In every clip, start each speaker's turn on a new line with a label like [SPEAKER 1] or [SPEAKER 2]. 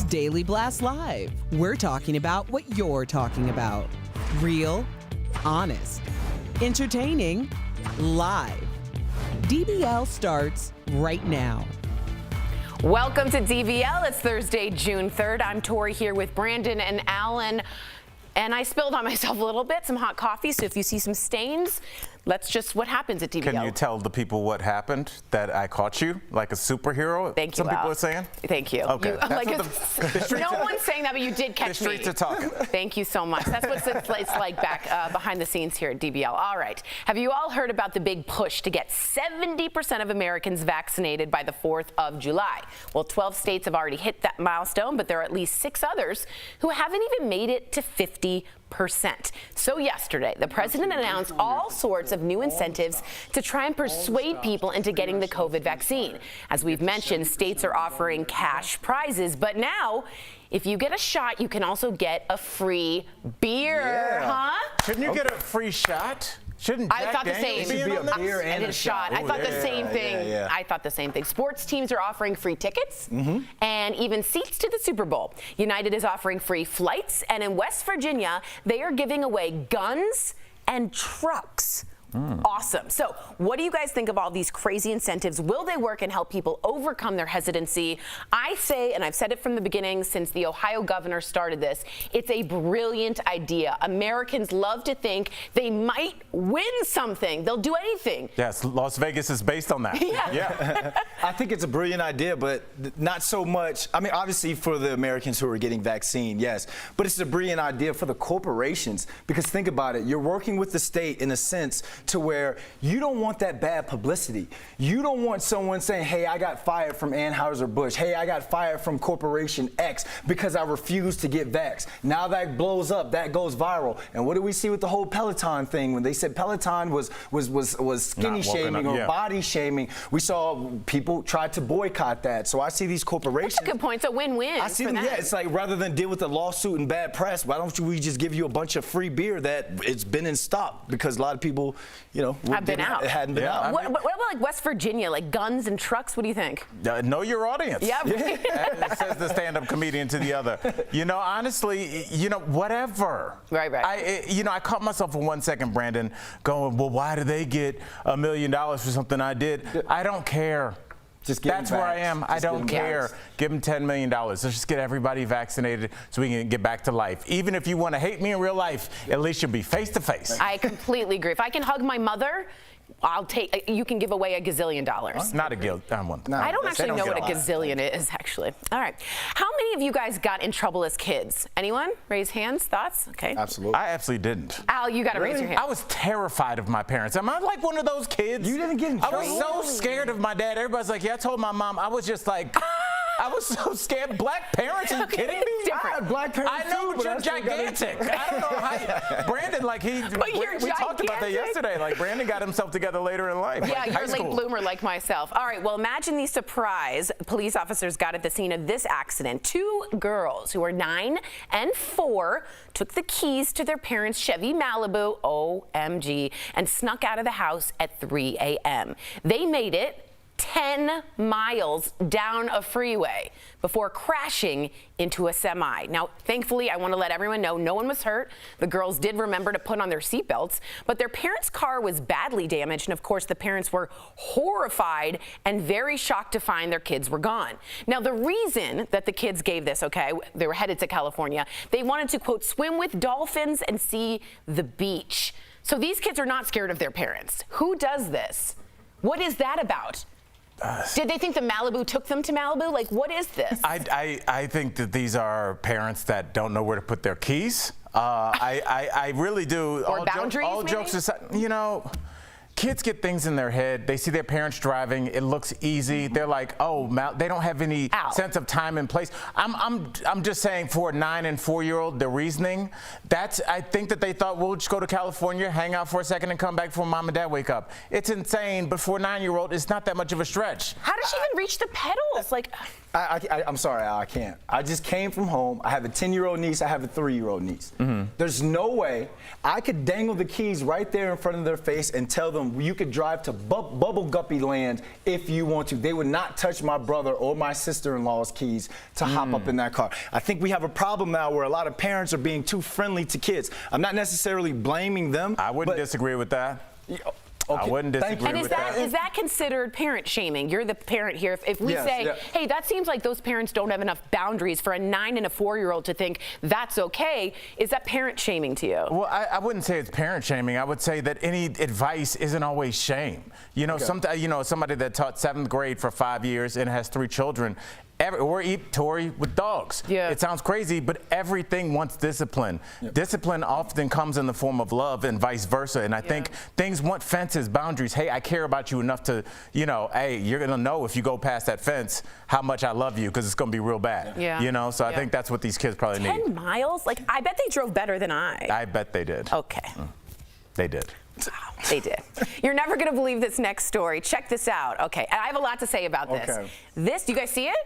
[SPEAKER 1] Daily Blast Live. We're talking about what you're talking about. Real, honest, entertaining, live. DBL starts right now.
[SPEAKER 2] Welcome to DBL. It's Thursday, June 3rd. I'm Tori here with Brandon and Alan. And I spilled on myself a little bit, some hot coffee, so if you see some stains, what happens at DBL.
[SPEAKER 3] Can you tell the people what happened, that I caught you like a superhero?
[SPEAKER 2] Thank you,
[SPEAKER 3] Some people are saying?
[SPEAKER 2] Thank you.
[SPEAKER 3] Okay.
[SPEAKER 2] No one's saying that, but you did catch me.
[SPEAKER 3] The streets are talking.
[SPEAKER 2] Thank you so much. That's what it's like back behind the scenes here at DBL. All right. Have you all heard about the big push to get 70% of Americans vaccinated by the 4th of July? Well, 12 states have already hit that milestone, but there are at least 6 others who haven't even made it to 50%. So yesterday, the president announced all sorts of new incentives to try and persuade people into getting the COVID vaccine. As we've mentioned, states are offering cash prizes, but now, if you get a shot, you can also get a free beer, huh?
[SPEAKER 3] Shouldn't you get a free shot? Shouldn't
[SPEAKER 2] I thought the same.
[SPEAKER 4] Should be a beer and a shot.
[SPEAKER 2] I thought the same thing.
[SPEAKER 4] Yeah.
[SPEAKER 2] I thought the same thing. Sports teams are offering free tickets and even seats to the Super Bowl. United is offering free flights, and in West Virginia, they are giving away guns and trucks. Awesome. So what do you guys think of all these crazy incentives? Will they work and help people overcome their hesitancy? I say, and I've said it from the beginning since the Ohio governor started this, it's a brilliant idea. Americans love to think they might win something. They'll do anything.
[SPEAKER 3] Yes, Las Vegas is based on that.
[SPEAKER 2] Yeah.
[SPEAKER 4] I think it's a brilliant idea, but not so much. I mean, obviously for the Americans who are getting vaccine, yes, but it's a brilliant idea for the corporations, because think about it. You're working with the state in a sense to where you don't want that bad publicity. You don't want someone saying, hey, I got fired from Anheuser-Busch. Hey, I got fired from Corporation X because I refused to get vaxxed. Now that blows up, that goes viral. And what do we see with the whole Peloton thing? When they said Peloton was skinny shaming or body shaming, we saw people try to boycott that. So I see these corporations.
[SPEAKER 2] That's a good point. It's a win-win.
[SPEAKER 4] I see them, yeah, it's like rather than deal with the lawsuit and bad press, why don't we just give you a bunch of free beer that it's been in stock? Because a lot of people, you know,
[SPEAKER 2] have been out.
[SPEAKER 4] It hadn't been out.
[SPEAKER 2] What about like West Virginia, like guns and trucks? What do you think?
[SPEAKER 3] Know your audience.
[SPEAKER 2] Yeah.
[SPEAKER 3] It says the stand-up comedian to the other. You know, honestly, you know, whatever.
[SPEAKER 2] Right.
[SPEAKER 3] I caught myself for 1 second, Brandon, going, well, why do they get $1 million for something I did? I don't care. That's where I am. I don't care. Give them $10 million. Let's just get everybody vaccinated so we can get back to life. Even if you want to hate me in real life, at least you'll be face to face.
[SPEAKER 2] I completely agree. If I can hug my mother, I'll take. You can give away $1 gazillion.
[SPEAKER 3] Not a guilt.
[SPEAKER 2] I don't actually know what a gazillion is, actually. All right. How many of you guys got in trouble as kids? Anyone? Raise hands. Thoughts? Okay.
[SPEAKER 4] Absolutely.
[SPEAKER 3] I absolutely didn't.
[SPEAKER 2] Al, you got to raise your hand.
[SPEAKER 3] I was terrified of my parents. Am I like one of those kids?
[SPEAKER 4] You didn't get in trouble?
[SPEAKER 3] I was so scared of my dad. Everybody's like, yeah, I told my mom. I was just like, I was so scared. Black parents? Are you kidding me?
[SPEAKER 4] I had black parents
[SPEAKER 3] I know, but you're gigantic. I don't know how. Brandon, like we talked about that yesterday. Like Brandon got himself together later in life.
[SPEAKER 2] Yeah,
[SPEAKER 3] like
[SPEAKER 2] you're a late bloomer like myself. All right, well, imagine the surprise police officers got at the scene of this accident. 2 girls who are 9 and 4 took the keys to their parents' Chevy Malibu, OMG, and snuck out of the house at 3 a.m. They made it 10 miles down a freeway before crashing into a semi. Now, thankfully, I want to let everyone know no one was hurt. The girls did remember to put on their seatbelts, but their parents' car was badly damaged, and of course, the parents were horrified and very shocked to find their kids were gone. Now, the reason that the kids gave this, they were headed to California. They wanted to, quote, swim with dolphins and see the beach. So these kids are not scared of their parents. Who does this? What is that about? Did they think the Malibu took them to Malibu? Like, what is this?
[SPEAKER 3] I think that these are parents that don't know where to put their keys. I really do.
[SPEAKER 2] Or boundaries,
[SPEAKER 3] all jokes aside, you know, kids get things in their head. They see their parents driving. It looks easy. They're like, oh, they don't have any sense of time and place. I'm just saying, for a 9 and 4-year-old, the reasoning, I think that they thought, we'll just go to California, hang out for a second, and come back before mom and dad wake up. It's insane, but for a 9-year-old, it's not that much of a stretch.
[SPEAKER 2] How does she even reach the pedals? Like,
[SPEAKER 4] I'm sorry, Al, I can't. I just came from home. I have a 10-year-old niece. I have a 3-year-old niece. There's no way I could dangle the keys right there in front of their face and tell them, you could drive to Bubble Guppy Land if you want to. They would not touch my brother or my sister-in-law's keys to hop up in that car. I think we have a problem now where a lot of parents are being too friendly to kids. I'm not necessarily blaming them.
[SPEAKER 3] I wouldn't disagree with that. I wouldn't disagree
[SPEAKER 2] And
[SPEAKER 3] with that.
[SPEAKER 2] is that considered parent shaming? You're the parent here. If we say, hey, that seems like those parents don't have enough boundaries for a 9 and a 4-year-old to think that's okay, is that parent shaming to you?
[SPEAKER 3] Well, I wouldn't say it's parent shaming. I would say that any advice isn't always shame. You know, somebody that taught 7th grade for 5 years and has 3 children, or eat Tori with dogs.
[SPEAKER 2] Yeah.
[SPEAKER 3] It sounds crazy, but everything wants discipline. Discipline often comes in the form of love and vice versa. And I think things want fences, boundaries. Hey, I care about you enough to, you know, hey, you're going to know if you go past that fence how much I love you, because it's going to be real bad.
[SPEAKER 2] Yeah.
[SPEAKER 3] You know, so I think that's what these kids probably need.
[SPEAKER 2] 10 miles? Like, I bet they drove better than I
[SPEAKER 3] bet they did.
[SPEAKER 2] Okay.
[SPEAKER 3] They did.
[SPEAKER 2] Wow, they did. You're never going to believe this next story. Check this out. Okay, I have a lot to say about this.
[SPEAKER 4] Okay.
[SPEAKER 2] This, do you guys see it?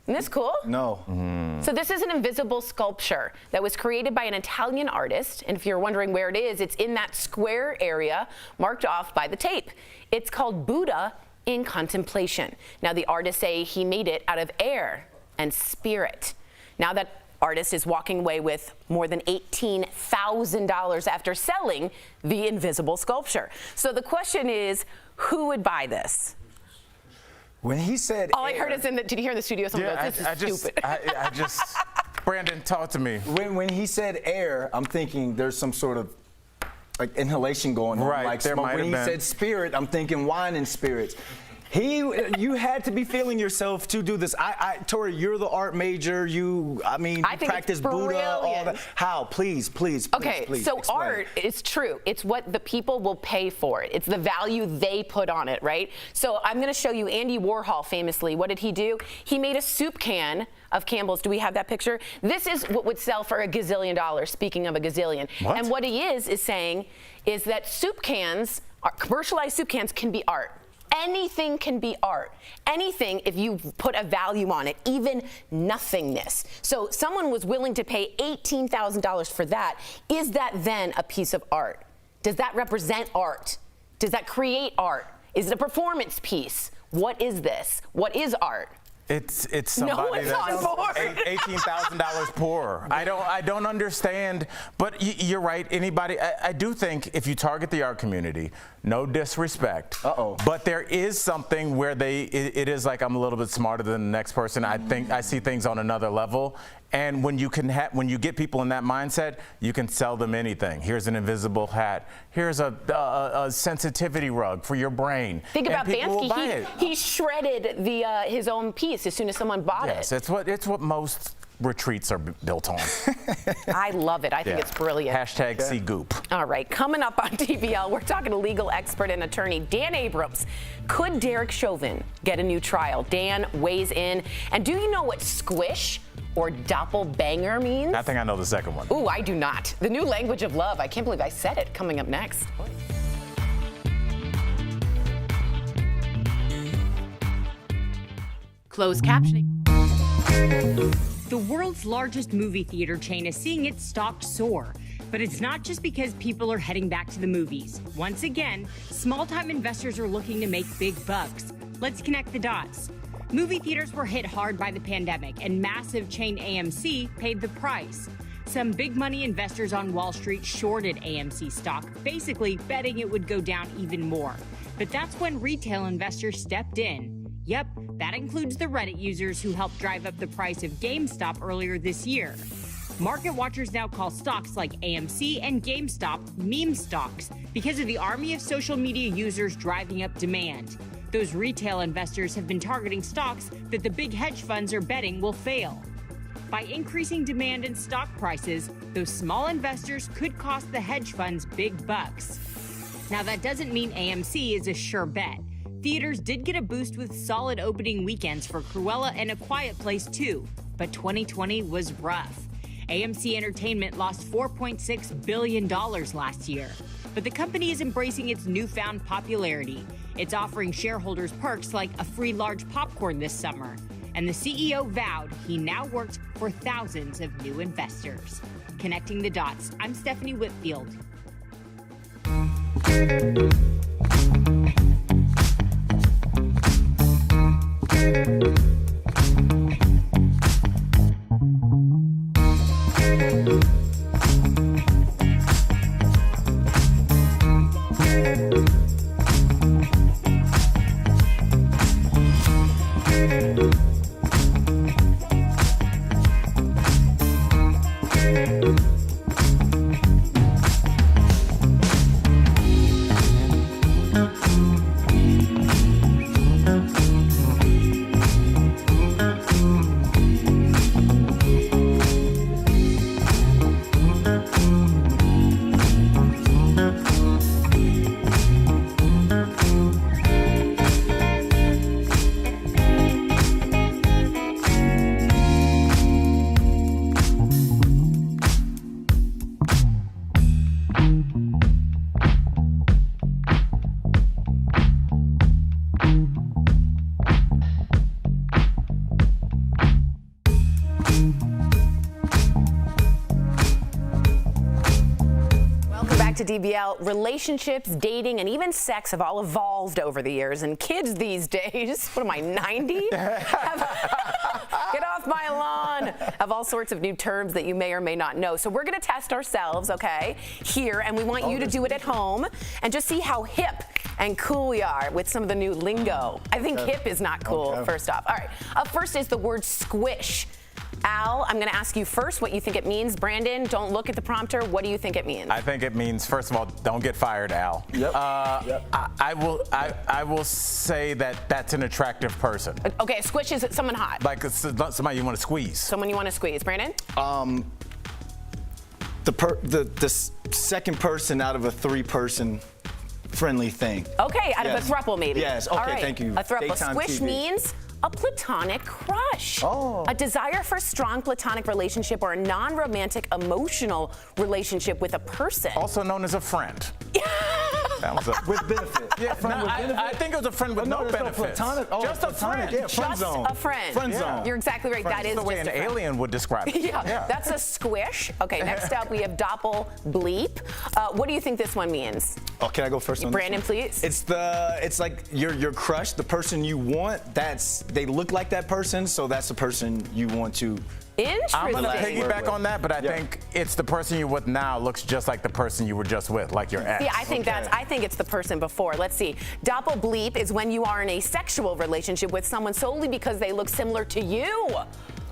[SPEAKER 2] Isn't this cool?
[SPEAKER 4] No.
[SPEAKER 2] So this is an invisible sculpture that was created by an Italian artist. And if you're wondering where it is, it's in that square area marked off by the tape. It's called Buddha in Contemplation. Now, the artists say he made it out of air and spirit. Now that artist is walking away with more than $18,000 after selling the invisible sculpture. So the question is, who would buy this?
[SPEAKER 4] When he said
[SPEAKER 2] All I heard is did you hear in the studio someone goes, this is stupid.
[SPEAKER 3] I just, Brandon, talk to me.
[SPEAKER 4] When he said air, I'm thinking there's some sort of like inhalation going on,
[SPEAKER 3] Right,
[SPEAKER 4] like
[SPEAKER 3] there
[SPEAKER 4] smoke.
[SPEAKER 3] might
[SPEAKER 4] When he
[SPEAKER 3] have been.
[SPEAKER 4] said spirit, I'm thinking wine and spirits. You had to be feeling yourself to do this. Tori, you're the art major.
[SPEAKER 2] I think
[SPEAKER 4] practice
[SPEAKER 2] it's
[SPEAKER 4] Buddha, all
[SPEAKER 2] brilliant.
[SPEAKER 4] that. How? Please.
[SPEAKER 2] Okay, so
[SPEAKER 4] explain.
[SPEAKER 2] art is true. It's what the people will pay for it. It's the value they put on it, right? So I'm going to show you Andy Warhol famously. What did he do? He made a soup can of Campbell's. Do we have that picture? This is what would sell for $1 gazillion, speaking of a gazillion.
[SPEAKER 3] What?
[SPEAKER 2] And what he is saying is that soup cans, commercialized soup cans, can be art. Anything can be art. Anything if you put a value on it, even nothingness. So someone was willing to pay $18,000 for that. Is that then a piece of art? Does that represent art? Does that create art? Is it a performance piece? What is this? What is art?
[SPEAKER 3] It's somebody
[SPEAKER 2] No one's
[SPEAKER 3] that's
[SPEAKER 2] on board.
[SPEAKER 3] $18,000 poorer. I don't understand, but you're right. Anybody, I do think if you target the art community, no disrespect. But there is something where it is like I'm a little bit smarter than the next person. I think I see things on another level. And when you get people in that mindset, you can sell them anything. Here's an invisible hat. Here's a sensitivity rug for your brain.
[SPEAKER 2] Think about
[SPEAKER 3] Bansky.
[SPEAKER 2] He shredded his own piece as soon as someone bought it.
[SPEAKER 3] Yes, it's what most retreats are built on.
[SPEAKER 2] I love it. I think it's brilliant.
[SPEAKER 3] Hashtag see goop.
[SPEAKER 2] All right, coming up on DBL, we're talking to legal expert and attorney Dan Abrams. Could Derek Chauvin get a new trial? Dan weighs in. And do you know what squish or doppelbanger means?
[SPEAKER 3] I think I know the second one.
[SPEAKER 2] Ooh, I do not. The new language of love. I can't believe I said it. Coming up next.
[SPEAKER 5] Closed captioning. The world's largest movie theater chain is seeing its stock soar. But it's not just because people are heading back to the movies. Once again, small-time investors are looking to make big bucks. Let's connect the dots. Movie theaters were hit hard by the pandemic, and massive chain AMC paid the price. Some big money investors on Wall Street shorted AMC stock, basically betting it would go down even more. But that's when retail investors stepped in. Yep, that includes the Reddit users who helped drive up the price of GameStop earlier this year. Market watchers now call stocks like AMC and GameStop meme stocks because of the army of social media users driving up demand. Those retail investors have been targeting stocks that the big hedge funds are betting will fail. By increasing demand and stock prices, those small investors could cost the hedge funds big bucks. Now, that doesn't mean AMC is a sure bet. Theaters did get a boost with solid opening weekends for Cruella and A Quiet Place 2, but 2020 was rough. AMC Entertainment lost $4.6 billion last year. But the company is embracing its newfound popularity. It's offering shareholders perks like a free large popcorn this summer. And the CEO vowed he now works for thousands of new investors. Connecting the dots, I'm Stephanie Whitfield.
[SPEAKER 2] to DBL. Relationships, dating, and even sex have all evolved over the years. And kids these days, what am I, 90? Get off my lawn! Have all sorts of new terms that you may or may not know. So we're going to test ourselves, okay, here, and we want you to do it at home and just see how hip and cool we are with some of the new lingo. I think hip is not cool, first off. All right, up first is the word squish. Al, I'm going to ask you first what you think it means. Brandon, don't look at the prompter. What do you think it means?
[SPEAKER 3] I think it means, first of all, don't get fired, Al.
[SPEAKER 4] Yep.
[SPEAKER 3] I will say that that's an attractive person.
[SPEAKER 2] Okay, a squish is someone hot.
[SPEAKER 3] Like somebody you want to squeeze.
[SPEAKER 2] Someone you want to squeeze. Brandon?
[SPEAKER 4] The second person out of a three-person friendly thing.
[SPEAKER 2] Okay, out of a throuple maybe.
[SPEAKER 4] Yes, okay,
[SPEAKER 2] all right.
[SPEAKER 4] thank you.
[SPEAKER 2] A throuple.
[SPEAKER 4] Daytime
[SPEAKER 2] Squish
[SPEAKER 4] TV.
[SPEAKER 2] means a platonic crush.
[SPEAKER 4] Oh.
[SPEAKER 2] A desire for a strong platonic relationship or a non-romantic emotional relationship with a person.
[SPEAKER 3] Also known as a friend. That was
[SPEAKER 4] With benefit.
[SPEAKER 3] Yeah,
[SPEAKER 4] friend with benefit?
[SPEAKER 3] I think it was a friend with no benefits.
[SPEAKER 4] Platonic. Oh,
[SPEAKER 3] just a
[SPEAKER 4] platonic.
[SPEAKER 3] friend.
[SPEAKER 4] Yeah, friend
[SPEAKER 2] Just
[SPEAKER 4] zone.
[SPEAKER 2] a friend.
[SPEAKER 4] Friend zone.
[SPEAKER 2] You're exactly right. That is
[SPEAKER 3] the way
[SPEAKER 2] just
[SPEAKER 3] an
[SPEAKER 2] a friend.
[SPEAKER 3] alien would describe it.
[SPEAKER 2] Yeah, that's a squish. Okay, next up we have doppel bleep. What do you think this one means?
[SPEAKER 4] Oh, can I go first on
[SPEAKER 2] Brandon,
[SPEAKER 4] this one?
[SPEAKER 2] please.
[SPEAKER 4] It's like your crush, the person you want. They look like that person, so that's the person you want to.
[SPEAKER 2] Interesting.
[SPEAKER 3] I'm going to piggyback
[SPEAKER 4] Word.
[SPEAKER 3] on that, but I think it's the person you're with now looks just like the person you were just with, like your ex.
[SPEAKER 2] Yeah, I think I think it's the person before. Let's see. Doppel bleep is when you are in a sexual relationship with someone solely because they look similar to you.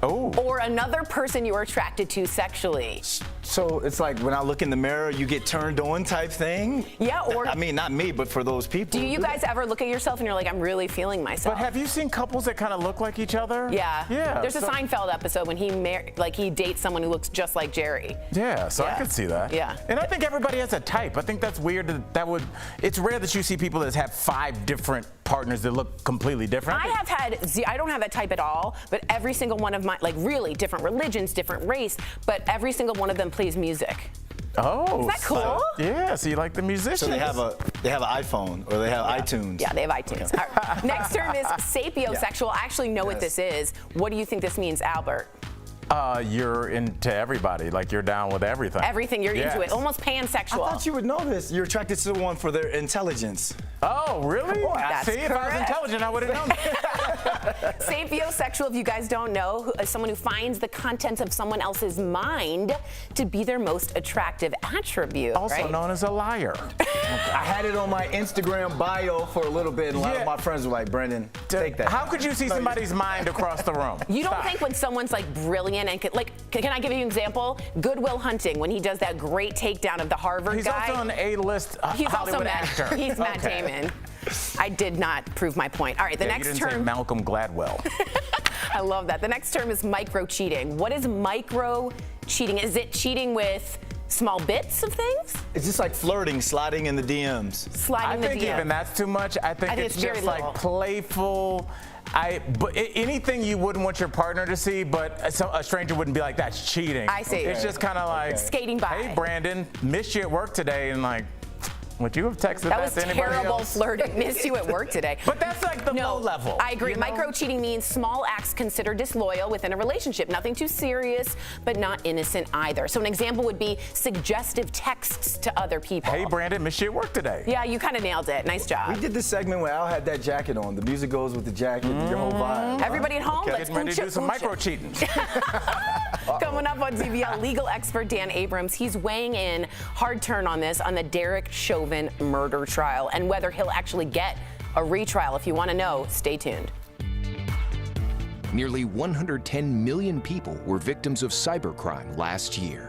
[SPEAKER 3] Oh.
[SPEAKER 2] Or another person you are attracted to sexually.
[SPEAKER 4] So it's like when I look in the mirror, you get turned on type thing?
[SPEAKER 2] Yeah, or
[SPEAKER 4] I mean, not me, but for those people.
[SPEAKER 2] do you guys ever look at yourself and you're like, I'm really feeling myself?
[SPEAKER 3] But have you seen couples that kind of look like each other?
[SPEAKER 2] Yeah.
[SPEAKER 3] Yeah.
[SPEAKER 2] There's a Seinfeld episode when he dates someone who looks just like Jerry.
[SPEAKER 3] Yeah, so
[SPEAKER 2] Yeah.
[SPEAKER 3] I could see that.
[SPEAKER 2] Yeah.
[SPEAKER 3] And I think everybody has a type. I think that's weird it's rare that you see people that have 5 different partners that look completely different.
[SPEAKER 2] I don't have that type at all, but every single one of my, like really different religions, different race, but every single one of them plays music.
[SPEAKER 3] Oh.
[SPEAKER 2] Isn't that cool?
[SPEAKER 3] Yeah, so you like the musicians.
[SPEAKER 4] So they have an iPhone or they have iTunes.
[SPEAKER 2] Yeah, they have iTunes. All right. Next term is sapiosexual. I actually know what this is. What do you think this means, Albert?
[SPEAKER 3] You're into everybody, like you're down with everything.
[SPEAKER 2] Everything, you're into it.
[SPEAKER 3] Yes.
[SPEAKER 2] Almost
[SPEAKER 4] I
[SPEAKER 2] pansexual.
[SPEAKER 4] thought you would know this. You're attracted to someone for their intelligence.
[SPEAKER 3] Oh, really?
[SPEAKER 2] That's
[SPEAKER 3] See, if I was
[SPEAKER 2] correct.
[SPEAKER 3] intelligent, I would have known.
[SPEAKER 2] Sapiosexual, if you guys don't know, is someone who finds the contents of someone else's mind to be their most attractive attribute.
[SPEAKER 3] Also
[SPEAKER 2] right?
[SPEAKER 3] known as a liar.
[SPEAKER 4] I had it on my Instagram bio for a little bit, and a lot of my friends were like, Brendan, take that.
[SPEAKER 3] How could you see somebody's mind across the room?
[SPEAKER 2] You don't
[SPEAKER 3] Stop.
[SPEAKER 2] think when someone's like brilliant and can I give you an example? Goodwill Hunting, when he does that great takedown of the Harvard
[SPEAKER 3] He's
[SPEAKER 2] guy.
[SPEAKER 3] also an A-list
[SPEAKER 2] He's
[SPEAKER 3] Hollywood
[SPEAKER 2] also
[SPEAKER 3] actor.
[SPEAKER 2] He's Matt
[SPEAKER 3] Okay.
[SPEAKER 2] Damon. I did not prove my point. All right, the
[SPEAKER 3] Yeah,
[SPEAKER 2] next
[SPEAKER 3] you didn't say
[SPEAKER 2] term.
[SPEAKER 3] Malcolm Gladwell.
[SPEAKER 2] I love that. The next term is micro cheating. What is micro cheating? Is it cheating with small bits of things?
[SPEAKER 4] It's just like flirting, sliding in the DMs.
[SPEAKER 3] I
[SPEAKER 2] Sliding the
[SPEAKER 3] think
[SPEAKER 2] DM.
[SPEAKER 3] even that's too much. I think
[SPEAKER 2] think
[SPEAKER 3] it's
[SPEAKER 2] it's very
[SPEAKER 3] just like
[SPEAKER 2] little.
[SPEAKER 3] playful. But anything you wouldn't want your partner to see, but a stranger wouldn't be like, that's cheating.
[SPEAKER 2] I see.
[SPEAKER 3] It's just kind of like
[SPEAKER 2] Skating by.
[SPEAKER 3] Hey, Brandon, missed you at work today, and like, would you have texted that,
[SPEAKER 2] That was
[SPEAKER 3] to anybody
[SPEAKER 2] terrible
[SPEAKER 3] else?
[SPEAKER 2] flirting. Missed you at work today.
[SPEAKER 3] But that's like the low level.
[SPEAKER 2] I agree.
[SPEAKER 3] you know?
[SPEAKER 2] Micro cheating means small acts considered disloyal within a relationship. Nothing too serious, but not innocent either. So an example would be suggestive texts to other people.
[SPEAKER 3] Hey, Brandon, missed you at work today.
[SPEAKER 2] Yeah, you kind of nailed it. Nice job.
[SPEAKER 4] We did this segment where Al had that jacket on. The music goes with the jacket, your whole vibe.
[SPEAKER 2] Everybody at home, let's
[SPEAKER 3] Getting ready to do some micro cheating.
[SPEAKER 2] Coming up on DBL, legal expert Dan Abrams, he's weighing in hard turn on this on the Derek Chauvin murder trial and whether he'll actually get a retrial. If you want to know, stay tuned.
[SPEAKER 6] Nearly 110 million people were victims of cybercrime last year.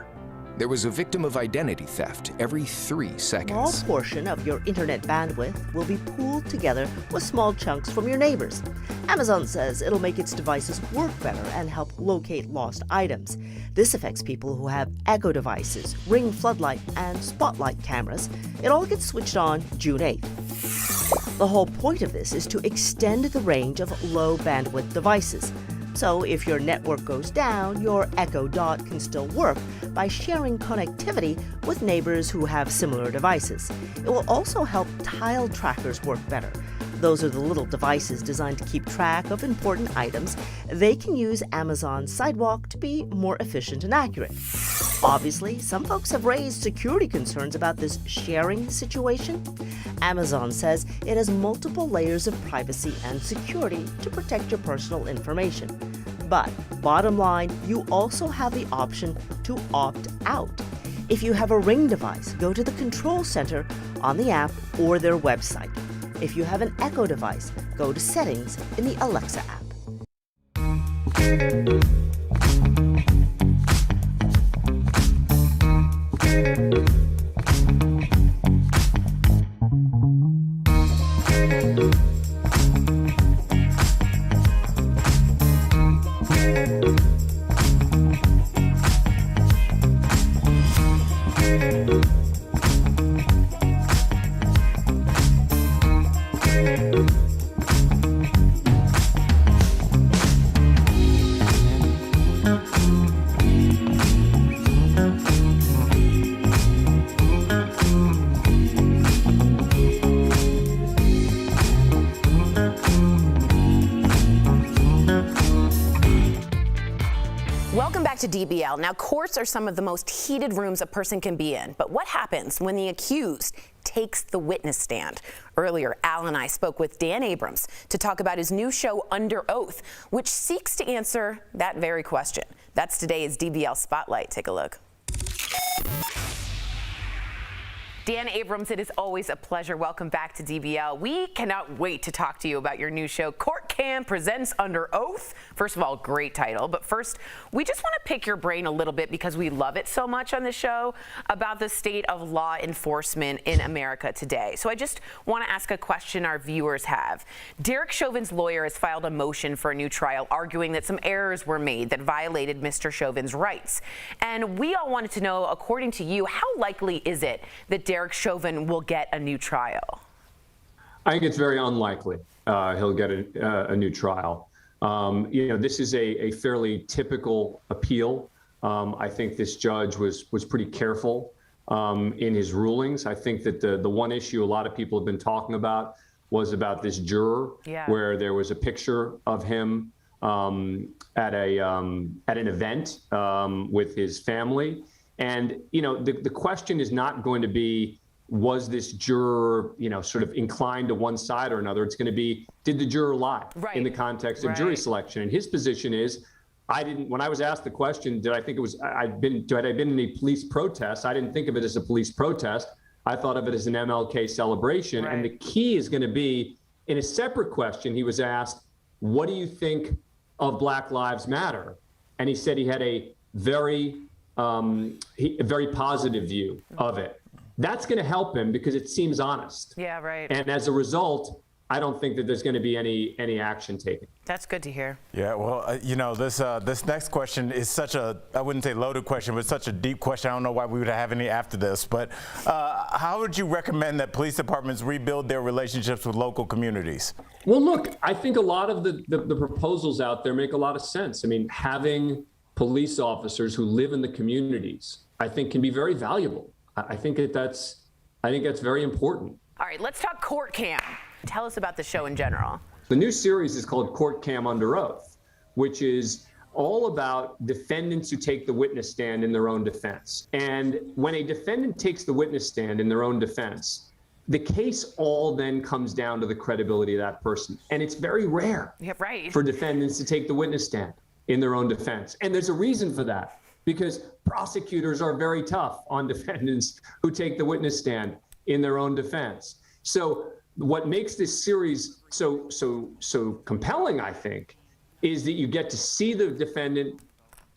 [SPEAKER 6] There was a victim of identity theft every 3
[SPEAKER 7] A small
[SPEAKER 6] seconds.
[SPEAKER 7] portion of your internet bandwidth will be pooled together with small chunks from your neighbors. Amazon says it'll make its devices work better and help locate lost items. This affects people who have Echo devices, Ring floodlight, and Spotlight cameras. It all gets switched on June 8th. The whole point of this is to extend the range of low bandwidth devices. So if your network goes down, your Echo Dot can still work by sharing connectivity with neighbors who have similar devices. It will also help tile trackers work better. Those are the little devices designed to keep track of important items. They can use Amazon Sidewalk to be more efficient and accurate. Obviously, some folks have raised security concerns about this sharing situation. Amazon says it has multiple layers of privacy and security to protect your personal information. But bottom line, you also have the option to opt out. If you have a Ring device, go to the Control Center on the app or their website. If you have an Echo device, go to Settings in the Alexa app.
[SPEAKER 2] Welcome back to DBL. Now, courts are some of the most heated rooms a person can be in. But what happens when the accused takes the witness stand? Earlier, Al and I spoke with Dan Abrams to talk about his new show, Under Oath, which seeks to answer that very question. That's today's DBL Spotlight. Take a look. Dan Abrams, it is always a pleasure. Welcome back to DBL. We cannot wait to talk to you about your new show, Court Cam presents Under Oath. First of all, great title. But first, we just want to pick your brain a little bit, because we love it so much on the show, about the state of law enforcement in America today. So I just want to ask a question our viewers have. Derek Chauvin's lawyer has filed a motion for a new trial, arguing that some errors were made that violated Mr. Chauvin's rights. And we all wanted to know, according to you, how likely is it that Derek Chauvin will get a new trial?
[SPEAKER 8] I think it's very unlikely he'll get a new trial. This is a fairly typical appeal. I think this judge was pretty careful in his rulings. I think that the one issue a lot of people have been talking about was about this juror, where there was a picture of him at an event with his family. And, the question is not going to be, was this juror, sort of inclined to one side or another? It's going to be, did the juror lie in the context of jury selection? And his position is, when I was asked the question, had I been in a police protest? I didn't think of it as a police protest. I thought of it as an MLK celebration. And the key is going to be, in a separate question, he was asked, what do you think of Black Lives Matter? And he said he had a very positive view of it. That's going to help him because it seems honest.
[SPEAKER 2] Yeah, right.
[SPEAKER 8] And as a result, I don't think that there's going to be any action taken.
[SPEAKER 2] That's good to hear.
[SPEAKER 3] Yeah, well, this next question is such a, I wouldn't say loaded question, but such a deep question. I don't know why we would have any after this. But how would you recommend that police departments rebuild their relationships with local communities?
[SPEAKER 8] Well, look, I think a lot of the proposals out there make a lot of sense. I mean, having police officers who live in the communities, I think, can be very valuable. I think that's very important.
[SPEAKER 2] All right, let's talk Court Cam. Tell us about the show in general.
[SPEAKER 8] The new series is called Court Cam Under Oath, which is all about defendants who take the witness stand in their own defense. And when a defendant takes the witness stand in their own defense, the case all then comes down to the credibility of that person. And it's very rare for defendants to take the witness stand in their own defense. And there's a reason for that, because prosecutors are very tough on defendants who take the witness stand in their own defense. So what makes this series so compelling, I think, is that you get to see the defendant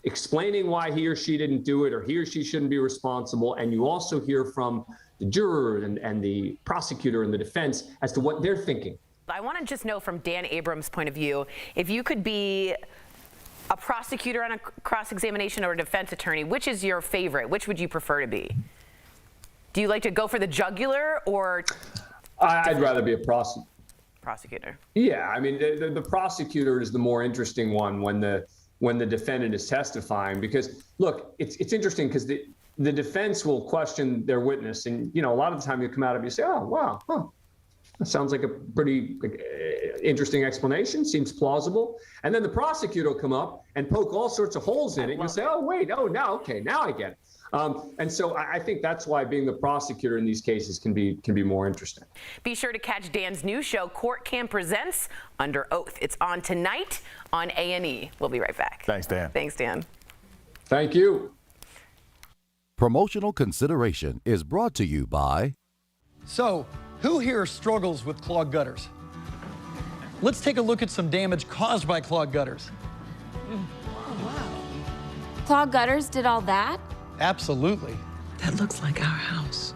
[SPEAKER 8] explaining why he or she didn't do it, or he or she shouldn't be responsible. And you also hear from the juror and the prosecutor and the defense as to what they're thinking.
[SPEAKER 2] I want to just know, from Dan Abrams' point of view, if you could be a prosecutor on a cross-examination or a defense attorney, which is your favorite? Which would you prefer to be? Do you like to go for the jugular, or?
[SPEAKER 8] I'd rather be a
[SPEAKER 2] prosecutor.
[SPEAKER 8] Yeah, I mean, the prosecutor is the more interesting one when the defendant is testifying, because look, it's interesting because the defense will question their witness, and a lot of the time you come out of it, you say, oh wow, that sounds like a pretty interesting explanation, seems plausible. And then the prosecutor will come up and poke all sorts of holes in it. And you'll say, oh, wait, now I get it. And so I think that's why being the prosecutor in these cases can be more interesting.
[SPEAKER 2] Be sure to catch Dan's new show, Court Cam Presents Under Oath. It's on tonight on A&E. We'll be right back.
[SPEAKER 3] Thanks, Dan.
[SPEAKER 2] Thanks, Dan.
[SPEAKER 8] Thank you.
[SPEAKER 9] Promotional consideration is brought to you by...
[SPEAKER 10] So, who here struggles with clogged gutters? Let's take a look at some damage caused by clogged gutters.
[SPEAKER 11] Clogged gutters did all that?
[SPEAKER 10] Absolutely.
[SPEAKER 1] That looks like our house.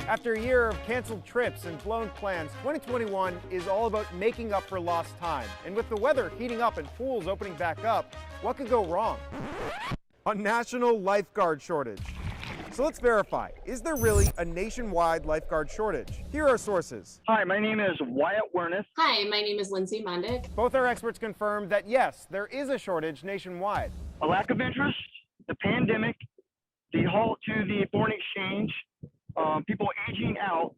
[SPEAKER 12] After a year of canceled trips and blown plans, 2021 is all about making up for lost time. And with the weather heating up and pools opening back up, what could go wrong? A national lifeguard shortage. So let's verify, is there really a nationwide lifeguard shortage? Here are sources.
[SPEAKER 13] Hi, my name is Wyatt Wernick.
[SPEAKER 11] Hi, my name is Lindsay Mondick.
[SPEAKER 12] Both our experts confirmed that yes, there is a shortage nationwide.
[SPEAKER 13] A lack of interest, the pandemic, the halt to the foreign exchange, people aging out,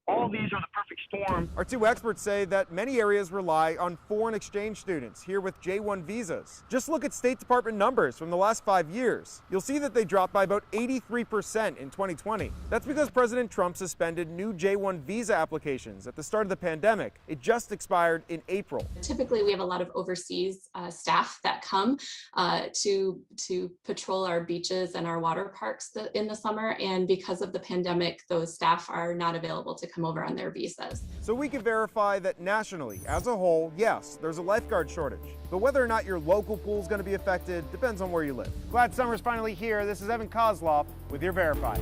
[SPEAKER 13] all these are the perfect storm.
[SPEAKER 12] Our two experts say that many areas rely on foreign exchange students here with J1 visas. Just look at State Department numbers from the last 5 years. You'll see that they dropped by about 83% in 2020. That's because President Trump suspended new J1 visa applications at the start of the pandemic. It just expired in April.
[SPEAKER 11] Typically, we have a lot of overseas staff that come to patrol our beaches and our water parks in the summer. And because of the pandemic, those staff are not available to come over on their visas.
[SPEAKER 12] So we can verify that nationally, as a whole, yes, there's a lifeguard shortage. But whether or not your local pool is going to be affected depends on where you live. Glad summer's finally here. This is Evan Kozloff with your Verified.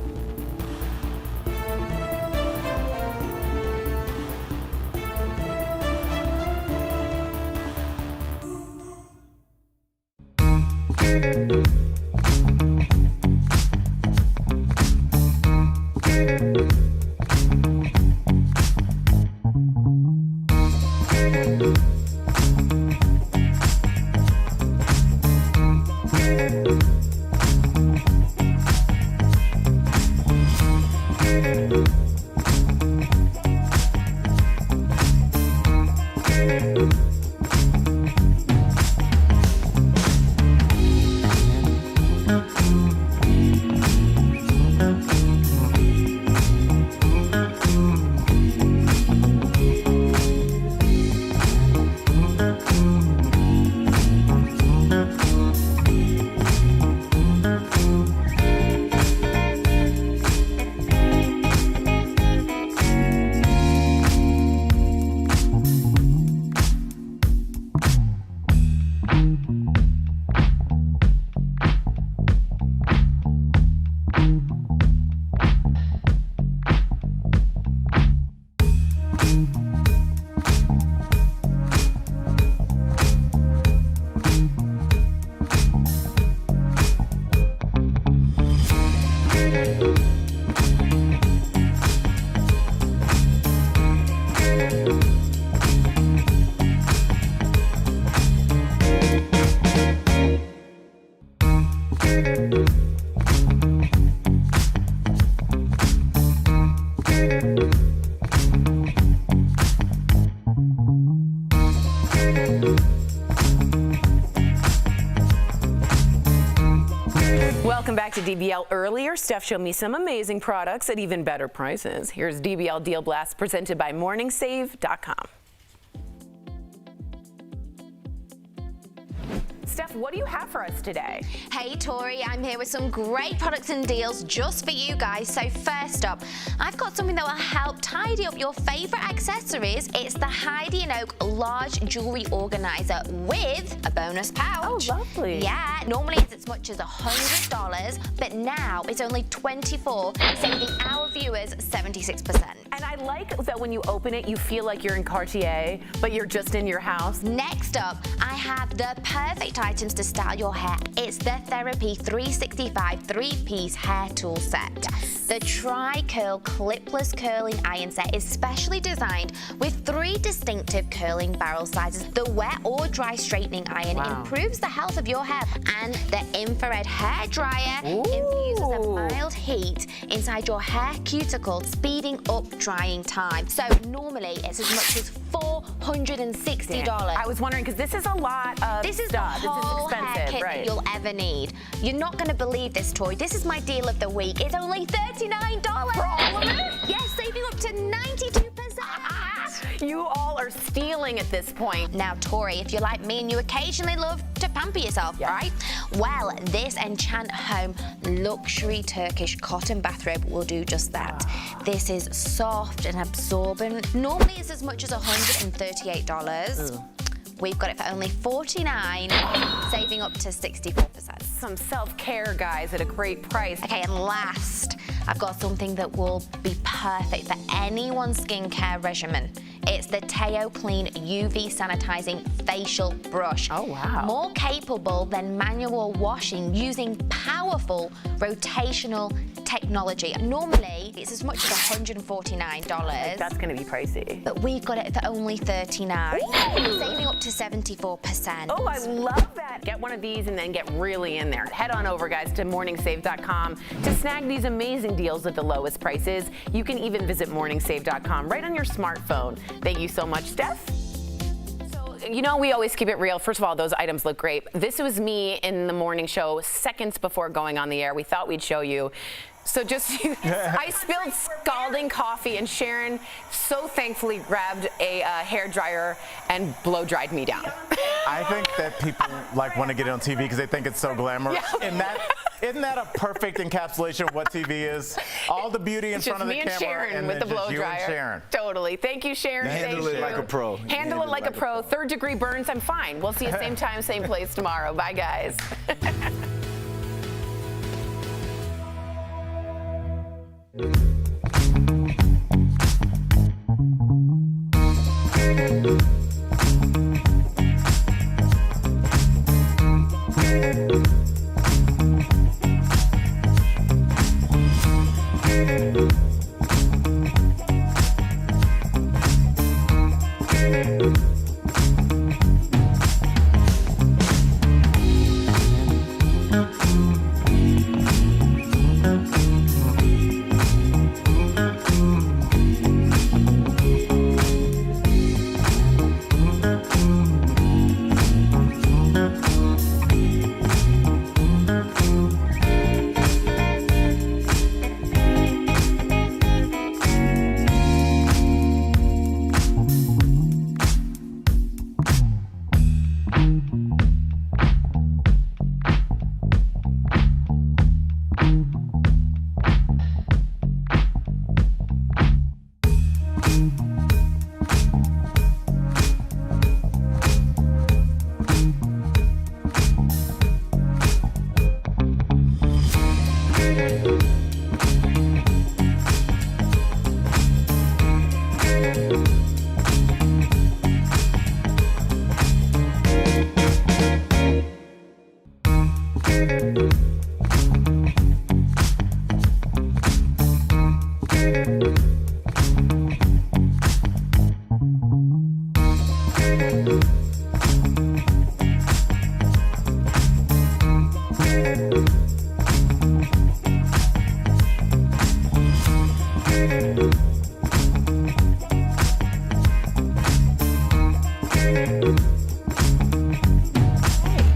[SPEAKER 2] Welcome back to DBL. Earlier, Steph showed me some amazing products at even better prices. Here's DBL Deal Blast presented by MorningSave.com. Steph, what do you have for us today?
[SPEAKER 14] Hey Tori, I'm here with some great products and deals just for you guys. So first up, I've got something that will help tidy up your favorite accessories. It's the Heidi & Oak Large Jewelry Organizer with a bonus pouch.
[SPEAKER 2] Oh, lovely.
[SPEAKER 14] Yeah, normally it's as much as $100, but now it's only $24, saving our viewers 76%.
[SPEAKER 2] And I like that when you open it, you feel like you're in Cartier, but you're just in your house.
[SPEAKER 14] Next up, I have the perfect items to style your hair. It's the Therapy 365 3-piece hair tool set. Yes. The Tri-Curl Clipless Curling Iron Set is specially designed with 3 distinctive curling barrel sizes. The wet or dry straightening iron improves the health of your hair, and the infrared hair dryer infuses a mild heat inside your hair cuticle, speeding up drying time. So normally it's as much as $460.
[SPEAKER 2] I was wondering, because this is a lot of
[SPEAKER 14] This is
[SPEAKER 2] stuff.
[SPEAKER 14] the whole
[SPEAKER 2] This is
[SPEAKER 14] hair
[SPEAKER 2] expensive,
[SPEAKER 14] kit
[SPEAKER 2] right?
[SPEAKER 14] that you'll ever need. You're not going to believe this, Tori. This is my deal of the week. It's only $39.
[SPEAKER 2] For all of it?
[SPEAKER 14] Yes, saving up to 92%.
[SPEAKER 2] You all are stealing at this point.
[SPEAKER 14] Now, Tori, if you're like me and you occasionally love to pamper yourself, right? Well, this Enchant Home luxury Turkish cotton bathrobe will do just that. This is soft and absorbent. Normally it's as much as $138. We've got it for only $49, saving up to 64%.
[SPEAKER 2] Some self-care, guys, at a great price.
[SPEAKER 14] Okay, and last, I've got something that will be perfect for anyone's skincare regimen. It's the Teo Clean UV Sanitizing Facial Brush.
[SPEAKER 2] Oh, wow.
[SPEAKER 14] More capable than manual washing using powerful rotational technology. Normally, it's as much as $149.
[SPEAKER 2] That's going to be pricey.
[SPEAKER 14] But we've got it for only $39, saving up to 74%.
[SPEAKER 2] Oh, I love that. Get one of these and then get really in there. Head on over, guys, to morningsave.com to snag these amazing deals at the lowest prices. You can even visit morningsave.com right on your smartphone. Thank you so much, Steph. So, you know, we always keep it real. First of all, those items look great. This was me in the morning show seconds before going on the air. We thought we'd show you. So I spilled scalding coffee, and Sharon so thankfully grabbed a hair dryer and blow dried me down.
[SPEAKER 3] I think that people want to get it on TV because they think it's so glamorous.
[SPEAKER 2] Yeah.
[SPEAKER 3] Isn't that a perfect encapsulation of what TV is? All the beauty in
[SPEAKER 2] It's
[SPEAKER 3] front
[SPEAKER 2] just
[SPEAKER 3] of the
[SPEAKER 2] me and
[SPEAKER 3] camera,
[SPEAKER 2] Sharon with the blow
[SPEAKER 3] you
[SPEAKER 2] dryer.
[SPEAKER 3] And Sharon.
[SPEAKER 2] Totally. Thank you, Sharon.
[SPEAKER 4] Handle it like a pro.
[SPEAKER 2] Handle it like a pro. 3rd-degree burns, I'm fine. We'll see you same time, same place tomorrow. Bye, guys.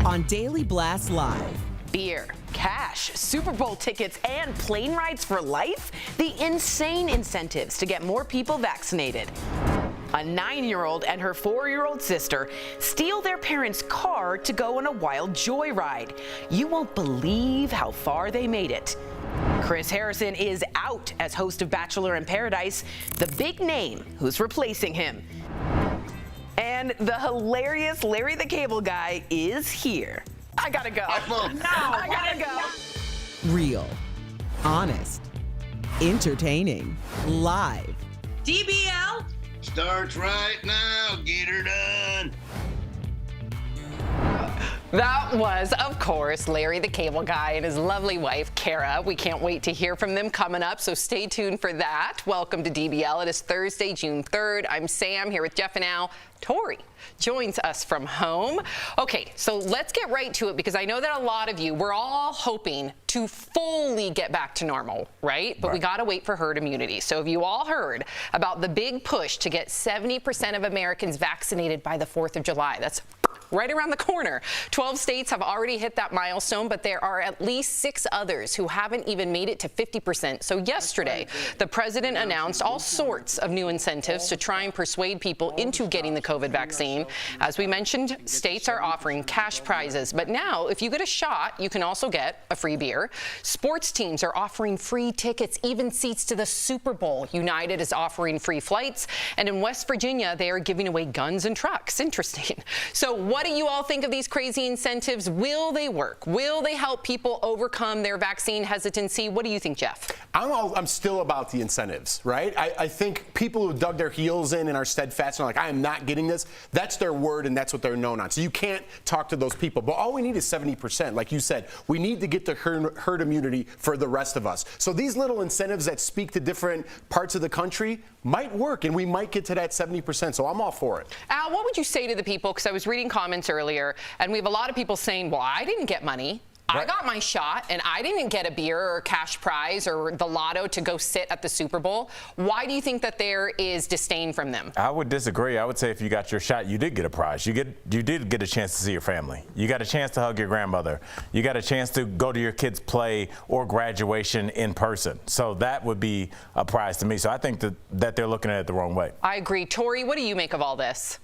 [SPEAKER 15] On Daily Blast Live.
[SPEAKER 2] Beer, cash, Super Bowl tickets, and plane rides for life? The insane incentives to get more people vaccinated. A 9-year-old and her 4-year-old sister steal their parents' car to go on a wild joyride. You won't believe how far they made it. Chris Harrison is out as host of Bachelor in Paradise, the big name who's replacing him. And the hilarious Larry the Cable Guy is here. I gotta go. No, I gotta go.
[SPEAKER 15] Real, honest, entertaining, live.
[SPEAKER 16] DBL starts right now. Get her done. That was, of course, Larry the Cable Guy and his lovely wife, Kara. We can't wait to hear from them coming up, so stay tuned for that. Welcome to DBL. It is Thursday, June 3rd. I'm Sam here with Jeff and Al. Tori joins us from home. Okay, so let's get right to it because I know that a lot of you, we're all hoping to fully get back to normal, right? But we got to wait for herd immunity. So have you all heard about the big push to get 70% of Americans vaccinated by the 4th of July? That's right around the corner. 12 states have already hit that milestone, but there are at least 6 others who haven't even made it to 50%. So yesterday, the president announced all sorts of new incentives to try and persuade people into getting the COVID vaccine. As we mentioned, states are offering cash prizes, but now if you get a shot, you can also get a free beer. Sports teams are offering free tickets, even seats to the Super Bowl. United is offering free flights, and in West Virginia, they are giving away guns and trucks. Interesting. So what do you all think of these crazy incentives? Will they work? Will they help people overcome their vaccine hesitancy? What do you think, Jeff?
[SPEAKER 17] I'm still about the incentives, right? I think people who dug their heels in and are steadfast and are like, I am not getting this, that's their word and that's what they're known on. So you can't talk to those people. But all we need is 70%. Like you said, we need to get the herd immunity for the rest of us. So these little incentives that speak to different parts of the country might work, and we might get to that 70%. So I'm all for it.
[SPEAKER 16] Al, what would you say to the people? Because I was reading comments earlier, and we have a lot of people saying, well, I didn't get money. I got my shot, and I didn't get a beer or a cash prize or the lotto to go sit at the Super Bowl. Why do you think that there is disdain from them?
[SPEAKER 3] I would disagree. I would say if you got your shot, you did get a prize. You did get a chance to see your family. You got a chance to hug your grandmother. You got a chance to go to your kids' play or graduation in person. So that would be a prize to me. So I think that they're looking at it the wrong way.
[SPEAKER 16] I agree. Tori, what do you make of all this?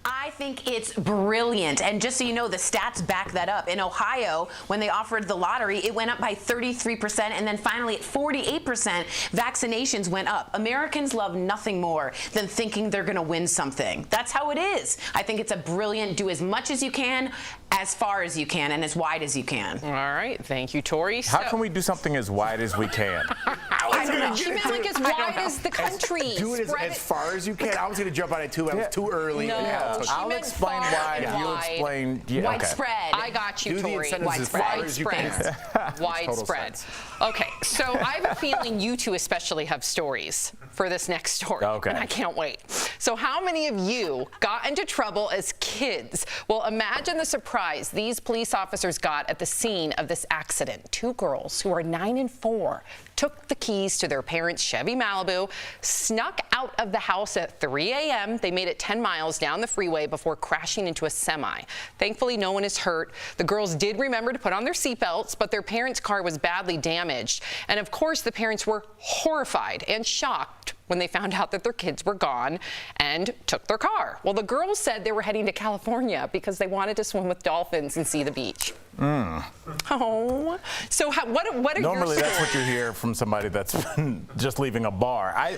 [SPEAKER 2] I think it's brilliant. And just so you know, the stats back that up. In Ohio, when they offered the lottery, it went up by 33%. And then finally at 48%, vaccinations went up. Americans love nothing more than thinking they're going to win something. That's how it is. I think it's a brilliant, do as much as you can, as far as you can, and as wide as you can.
[SPEAKER 16] All right. Thank you, Tori.
[SPEAKER 3] How can we do something as wide as we can?
[SPEAKER 16] I don't know. She meant like as wide as the country.
[SPEAKER 17] Do it as far as you can. I was going to jump on it too. I was too early.
[SPEAKER 16] No,
[SPEAKER 3] I'll explain why. You explain. Yeah,
[SPEAKER 2] widespread.
[SPEAKER 16] I got you, Tori.
[SPEAKER 2] Widespread.
[SPEAKER 16] Widespread. Okay, so I have a feeling you two especially have stories for this next story.
[SPEAKER 3] Okay.
[SPEAKER 16] And I can't wait. So how many of you got into trouble as kids? Well, imagine the surprise these police officers got at the scene of this accident. 2 girls who are 9 and 4 took the keys to their parents' Chevy Malibu, snuck out of the house at 3 a.m. They made it 10 miles down the freeway before crashing into a semi. Thankfully, no one is hurt. The girls did remember to put on their seatbelts, but their parents' car was badly damaged. And of course, the parents were horrified and shocked when they found out that their kids were gone and took their car. Well, the girls said they were heading to California because they wanted to swim with dolphins and see the beach. Oh, so what are
[SPEAKER 3] Normally
[SPEAKER 16] your
[SPEAKER 3] that's what you hear from somebody that's just leaving a bar. I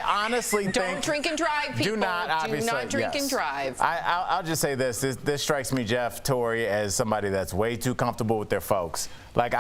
[SPEAKER 3] honestly
[SPEAKER 16] don't drink and drive, people.
[SPEAKER 3] Do not, obviously.
[SPEAKER 16] Do not drink and drive.
[SPEAKER 3] I'll just say this strikes me, Jeff, Tori, as somebody that's way too comfortable with their folks. Like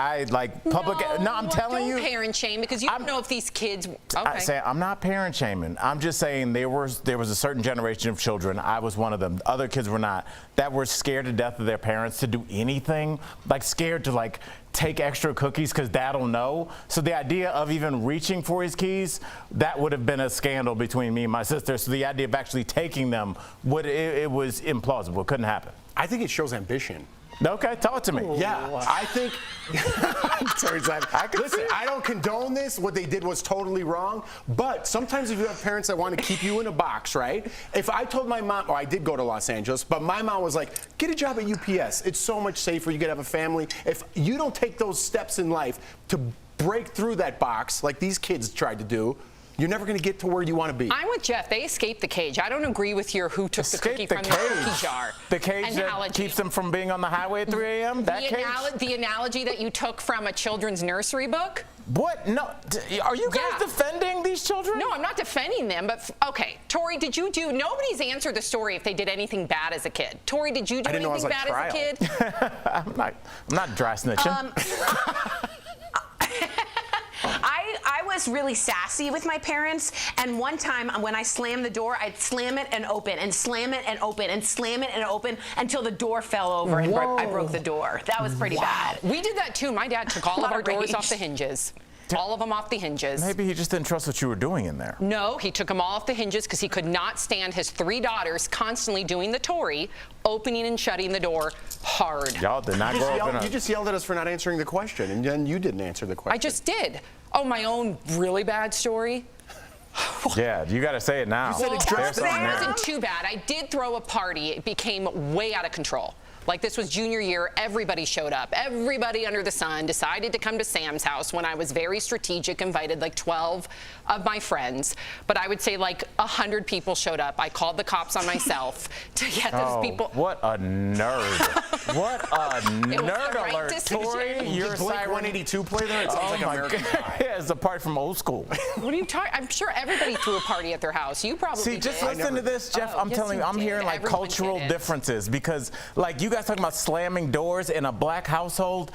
[SPEAKER 3] public. No, I'm telling you.
[SPEAKER 16] Don't parent shame because you don't know if these kids. Okay.
[SPEAKER 3] I'm not parent shaming. I'm just saying there was a certain generation of children. I was one of them. Other kids were not. That were scared to death of their parents to do anything. Like scared to take extra cookies because dad'll know. So the idea of even reaching for his keys, that would have been a scandal between me and my sister. So the idea of actually taking them, it was implausible. It couldn't happen.
[SPEAKER 17] I think it shows ambition.
[SPEAKER 3] Okay, talk to me.
[SPEAKER 17] Yeah, I think. Listen, I don't condone this. What they did was totally wrong. But sometimes if you have parents that want to keep you in a box, right? If I told my mom, I did go to Los Angeles, but my mom was like, get a job at UPS. It's so much safer. You could have a family. If you don't take those steps in life to break through that box, like these kids tried to do, you're never going to get to where you want to be.
[SPEAKER 16] I'm with Jeff. They escaped the cage. I don't agree with your who took the cookie from the cookie jar.
[SPEAKER 3] The cage that keeps them from being on the highway at 3 a.m.?
[SPEAKER 16] The analogy that you took from a children's nursery book?
[SPEAKER 3] What? No. Are you guys defending these children?
[SPEAKER 16] No, I'm not defending them. But, okay, Tori, nobody's answered the story if they did anything bad as a kid. Tori, did you do anything bad as a kid?
[SPEAKER 3] I'm not dry snitching.
[SPEAKER 2] I I was really sassy with my parents, and one time when I slammed the door, I'd slam it and open, and slam it and open, and slam it and open until the door fell over and I broke the door. That was pretty bad.
[SPEAKER 16] We did that too. My dad took all of our doors off the hinges. All of them off the hinges.
[SPEAKER 3] Maybe he just didn't trust what you were doing in there.
[SPEAKER 16] No, he took them all off the hinges because he could not stand his 3 daughters constantly doing the Tory, opening and shutting the door hard.
[SPEAKER 3] Y'all did not go up in
[SPEAKER 17] You just yelled at us for not answering the question, and then you didn't answer the question.
[SPEAKER 16] I just did. Oh, my own really bad story?
[SPEAKER 3] Yeah, you got to say it now.
[SPEAKER 16] Well, it wasn't too bad. I did throw a party. It became way out of control. Like, this was junior year, everybody showed up. Everybody under the sun decided to come to Sam's house when I was very strategic, invited like 12 of my friends. But I would say like 100 people showed up. I called the cops on myself to get those people.
[SPEAKER 3] What a nerd. What a nerd alert. Tori, you're
[SPEAKER 17] Blink 182 play there? It sounds like American Pie.
[SPEAKER 3] Yeah, it's a part from old school.
[SPEAKER 16] What are you talking? I'm sure everybody threw a party at their house. You probably
[SPEAKER 3] See, just
[SPEAKER 16] did.
[SPEAKER 3] listen to this, Jeff. I'm telling you, I'm hearing like cultural differences because like you guys talking about slamming doors in a black household.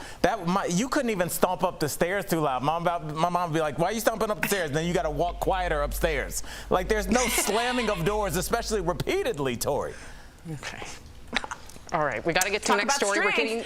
[SPEAKER 3] You couldn't even stomp up the stairs too loud. My mom would be like, why are you stomping up the stairs? And then you got to walk quieter upstairs. Like there's no slamming of doors, especially repeatedly, Tori.
[SPEAKER 16] Okay. All right, we got to get to the next story.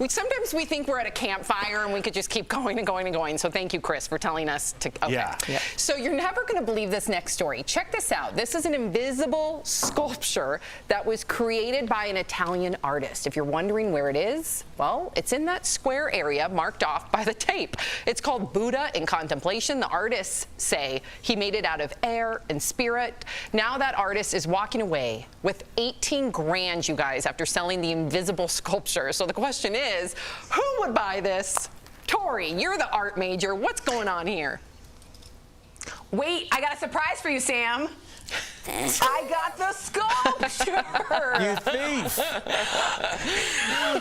[SPEAKER 16] Sometimes we think we're at a campfire and we could just keep going and going and going. So thank you, Chris, for telling us to. Okay. Yeah. So you're never going to believe this next story. Check this out. This is an invisible sculpture that was created by an Italian artist. If you're wondering where it is, well, it's in that square area marked off by the tape. It's called Buddha in Contemplation. The artists say he made it out of air and spirit. Now that artist is walking away with 18 grand, you guys, after selling the invisible sculpture. So the question is, who would buy this? Tori, you're the art major. What's going on here?
[SPEAKER 2] Wait, I got a surprise for you, Sam. I got the sculpture.
[SPEAKER 3] You thief.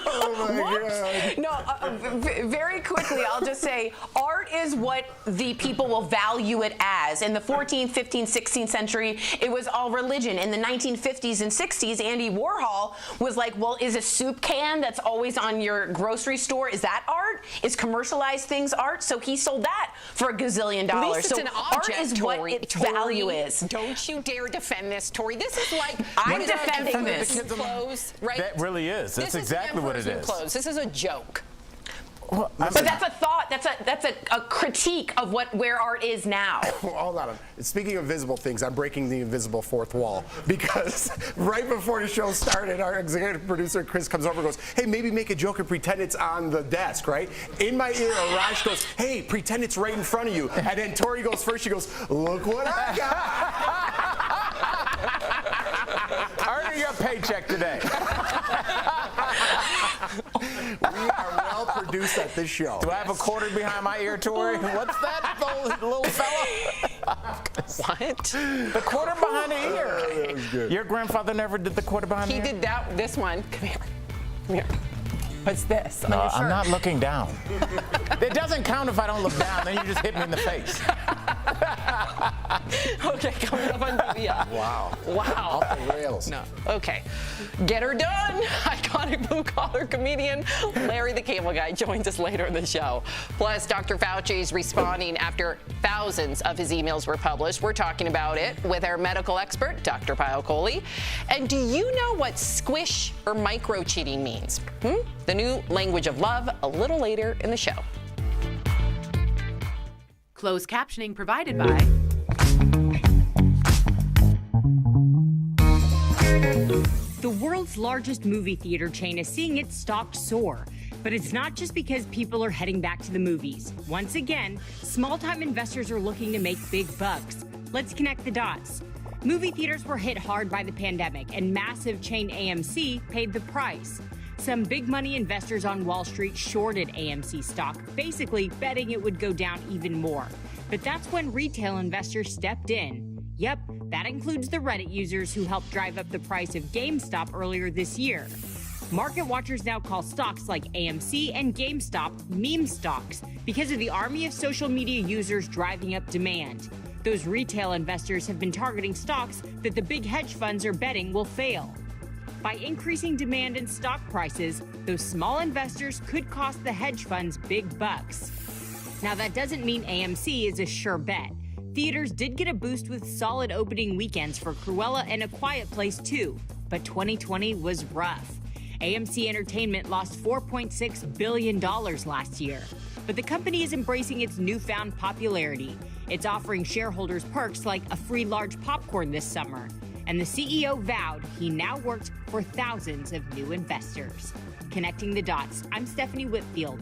[SPEAKER 17] Oh my God.
[SPEAKER 2] No, very quickly, I'll just say art is what the people will value it as. In the 14th, 15th, 16th century, it was all religion. In the 1950s and 60s, Andy Warhol was like, well, is a soup can that's always on your grocery store, is that art? Is commercialized things art? So he sold that for $1 gazillion.
[SPEAKER 16] At least it's
[SPEAKER 2] so
[SPEAKER 16] an object,
[SPEAKER 2] art is
[SPEAKER 16] Tori.
[SPEAKER 2] what its value is.
[SPEAKER 16] Don't you dare defend this, Tori. This is like
[SPEAKER 2] I'm defending this.
[SPEAKER 16] Clothes, right?
[SPEAKER 3] That really is. That's exactly what it is.
[SPEAKER 16] Clothes. This is a joke.
[SPEAKER 3] Well,
[SPEAKER 2] but that's a thought. That's a critique of where art is now.
[SPEAKER 17] Well, hold on. Speaking of visible things, I'm breaking the invisible fourth wall because right before the show started, our executive producer Chris comes over and goes, "Hey, maybe make a joke and pretend it's on the desk." Right? In my ear, Raj goes, "Hey, pretend it's right in front of you." And then Tori goes first. She goes, "Look what I got."
[SPEAKER 3] Earning your paycheck today.
[SPEAKER 17] We are well produced at this show.
[SPEAKER 3] Do I have a quarter behind my ear, Tori? What's that, little fella?
[SPEAKER 16] What?
[SPEAKER 3] The quarter behind the ear.
[SPEAKER 17] That was good.
[SPEAKER 3] Your grandfather never did the quarter behind the ear?
[SPEAKER 16] He did that. This one. Come here. Come here. What's this? On your shirt?
[SPEAKER 3] I'm not looking down. It doesn't count if I don't look down. Then you just hit me in the face.
[SPEAKER 16] Okay, coming up on DBL.
[SPEAKER 17] Wow.
[SPEAKER 16] Wow.
[SPEAKER 17] Off the rails.
[SPEAKER 16] No. Okay. Get her done. Iconic blue-collar comedian Larry the Cable Guy joins us later in the show. Plus, Dr. Fauci is responding after thousands of his emails were published. We're talking about it with our medical expert, Dr. Payal Kohli. And do you know what squish or micro-cheating means? The new language of love a little later in the show.
[SPEAKER 1] Closed captioning provided by
[SPEAKER 5] The world's largest movie theater chain is seeing its stock soar. But it's not just because people are heading back to the movies. Once again, small-time investors are looking to make big bucks. Let's connect the dots. Movie theaters were hit hard by the pandemic, and massive chain AMC paid the price. Some big money investors on Wall Street shorted AMC stock, basically betting it would go down even more. But that's when retail investors stepped in. Yep, that includes the Reddit users who helped drive up the price of GameStop earlier this year. Market watchers now call stocks like AMC and GameStop meme stocks because of the army of social media users driving up demand. Those retail investors have been targeting stocks that the big hedge funds are betting will fail. By increasing demand and stock prices, those small investors could cost the hedge funds big bucks. Now, that doesn't mean AMC is a sure bet. Theaters did get a boost with solid opening weekends for Cruella and A Quiet Place 2, but 2020 was rough. AMC Entertainment lost $4.6 billion last year. But the company is embracing its newfound popularity. It's offering shareholders perks like a free large popcorn this summer. And the CEO vowed he now works for thousands of new investors. Connecting the dots, I'm Stephanie Whitfield.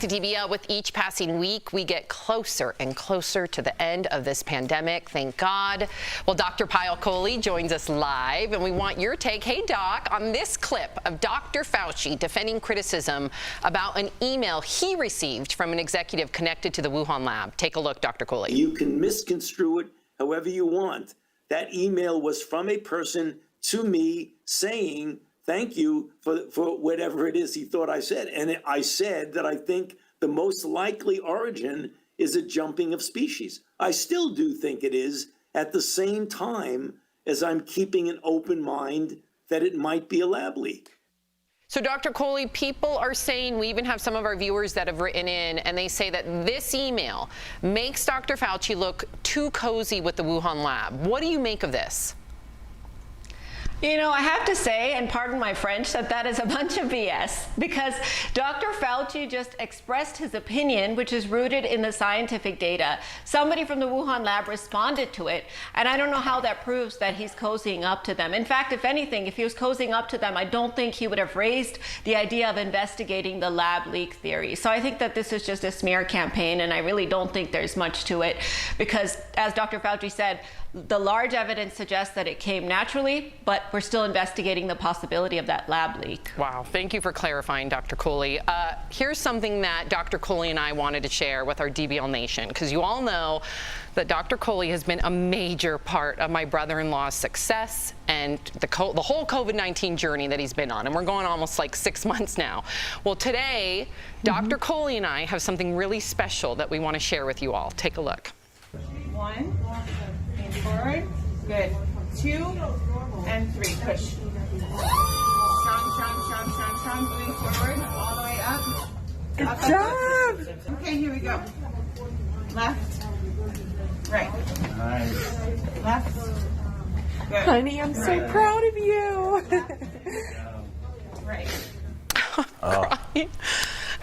[SPEAKER 16] To DBL, with each passing week, we get closer and closer to the end of this pandemic, thank God. Well, Dr. Payal Kohli joins us live, and we want your take. Hey, Doc, on this clip of Dr. Fauci defending criticism about an email he received from an executive connected to the Wuhan lab. Take a look, Dr. Kohli.
[SPEAKER 18] You can misconstrue it however you want. That email was from a person to me saying, thank you for whatever it is he thought I said. And I said that I think the most likely origin is a jumping of species. I still do think it is, at the same time as I'm keeping an open mind that it might be a lab leak.
[SPEAKER 16] So, Dr. Kohli, people are saying, we even have some of our viewers that have written in, and they say that this email makes Dr. Fauci look too cozy with the Wuhan lab. What do you make of this?
[SPEAKER 19] You know, I have to say, and pardon my French, that is a bunch of BS, because Dr. Fauci just expressed his opinion, which is rooted in the scientific data. Somebody from the Wuhan lab responded to it, and I don't know how that proves that he's cozying up to them. In fact, if anything, if he was cozying up to them, I don't think he would have raised the idea of investigating the lab leak theory. So I think that this is just a smear campaign, and I really don't think there's much to it, because as Dr. Fauci said, the large evidence suggests that it came naturally, but we're still investigating the possibility of that lab leak.
[SPEAKER 16] Wow. Thank you for clarifying, Dr. Kohli. Here's something that Dr. Kohli and I wanted to share with our DBL Nation, because you all know that Dr. Kohli has been a major part of my brother-in-law's success and the whole COVID-19 journey that he's been on. And we're going almost like 6 months now. Well, today, Dr. Kohli and I have something really special that we want to share with you all. Take a look.
[SPEAKER 20] 1, lean forward, good. 2 and 3, push. Strong, moving forward, all the way up. Good job! Okay, here we go. Left, right. Nice. Left, good.
[SPEAKER 21] Honey, I'm so proud of you.
[SPEAKER 20] Right.
[SPEAKER 16] I'm crying.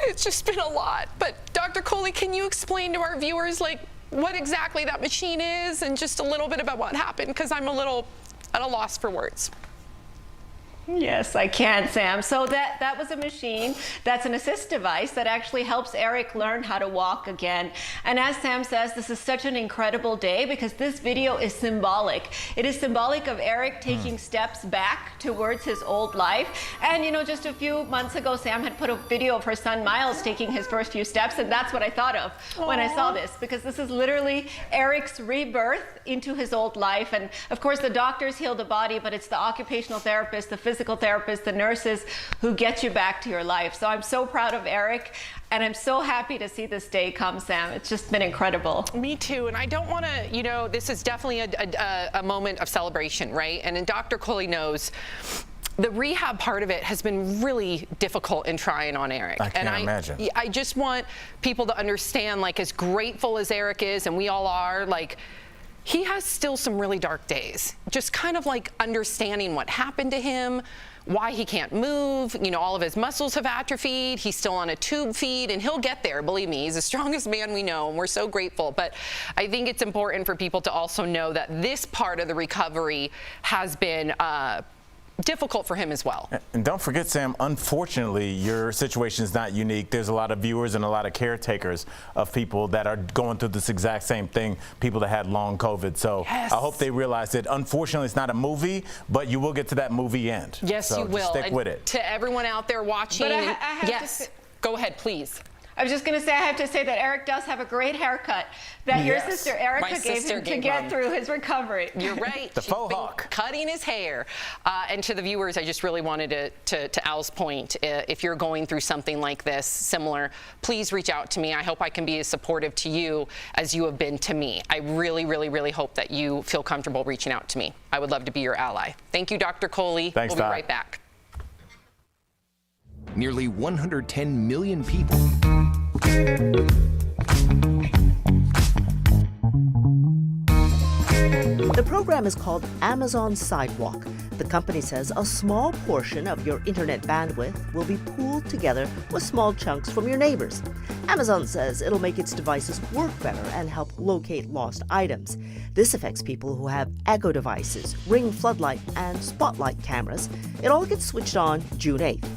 [SPEAKER 16] It's just been a lot. But Dr. Kohli, can you explain to our viewers, like, what exactly that machine is and just a little bit about what happened, because I'm a little at a loss for words.
[SPEAKER 19] Yes, I can, Sam. So that was a machine that's an assist device that actually helps Eric learn how to walk again. And as Sam says, this is such an incredible day because this video is symbolic. It is symbolic of Eric taking steps back towards his old life. And you know, just a few months ago, Sam had put a video of her son Miles taking his first few steps, and that's what I thought of when I saw this, because this is literally Eric's rebirth into his old life. And of course, the doctors heal the body, but it's the occupational therapist, the physical therapists, the nurses who get you back to your life. So I'm so proud of Eric, and I'm so happy to see this day come, Sam. It's just been incredible.
[SPEAKER 16] Me too, and I don't want to, you know, this is definitely a moment of celebration, right? And Dr. Kohli knows the rehab part of it has been really difficult and trying on Eric.
[SPEAKER 3] I can't imagine.
[SPEAKER 16] I just want people to understand, like, as grateful as Eric is, and we all are, like, he has still some really dark days. Just kind of like understanding what happened to him, why he can't move, you know, all of his muscles have atrophied, he's still on a tube feed, and he'll get there, believe me. He's the strongest man we know, and we're so grateful. But I think it's important for people to also know that this part of the recovery has been difficult for him as well.
[SPEAKER 3] And don't forget, Sam, unfortunately, your situation is not unique. There's a lot of viewers and a lot of caretakers of people that are going through this exact same thing, people that had long COVID. So
[SPEAKER 16] yes.
[SPEAKER 3] I hope they realize that, unfortunately, it's not a movie, but you will get to that movie end.
[SPEAKER 16] Yes,
[SPEAKER 3] so
[SPEAKER 16] you will.
[SPEAKER 3] Just stick
[SPEAKER 16] and
[SPEAKER 3] with it.
[SPEAKER 16] To everyone out there watching,
[SPEAKER 19] But I have
[SPEAKER 16] yes, go ahead, please.
[SPEAKER 19] I was just going to say, I have to say that Eric does have a great haircut that your sister Erica gave him to get through his recovery.
[SPEAKER 16] You're right.
[SPEAKER 3] The faux hawk.
[SPEAKER 16] Cutting his hair. And to the viewers, I just really wanted to Al's point, if you're going through something like this, similar, please reach out to me. I hope I can be as supportive to you as you have been to me. I really, really, really hope that you feel comfortable reaching out to me. I would love to be your ally. Thank you, Dr. Coley.
[SPEAKER 3] Thanks,
[SPEAKER 16] we'll be
[SPEAKER 3] Doc.
[SPEAKER 16] right back.
[SPEAKER 6] Nearly 110 million people.
[SPEAKER 7] The program is called Amazon Sidewalk. The company says a small portion of your internet bandwidth will be pooled together with small chunks from your neighbors. Amazon says it'll make its devices work better and help locate lost items. This affects people who have Echo devices, Ring floodlight, and Spotlight cameras. It all gets switched on June 8th.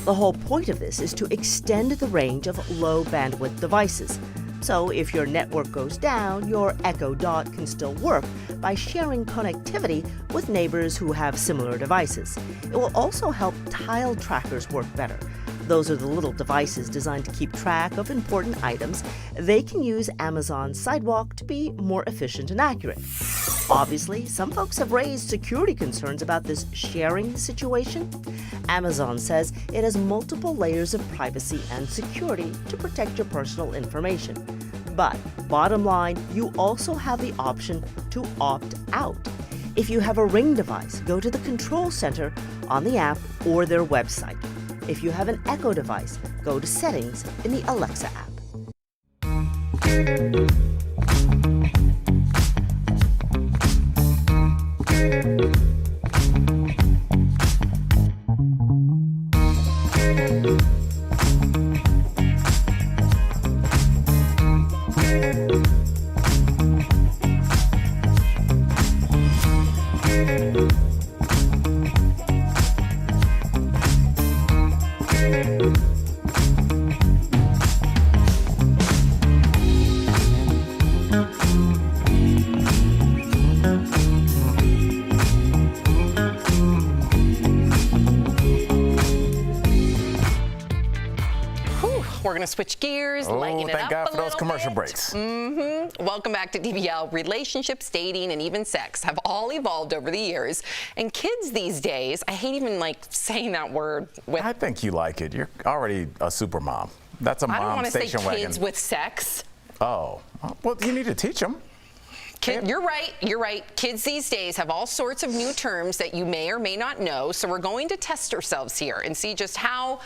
[SPEAKER 7] The whole point of this is to extend the range of low bandwidth devices. So if your network goes down, your Echo Dot can still work by sharing connectivity with neighbors who have similar devices. It will also help tile trackers work better. Those are the little devices designed to keep track of important items. They can use Amazon Sidewalk to be more efficient and accurate. Obviously, some folks have raised security concerns about this sharing situation. Amazon says it has multiple layers of privacy and security to protect your personal information. But bottom line, you also have the option to opt out. If you have a Ring device, go to the Control Center on the app or their website. If you have an Echo device, go to Settings in the Alexa app.
[SPEAKER 16] We're going to switch gears, lighten it up
[SPEAKER 3] thank God for those
[SPEAKER 16] little
[SPEAKER 3] commercial
[SPEAKER 16] bit.
[SPEAKER 3] breaks.
[SPEAKER 16] Welcome back to DBL. Relationships, dating, and even sex have all evolved over the years. And kids these days, I hate even like saying that word.
[SPEAKER 3] I think you like it. You're already a super mom. That's a
[SPEAKER 16] I don't
[SPEAKER 3] mom
[SPEAKER 16] want to say
[SPEAKER 3] station wagon.
[SPEAKER 16] kids with sex.
[SPEAKER 3] Oh, well, you need to teach them.
[SPEAKER 16] You're right. You're right. Kids these days have all sorts of new terms that you may or may not know. So we're going to test ourselves here and see just how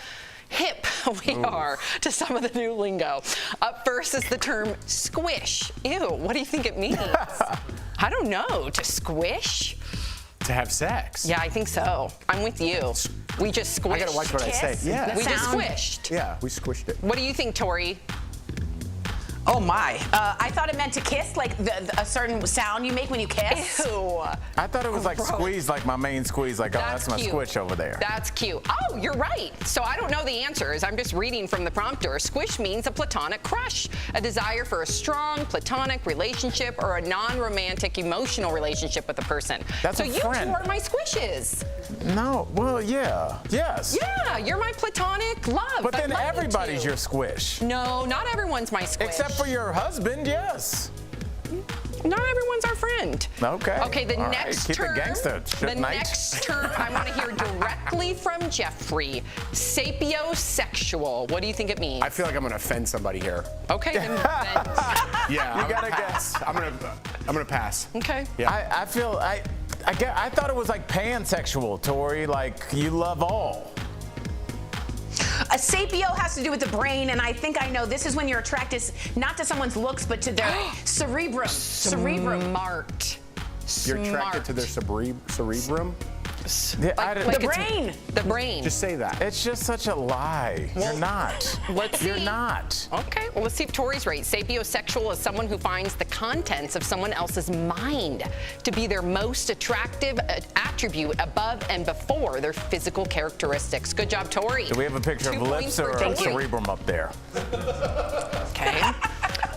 [SPEAKER 16] hip we are to some of the new lingo. Up first is the term squish. Ew, what do you think it means? I don't know. To squish?
[SPEAKER 17] To have sex.
[SPEAKER 16] Yeah, I think so. I'm with you. We just squished.
[SPEAKER 17] I gotta watch what I say. Yeah.
[SPEAKER 16] We just squished.
[SPEAKER 17] Yeah, we squished it.
[SPEAKER 16] What do you think, Tori?
[SPEAKER 2] Oh my! I thought it meant to kiss, like a certain sound you make when you kiss.
[SPEAKER 16] Ew.
[SPEAKER 3] I thought it was like
[SPEAKER 16] Gross.
[SPEAKER 3] squeeze, like my main squeeze, like, that's my
[SPEAKER 16] cute.
[SPEAKER 3] squish over there.
[SPEAKER 16] That's cute. Oh, you're right. So I don't know the answers. I'm just reading from the prompter. Squish means a platonic crush, a desire for a strong platonic relationship or a non-romantic emotional relationship with a person.
[SPEAKER 3] That's
[SPEAKER 16] so
[SPEAKER 3] a
[SPEAKER 16] you
[SPEAKER 3] friend.
[SPEAKER 16] two are my squishes.
[SPEAKER 3] No, well, yeah, yes.
[SPEAKER 16] Yeah, you're my platonic love.
[SPEAKER 3] But then
[SPEAKER 16] I love you
[SPEAKER 3] everybody's
[SPEAKER 16] two.
[SPEAKER 3] your squish.
[SPEAKER 16] No, not everyone's my squish.
[SPEAKER 3] Except for your husband, yes.
[SPEAKER 16] Not everyone's our friend.
[SPEAKER 3] Okay.
[SPEAKER 16] Okay, the
[SPEAKER 3] All right,
[SPEAKER 16] next
[SPEAKER 3] keep
[SPEAKER 16] term.
[SPEAKER 3] it gangster.
[SPEAKER 16] The next term I want to hear directly from Jeffrey. Sapiosexual. What do you think it means?
[SPEAKER 17] I feel like I'm gonna offend somebody here.
[SPEAKER 16] Okay, then.
[SPEAKER 17] Yeah,
[SPEAKER 3] You gotta guess.
[SPEAKER 17] I'm gonna pass.
[SPEAKER 16] Okay.
[SPEAKER 17] Yeah.
[SPEAKER 3] I feel I thought it was like pansexual, Tori, like you love all.
[SPEAKER 2] A sapio has to do with the brain, and I think I know this is when you're attracted not to someone's looks, but to their cerebrum.
[SPEAKER 16] Smart.
[SPEAKER 17] You're attracted to their cerebrum?
[SPEAKER 16] The brain. The brain.
[SPEAKER 17] Just say that.
[SPEAKER 3] It's just such a lie. You're not.
[SPEAKER 16] Let's
[SPEAKER 3] You're
[SPEAKER 16] see.
[SPEAKER 3] not.
[SPEAKER 16] Okay, well, let's see if Tori's right. Sapiosexual is someone who finds the contents of someone else's mind to be their most attractive attribute above and before their physical characteristics. Good job, Tori.
[SPEAKER 3] Do we have a picture
[SPEAKER 16] 2
[SPEAKER 3] of
[SPEAKER 16] points
[SPEAKER 3] lips
[SPEAKER 16] for
[SPEAKER 3] or
[SPEAKER 16] Tori.
[SPEAKER 3] cerebrum up there?
[SPEAKER 16] Okay.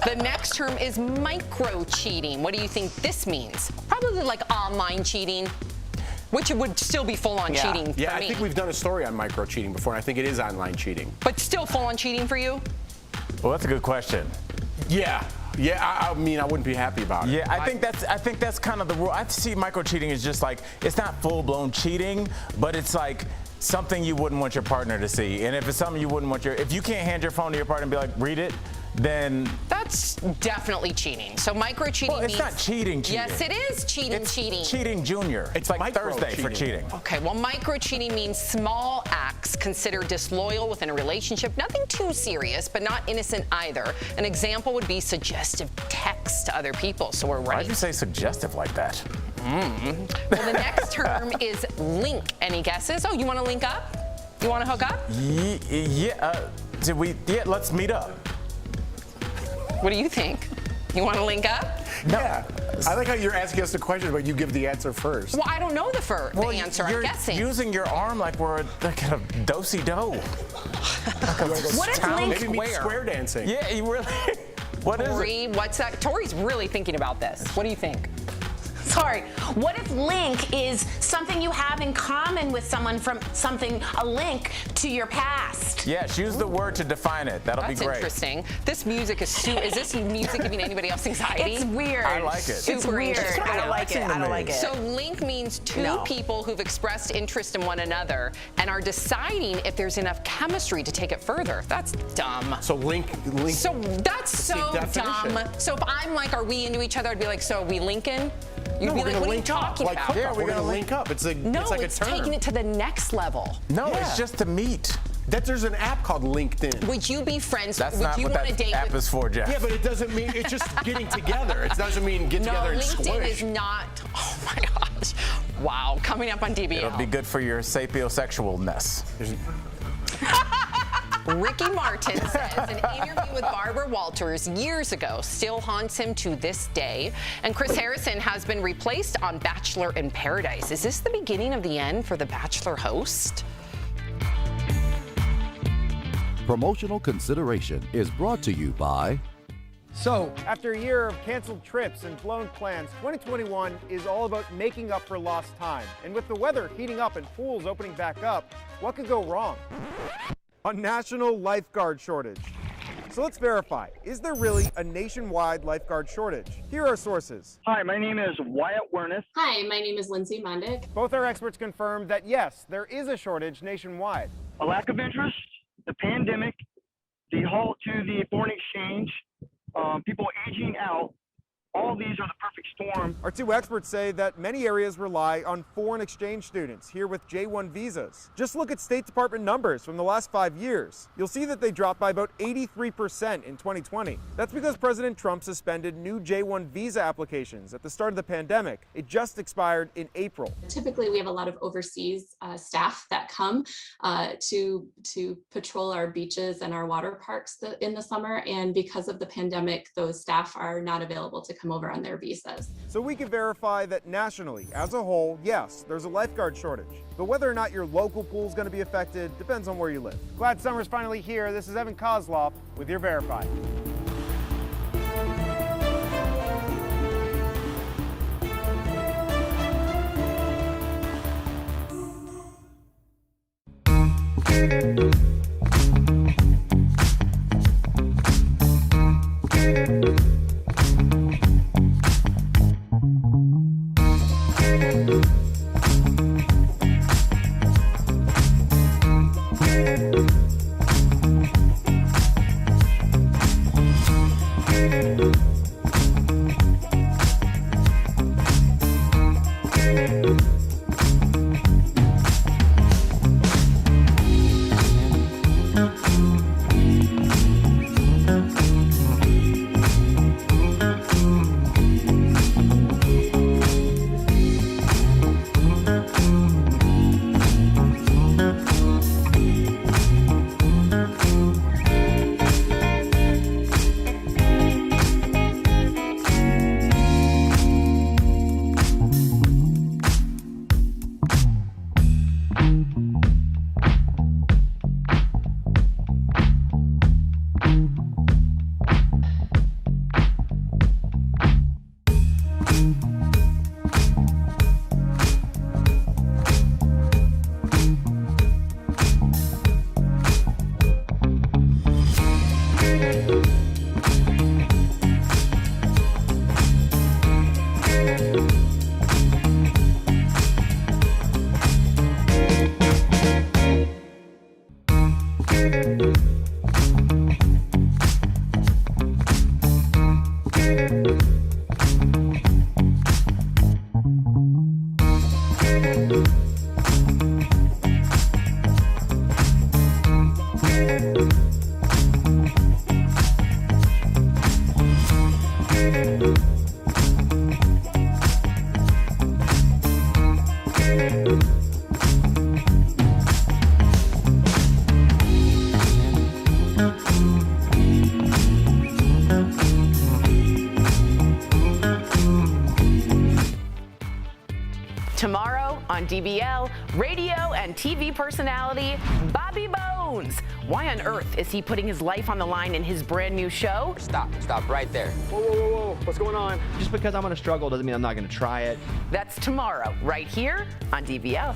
[SPEAKER 16] The next term is micro-cheating. What do you think this means? Probably like online cheating, which would still be full-on cheating for
[SPEAKER 17] Yeah, I
[SPEAKER 16] me.
[SPEAKER 17] think we've done a story on micro-cheating before, and I think it is online cheating.
[SPEAKER 16] But still full-on cheating for you?
[SPEAKER 3] Well, that's a good question.
[SPEAKER 17] Yeah. Yeah, I mean, I wouldn't be happy about it.
[SPEAKER 3] Yeah, I think that's kind of the rule. I see micro-cheating as just like, it's not full-blown cheating, but it's like something you wouldn't want your partner to see. And if it's something you wouldn't want if you can't hand your phone to your partner and be like, read it, then
[SPEAKER 16] that's definitely cheating. So micro-cheating
[SPEAKER 3] it's
[SPEAKER 16] means...
[SPEAKER 3] not cheating.
[SPEAKER 16] Yes, it is cheating.
[SPEAKER 3] It's cheating junior. It's like Thursday for cheating.
[SPEAKER 16] Okay, well, micro-cheating means small acts considered disloyal within a relationship. Nothing too serious, but not innocent either. An example would be suggestive text to other people, so we're right.
[SPEAKER 3] Why'd you say suggestive like that?
[SPEAKER 16] Well, the next term is link. Any guesses? Oh, you want to link up? You want to hook up?
[SPEAKER 3] Yeah, let's meet up.
[SPEAKER 16] What do you think? You want to link up?
[SPEAKER 17] No. Yeah. I like how you're asking us the question, but you give the answer first.
[SPEAKER 16] Well, I don't know the answer. I'm guessing.
[SPEAKER 3] You're using your arm like we're like a do-si-do.
[SPEAKER 16] What is link?
[SPEAKER 17] Maybe meet square dancing.
[SPEAKER 3] Yeah, you really. What is
[SPEAKER 16] Tori, what's that? Tori's really thinking about this. What do you think?
[SPEAKER 2] Sorry. What if link is something you have in common with someone from a link to your past?
[SPEAKER 3] Yes, use the word to define it. That'll be great.
[SPEAKER 16] That's interesting. This music is is this music giving anybody else anxiety?
[SPEAKER 2] It's weird.
[SPEAKER 3] I like it.
[SPEAKER 2] It's weird. I don't like it. I don't like it.
[SPEAKER 16] So link means two people who've expressed interest in one another and are deciding if there's enough chemistry to take it further. That's dumb.
[SPEAKER 17] So link.
[SPEAKER 16] So that's so dumb. So if I'm like, are we into each other? I'd be like, so are we linking? You'd be like, what are you talking about?
[SPEAKER 17] Yeah, we're gonna link up. It's like
[SPEAKER 16] it's
[SPEAKER 17] a term.
[SPEAKER 16] taking it to the next level.
[SPEAKER 3] No, it's just to meet.
[SPEAKER 17] There's an app called LinkedIn.
[SPEAKER 16] Would you be friends?
[SPEAKER 3] That's
[SPEAKER 16] would
[SPEAKER 3] not
[SPEAKER 16] you
[SPEAKER 3] what
[SPEAKER 16] want
[SPEAKER 3] that
[SPEAKER 16] to date
[SPEAKER 3] app
[SPEAKER 16] with?
[SPEAKER 3] is for, Jeff.
[SPEAKER 17] Yeah, but it doesn't mean it's just getting together. It doesn't mean get together and
[SPEAKER 16] LinkedIn
[SPEAKER 17] squish.
[SPEAKER 16] is not. Oh my gosh! Wow, coming up on DBL.
[SPEAKER 3] It'll be good for your sapiosexualness.
[SPEAKER 16] Ricky Martin says an interview with Barbara Walters years ago still haunts him to this day. And Chris Harrison has been replaced on Bachelor in Paradise. Is this the beginning of the end for the Bachelor host?
[SPEAKER 9] Promotional consideration is brought to you by...
[SPEAKER 12] So, after a year of canceled trips and blown plans, 2021 is all about making up for lost time. And with the weather heating up and pools opening back up, what could go wrong? A national lifeguard shortage. So let's verify, is there really a nationwide lifeguard shortage? Here are sources.
[SPEAKER 13] Hi, my name is Wyatt Werniss.
[SPEAKER 11] Hi, my name is Lindsay Mondick.
[SPEAKER 12] Both our experts confirmed that yes, there is a shortage nationwide.
[SPEAKER 13] A lack of interest, the pandemic, the halt to the foreign exchange, people aging out, all these are the perfect storm.
[SPEAKER 12] Our two experts say that many areas rely on foreign exchange students here with J-1 visas. Just look at State Department numbers from the last 5 years. You'll see that they dropped by about 83% in 2020. That's because President Trump suspended new J-1 visa applications at the start of the pandemic. It just expired in April.
[SPEAKER 11] Typically, we have a lot of overseas staff that come to patrol our beaches and our water parks in the summer. And because of the pandemic, those staff are not available to come over on their visas.
[SPEAKER 12] So we can verify that nationally, as a whole, yes, there's a lifeguard shortage. But whether or not your local pool is going to be affected depends on where you live. Glad summer's finally here. This is Evan Kozloff with your Verify.
[SPEAKER 2] Tomorrow on DBL, radio and TV personality Bobby Bones. Why on earth is he putting his life on the line in his brand new show?
[SPEAKER 8] Stop right there.
[SPEAKER 12] Whoa, whoa, whoa, whoa. What's going on?
[SPEAKER 8] Just because I'm going to struggle doesn't mean I'm not going to try it.
[SPEAKER 2] That's tomorrow, right here on DBL.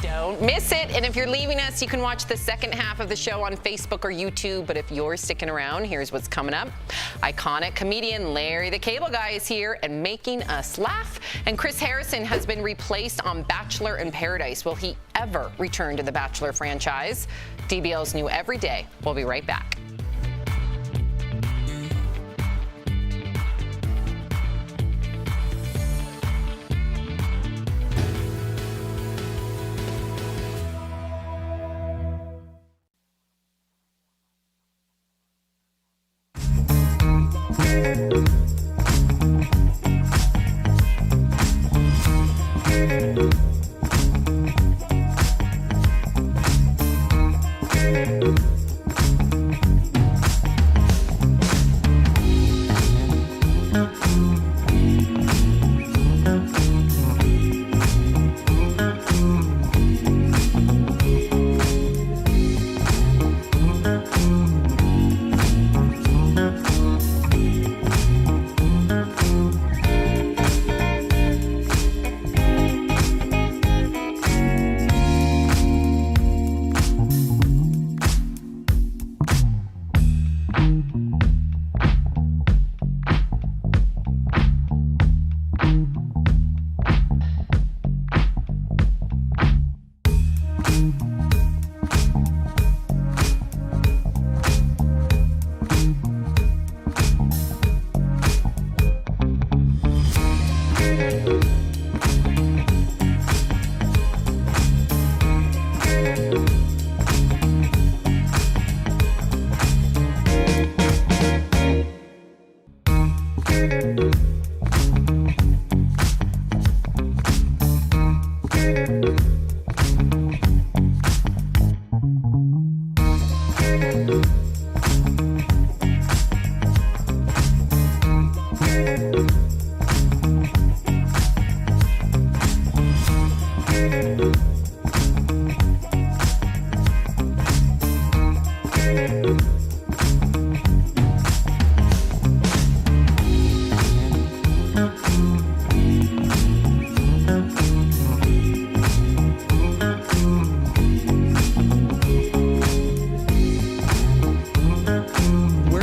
[SPEAKER 16] Don't miss it. And if you're leaving us, you can watch the second half of the show on Facebook or YouTube. But if you're sticking around, here's what's coming up. Iconic comedian Larry the Cable Guy is here and making us laugh. And Chris Harrison has been replaced on Bachelor in Paradise. Will he ever return to the Bachelor franchise? DBL's new every day. We'll be right back.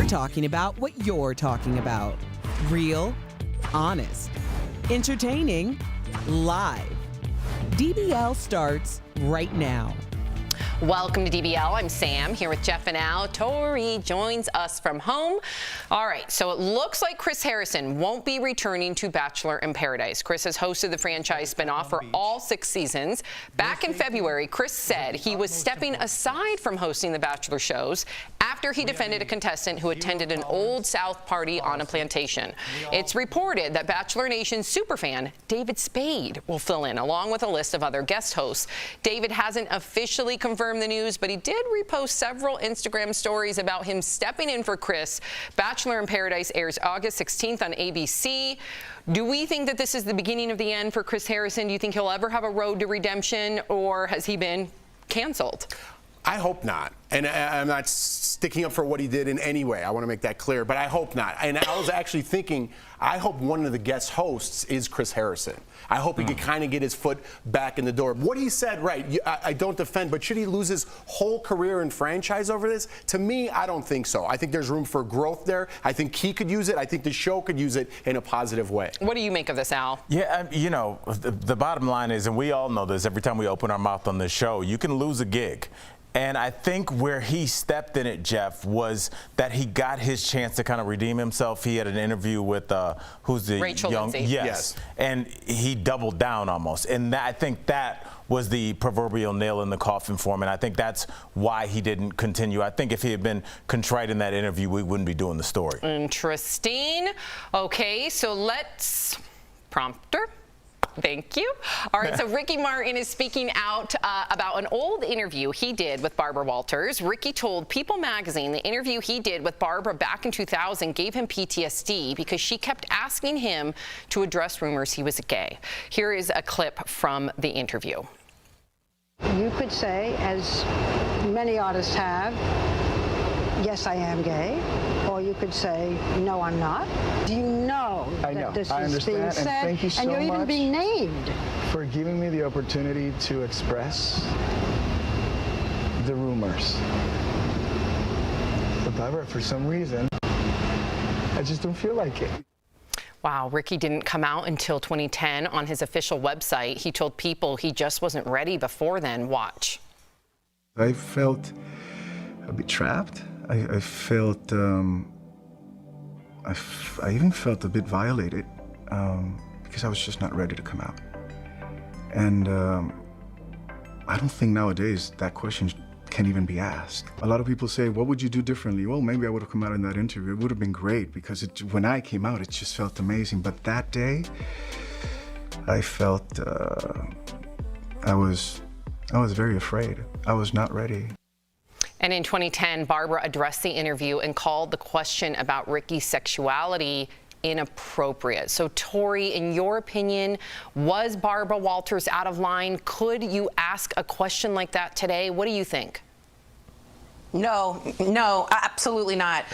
[SPEAKER 15] Talking about what you're talking about. Real, honest, entertaining, live. DBL starts right now.
[SPEAKER 16] Welcome to DBL. I'm Sam here with Jeff and Al. Tori joins us from home. All right, so it looks like Chris Harrison won't be returning to Bachelor in Paradise. Chris has hosted the franchise spinoff for all 6 seasons. Back in February, Chris said he was stepping aside from hosting the Bachelor shows after he defended a contestant who attended an Old South party on a plantation. It's reported that Bachelor Nation superfan David Spade will fill in, along with a list of other guest hosts. David hasn't officially confirmed the news, but he did repost several Instagram stories about him stepping in for Chris. Bachelor in Paradise airs August 16th on ABC. Do we think that this is the beginning of the end for Chris Harrison? Do you think he'll ever have a road to redemption, or has he been canceled?
[SPEAKER 17] I hope not. And I'm not sticking up for what he did in any way. I want to make that clear, but I hope not. And I was actually thinking, I hope one of the guest hosts is Chris Harrison. I hope he could kind of get his foot back in the door. What he said, right, I don't defend, but should he lose his whole career in franchise over this? To me, I don't think so. I think there's room for growth there. I think he could use it. I think the show could use it in a positive way.
[SPEAKER 16] What do you make of this, Al?
[SPEAKER 3] Yeah, you know, the bottom line is, and we all know this every time we open our mouth on this show, you can lose a gig. And I think where he stepped in it, Jeff, was that he got his chance to kind of redeem himself. He had an interview with who's the
[SPEAKER 16] Rachel
[SPEAKER 3] young,
[SPEAKER 16] Lindsay.
[SPEAKER 3] yes, and he doubled down almost. And that, I think that was the proverbial nail in the coffin for him, and I think that's why he didn't continue. I think if he had been contrite in that interview, we wouldn't be doing the story.
[SPEAKER 16] Interesting. Okay, so let's prompter. Thank you. All right, so Ricky Martin is speaking out about an old interview he did with Barbara Walters. Ricky told People magazine the interview he did with Barbara back in 2000 gave him PTSD because she kept asking him to address rumors he was gay. Here is a clip from the interview.
[SPEAKER 10] You could say, as many artists have, yes, I am gay, or you could say, no, I'm not. Do you know that this is being said,
[SPEAKER 22] and thank you so
[SPEAKER 10] and you're even
[SPEAKER 22] much
[SPEAKER 10] being named?
[SPEAKER 22] for giving me the opportunity to express the rumors. But Barbara, for some reason, I just don't feel like it.
[SPEAKER 16] Wow, Ricky didn't come out until 2010 on his official website. He told People he just wasn't ready before then. Watch.
[SPEAKER 22] I felt a bit trapped. I felt, I even felt a bit violated because I was just not ready to come out. And I don't think nowadays that question can even be asked. A lot of people say, what would you do differently? Well, maybe I would have come out in that interview. It would have been great because when I came out, it just felt amazing. But that day, I felt I was very afraid. I was not ready.
[SPEAKER 16] And in 2010, Barbara addressed the interview and called the question about Ricky's sexuality inappropriate. So, Tori, in your opinion, was Barbara Walters out of line? Could you ask a question like that today? What do you think?
[SPEAKER 2] No, absolutely not.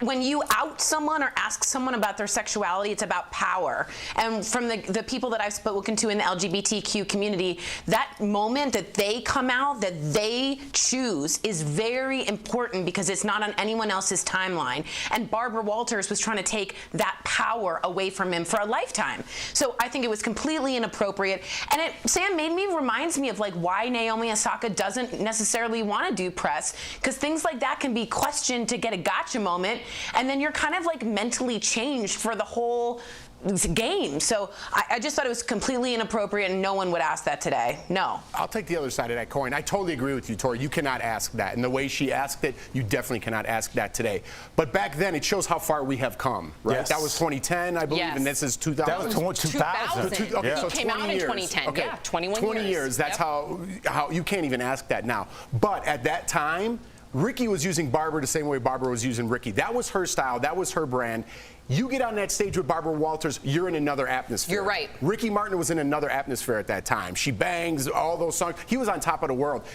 [SPEAKER 2] When you out someone or ask someone about their sexuality, it's about power. And from the people that I've spoken to in the LGBTQ community, that moment that they come out, that they choose, is very important because it's not on anyone else's timeline. And Barbara Walters was trying to take that power away from him for a lifetime. So I think it was completely inappropriate. And Sam reminds me of like why Naomi Osaka doesn't necessarily want to do press, because things like that can be questioned to get a gotcha moment. And then you're kind of like mentally changed for the whole game. So I just thought it was completely inappropriate and no one would ask that today. No.
[SPEAKER 17] I'll take the other side of that coin. I totally agree with you, Tori. You cannot ask that. And the way she asked it, you definitely cannot ask that today. But back then, it shows how far we have come, right?
[SPEAKER 3] Yes.
[SPEAKER 17] That was 2010, I believe,
[SPEAKER 16] Yes.
[SPEAKER 17] and this is 2000.
[SPEAKER 3] That was 2000.
[SPEAKER 17] Okay,
[SPEAKER 3] Yeah.
[SPEAKER 17] so
[SPEAKER 16] He came
[SPEAKER 17] 20
[SPEAKER 16] out in
[SPEAKER 17] years.
[SPEAKER 16] 2010.
[SPEAKER 17] Okay.
[SPEAKER 16] Yeah, 21
[SPEAKER 17] 20
[SPEAKER 16] years.
[SPEAKER 17] years. That's
[SPEAKER 16] Yep.
[SPEAKER 17] how you can't even ask that now. But at that time, Ricky was using Barbara the same way Barbara was using Ricky. That was her style. That was her brand. You get on that stage with Barbara Walters, you're in another atmosphere.
[SPEAKER 16] You're right.
[SPEAKER 17] Ricky Martin was in another atmosphere at that time. She bangs, all those songs. He was on top of the world.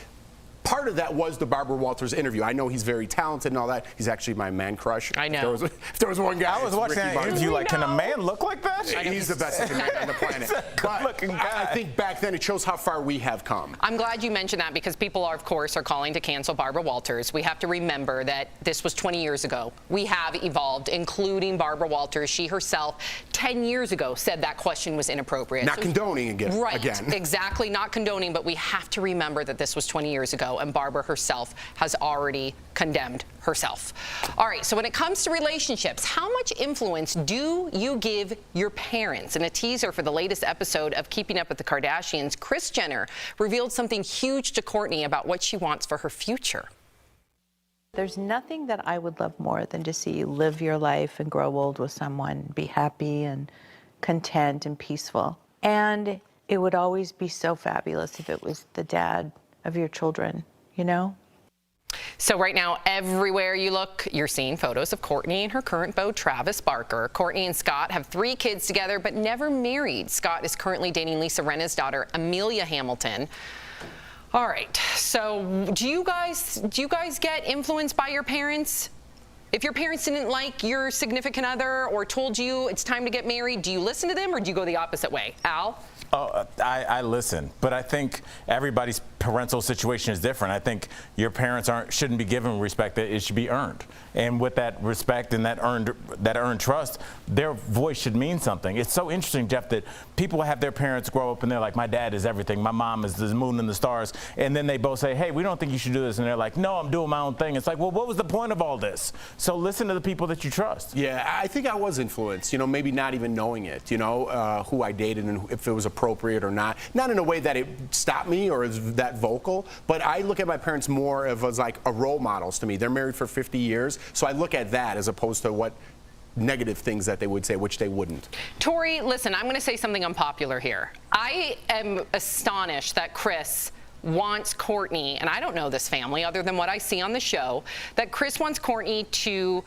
[SPEAKER 17] Part of that was the Barbara Walters interview. I know he's very talented and all that. He's actually my man crush.
[SPEAKER 16] I know.
[SPEAKER 17] If there was one guy,
[SPEAKER 3] I was watching that interview like, can a man look like that?
[SPEAKER 17] He's the best looking man on the planet.
[SPEAKER 3] Good-looking guy.
[SPEAKER 17] I think back then it shows how far we have come.
[SPEAKER 16] I'm glad you mentioned that because people are, of course, are calling to cancel Barbara Walters. We have to remember that this was 20 years ago. We have evolved, including Barbara Walters. She herself, 10 years ago, said that question was inappropriate.
[SPEAKER 17] Not condoning again.
[SPEAKER 16] Right,
[SPEAKER 17] again.
[SPEAKER 16] exactly, not condoning, but we have to remember that this was 20 years ago, and Barbara herself has already condemned herself. All right, so when it comes to relationships, how much influence do you give your parents? In a teaser for the latest episode of Keeping Up with the Kardashians, Kris Jenner revealed something huge to Kourtney about what she wants for her future.
[SPEAKER 23] There's nothing that I would love more than to see you live your life and grow old with someone, be happy and content and peaceful. And it would always be so fabulous if it was the dad of your children, you know?
[SPEAKER 16] So right now, everywhere you look, you're seeing photos of Kourtney and her current beau, Travis Barker. Kourtney and Scott have 3 kids together, but never married. Scott is currently dating Lisa Rinna's daughter, Amelia Hamilton. All right, so do you guys get influenced by your parents? If your parents didn't like your significant other or told you it's time to get married, do you listen to them or do you go the opposite way? Al?
[SPEAKER 3] Oh, I listen, but I think everybody's parental situation is different. I think your parents shouldn't be given respect; that it should be earned. And with that respect and that earned trust, their voice should mean something. It's so interesting, Jeff, that people have their parents grow up and they're like, my dad is everything, my mom is the moon and the stars, and then they both say, hey, we don't think you should do this, and they're like, no, I'm doing my own thing. It's like, well, what was the point of all this? So listen to the people that you trust.
[SPEAKER 17] Yeah, I think I was influenced, maybe not even knowing it, who I dated and if it was appropriate or not. Not in a way that it stopped me or is that vocal, but I look at my parents more as like a role models to me. They're married for 50 years, so I look at that as opposed to what negative things that they would say, which they wouldn't.
[SPEAKER 16] Tori, listen, I'm going to say something unpopular here. I am astonished that Chris wants Courtney, and I don't know this family other than what I see on the show, that Chris wants Courtney to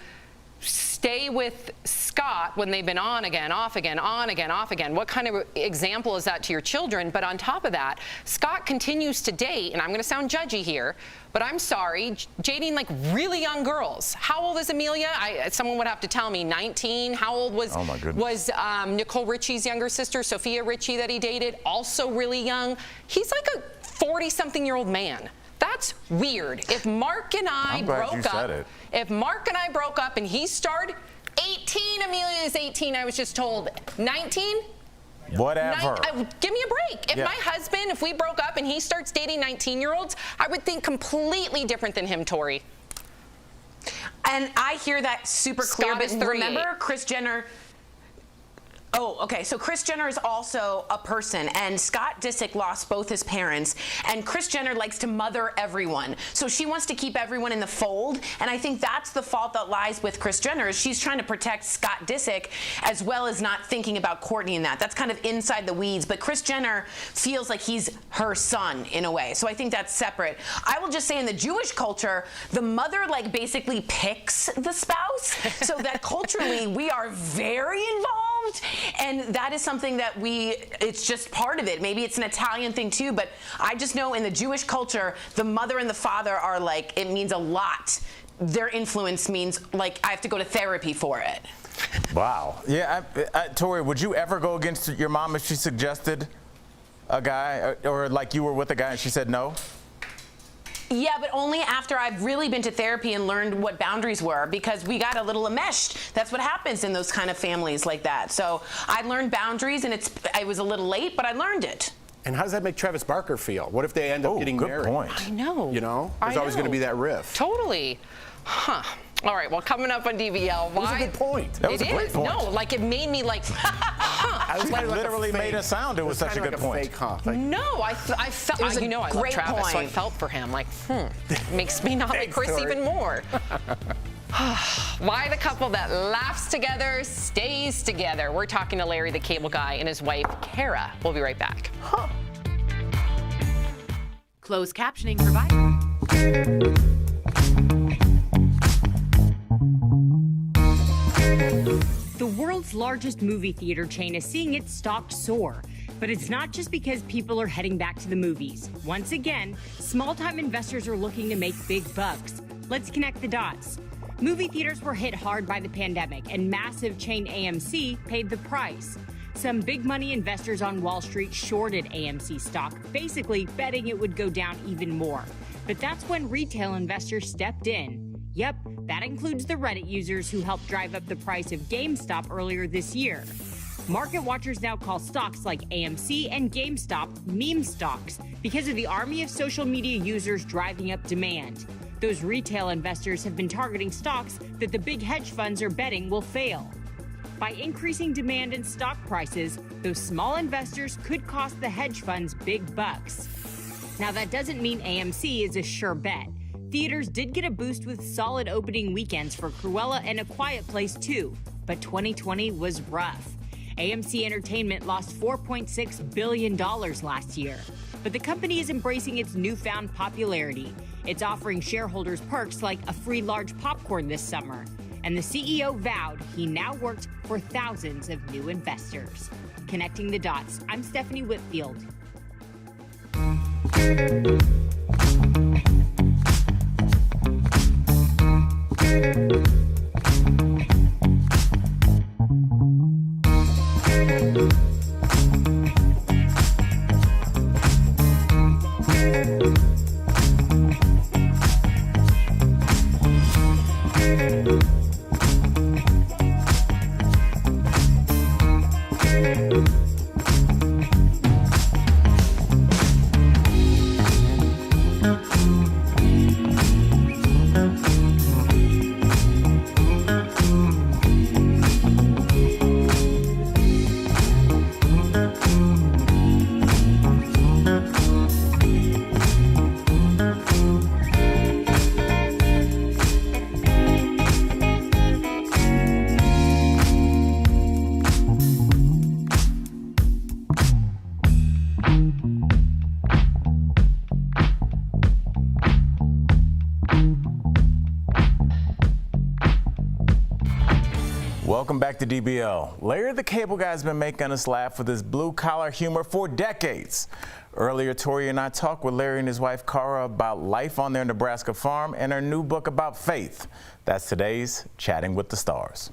[SPEAKER 16] stay with Scott when they've been on again, off again, on again, off again. What kind of example is that to your children? But on top of that, Scott continues to date, and I'm going to sound judgy here, but I'm sorry, dating like really young girls. How old is Amelia? Someone would have to tell me. 19. How old was Nicole Richie's younger sister, Sophia Richie, that he dated? Also really young. He's like a 40-something-year-old man. That's weird. If Mark and I broke up and he started 18, Amelia is 18, I was just told 19.
[SPEAKER 3] Whatever.
[SPEAKER 16] Give me a break. If my husband, if we broke up and he starts dating 19-year-olds, I would think completely different than him, Tori.
[SPEAKER 2] And I hear that super clear, but remember Kris Jenner. Oh, okay. So Kris Jenner is also a person, and Scott Disick lost both his parents, and Kris Jenner likes to mother everyone. So she wants to keep everyone in the fold, and I think that's the fault that lies with Kris Jenner. Is she's trying to protect Scott Disick as well as not thinking about Courtney in that. That's kind of inside the weeds, but Kris Jenner feels like he's her son in a way. So I think that's separate. I will just say in the Jewish culture, the mother like basically picks the spouse, so that culturally we are very involved. And that is something that it's just part of it. Maybe it's an Italian thing too, but I just know in the Jewish culture, the mother and the father are like, it means a lot. Their influence means like I have to go to therapy for it.
[SPEAKER 3] Wow. Yeah, Tori, would you ever go against your mom if she suggested a guy, or like you were with a guy and she said no?
[SPEAKER 2] Yeah, but only after I've really been to therapy and learned what boundaries were, because we got a little enmeshed. That's what happens in those kind of families like that. So I learned boundaries, and I was a little late, but I learned it.
[SPEAKER 17] And how does that make Travis Barker feel? What if they end up getting married?
[SPEAKER 3] Good point.
[SPEAKER 16] I know.
[SPEAKER 17] There's always going to be that rift.
[SPEAKER 16] Totally. Huh. All right, well, coming up on DBL,
[SPEAKER 17] That was a good point.
[SPEAKER 3] That was a great point.
[SPEAKER 16] No, like it made me like,
[SPEAKER 3] I was like literally made a sound. It was such a good point.
[SPEAKER 16] No, I felt, I love Travis, so I felt for him. Like, makes me not like Chris even more. Why the couple that laughs together stays together. We're talking to Larry the Cable Guy and his wife, Kara. We'll be right back.
[SPEAKER 2] Closed captioning provided.
[SPEAKER 5] The world's largest movie theater chain is seeing its stock soar. But it's not just because people are heading back to the movies. Once again, small-time investors are looking to make big bucks. Let's connect the dots. Movie theaters were hit hard by the pandemic, and massive chain AMC paid the price. Some big-money investors on Wall Street shorted AMC stock, basically betting it would go down even more. But that's when retail investors stepped in. Yep, that includes the Reddit users who helped drive up the price of GameStop earlier this year. Market watchers now call stocks like AMC and GameStop meme stocks because of the army of social media users driving up demand. Those retail investors have been targeting stocks that the big hedge funds are betting will fail. By increasing demand and stock prices, those small investors could cost the hedge funds big bucks. Now, that doesn't mean AMC is a sure bet. Theaters did get a boost with solid opening weekends for Cruella and A Quiet Place 2, but 2020 was rough. AMC Entertainment lost $4.6 billion last year. But the company is embracing its newfound popularity. It's offering shareholders perks like a free large popcorn this summer. And the CEO vowed he now worked for thousands of new investors. Connecting the dots, I'm Stephanie Whitfield.
[SPEAKER 3] Welcome back to DBL. Larry the Cable Guy has been making us laugh with his blue-collar humor for decades. Earlier, Tori and I talked with Larry and his wife, Cara, about life on their Nebraska farm and her new book about faith. That's today's Chatting with the Stars.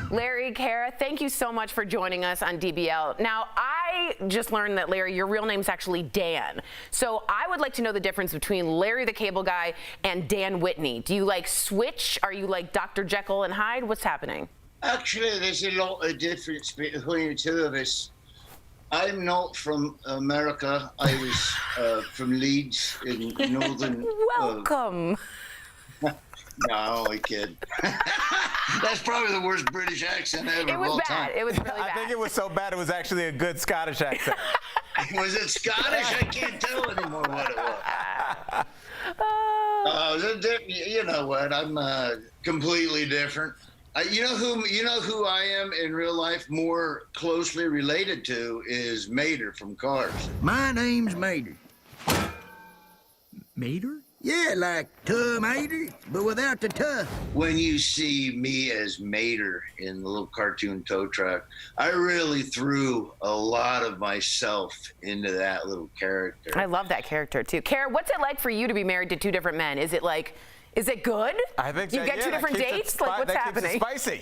[SPEAKER 2] Larry, Cara, thank you so much for joining us on DBL. Now, I just learned that, Larry, your real name's actually Dan. So I would like to know the difference between Larry the Cable Guy and Dan Whitney. Do you like switch? Are you like Dr. Jekyll and Hyde? What's happening?
[SPEAKER 1] Actually, there's a lot of difference between the two of us. I'm not from America. I was from Leeds in northern...
[SPEAKER 2] Welcome.
[SPEAKER 1] No, I kid. That's probably the worst British accent ever.
[SPEAKER 2] It was bad. It was really bad.
[SPEAKER 3] I think it was so bad it was actually a good Scottish accent.
[SPEAKER 1] Was it Scottish? I can't tell anymore what it was. You know what? I'm completely different. You know who I am in real life more closely related to is Mater from Cars.
[SPEAKER 4] My name's Mater. Mater? Yeah, like tomato, but without the tuh.
[SPEAKER 1] When you see me as Mater in the little cartoon tow truck, I really threw a lot of myself into that little character.
[SPEAKER 2] I love that character too. Cara, what's it like for you to be married to two different men? Is it good?
[SPEAKER 3] I think
[SPEAKER 2] you get two different dates? Like, what's happening?
[SPEAKER 3] Spicy.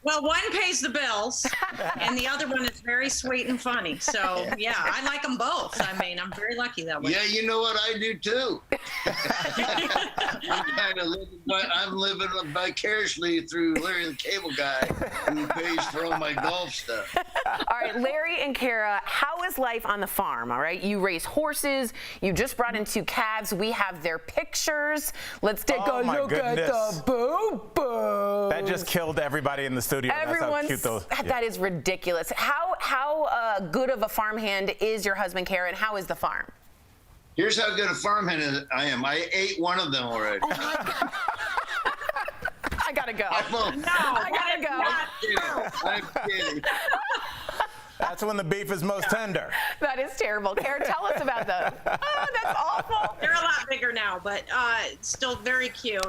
[SPEAKER 14] Well, one pays the bills, and the other one is very sweet and funny. So, yeah, I like them both. I mean, I'm very lucky that way.
[SPEAKER 1] Yeah, you know what? I do, too. I'm living vicariously through Larry the Cable Guy, who pays for all my golf stuff.
[SPEAKER 2] All right, Larry and Cara, how is life on the farm, all right? You raise horses. You just brought in 2 calves. We have their pictures. Let's take a look at the boo-boo.
[SPEAKER 3] That just killed everybody in the studio.
[SPEAKER 2] Everyone's,
[SPEAKER 3] that's how cute those.
[SPEAKER 2] That is ridiculous. How good of a farmhand is your husband, Cara, and how is the farm?
[SPEAKER 1] Here's how good a farmhand I am. I ate one of them already.
[SPEAKER 2] Oh my God. I gotta go.
[SPEAKER 1] I gotta go. I'm kidding.
[SPEAKER 3] That's when the beef is most tender.
[SPEAKER 2] That is terrible. Cara, tell us about them. Oh, that's awful.
[SPEAKER 14] They're a lot bigger now, but still very cute.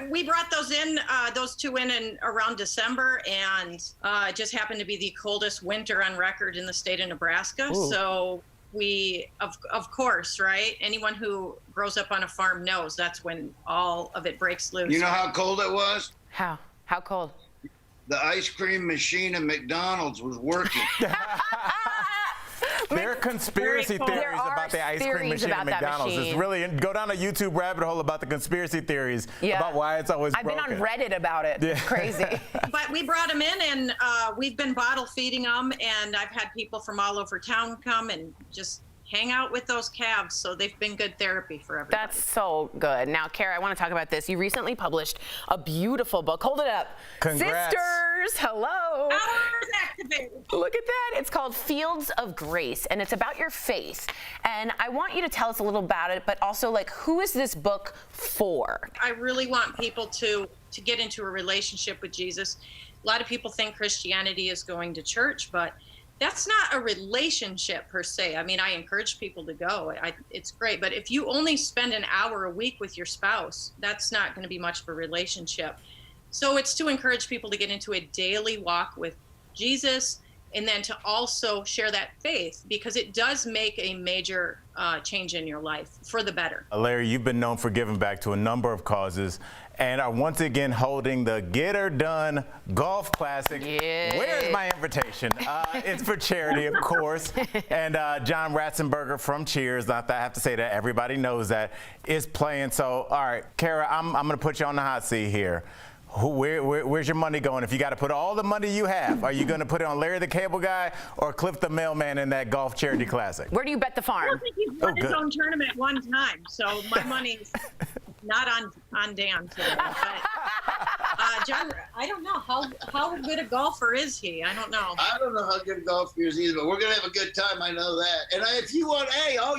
[SPEAKER 14] We brought those 2 in around December, and it just happened to be the coldest winter on record in the state of Nebraska.
[SPEAKER 2] Ooh.
[SPEAKER 14] So we, of course, right? Anyone who grows up on a farm knows that's when all of it breaks loose.
[SPEAKER 1] You know how cold it was?
[SPEAKER 2] How cold?
[SPEAKER 1] The ice cream machine at McDonald's was working.
[SPEAKER 3] There are conspiracy theories about the ice cream machine at McDonald's. It's really, go down a YouTube rabbit hole about the conspiracy theories about why it's always broken.
[SPEAKER 2] I've been on Reddit about it. It's crazy.
[SPEAKER 14] But we brought them in, and we've been bottle feeding them, and I've had people from all over town come and just hang out with those calves, so they've been good therapy for everybody.
[SPEAKER 2] That's so good. Now, Cara, I want to talk about this. You recently published a beautiful book. Hold it up.
[SPEAKER 3] Congrats.
[SPEAKER 2] Sisters, hello.
[SPEAKER 14] Hours activated.
[SPEAKER 2] Look at that. It's called Fields of Grace, and it's about your faith. And I want you to tell us a little about it, but also, like, who is this book for?
[SPEAKER 14] I really want people to get into a relationship with Jesus. A lot of people think Christianity is going to church, but that's not a relationship per se. I mean, I encourage people to go. It's great. But if you only spend an hour a week with your spouse, that's not going to be much of a relationship. So it's to encourage people to get into a daily walk with Jesus, and then to also share that faith, because it does make a major change in your life for the better.
[SPEAKER 3] Larry, you've been known for giving back to a number of causes and are once again holding the Get Her Done Golf Classic.
[SPEAKER 2] Yay.
[SPEAKER 3] Where's my invitation? It's for charity, of course. And John Ratzenberger from Cheers, not that I have to say that, everybody knows that, is playing. So, all right, Cara, I'm going to put you on the hot seat here. Where's your money going? If you got to put all the money you have, are you going to put it on Larry the Cable Guy or Cliff the Mailman in that golf charity classic?
[SPEAKER 2] Where do you bet the farm?
[SPEAKER 14] I don't think he's won his own tournament one time, so my money's not on Dan today. But John, I don't know how good a golfer is he? I don't know.
[SPEAKER 1] I don't know how good a golfer is either, but we're gonna have a good time. I know that. And if you want,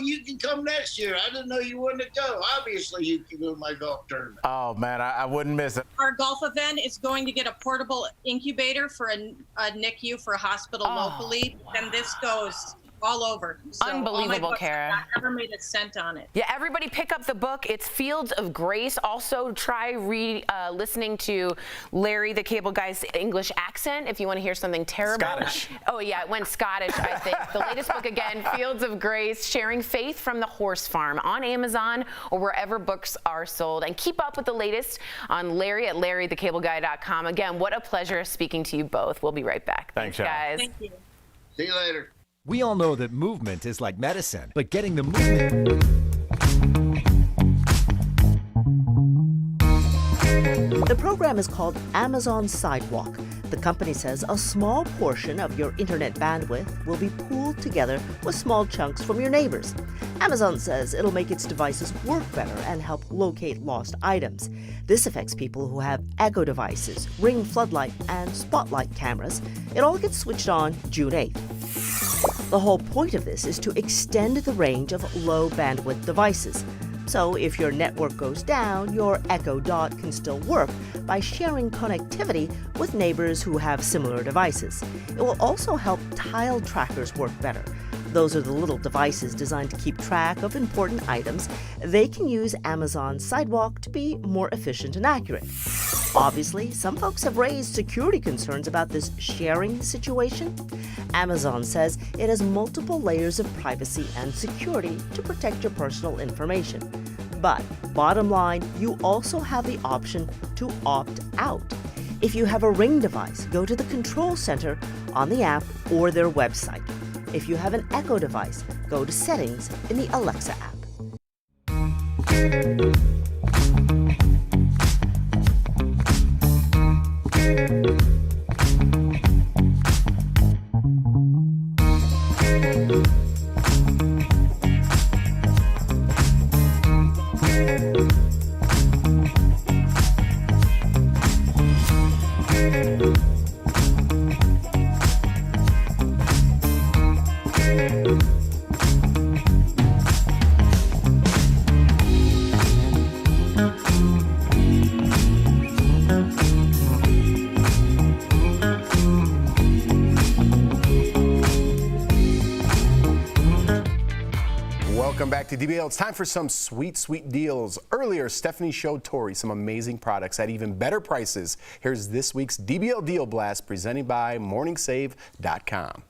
[SPEAKER 1] you can come next year. I didn't know you wanted to go. Obviously, you can go to my golf tournament.
[SPEAKER 3] Oh man, I wouldn't miss it.
[SPEAKER 14] Our golf event is going to get a portable incubator for a NICU for a hospital locally, and this goes all over. So all my
[SPEAKER 2] Unbelievable,
[SPEAKER 14] books,
[SPEAKER 2] Kara.
[SPEAKER 14] I've never made a cent on it.
[SPEAKER 2] Yeah, everybody pick up the book. It's Fields of Grace. Also, try listening to Larry the Cable Guy's English accent if you want to hear something terrible.
[SPEAKER 17] Scottish.
[SPEAKER 2] Oh, yeah, it went Scottish, I think. The latest book, again, Fields of Grace, Sharing Faith from the Horse Farm, on Amazon or wherever books are sold. And keep up with the latest on Larry at LarryTheCableGuy.com. Again, what a pleasure speaking to you both. We'll be right back.
[SPEAKER 17] Thanks,
[SPEAKER 2] guys.
[SPEAKER 14] Thank you.
[SPEAKER 1] See you later.
[SPEAKER 18] We all know that movement is like medicine, but getting the movement.
[SPEAKER 7] The program is called Amazon Sidewalk. The company says a small portion of your internet bandwidth will be pooled together with small chunks from your neighbors. Amazon says it'll make its devices work better and help locate lost items. This affects people who have Echo devices, Ring floodlight, and Spotlight cameras. It all gets switched on June 8th. The whole point of this is to extend the range of low bandwidth devices. So if your network goes down, your Echo Dot can still work by sharing connectivity with neighbors who have similar devices. It will also help tile trackers work better. Those are the little devices designed to keep track of important items. They can use Amazon Sidewalk to be more efficient and accurate. Obviously, some folks have raised security concerns about this sharing situation. Amazon says it has multiple layers of privacy and security to protect your personal information. But bottom line, you also have the option to opt out. If you have a Ring device, go to the Control Center on the app or their website. If you have an Echo device, go to Settings in the Alexa app.
[SPEAKER 17] Welcome back to DBL. It's time for some sweet, sweet deals. Earlier, Stephanie showed Tori some amazing products at even better prices. Here's this week's DBL Deal Blast presented by MorningSave.com.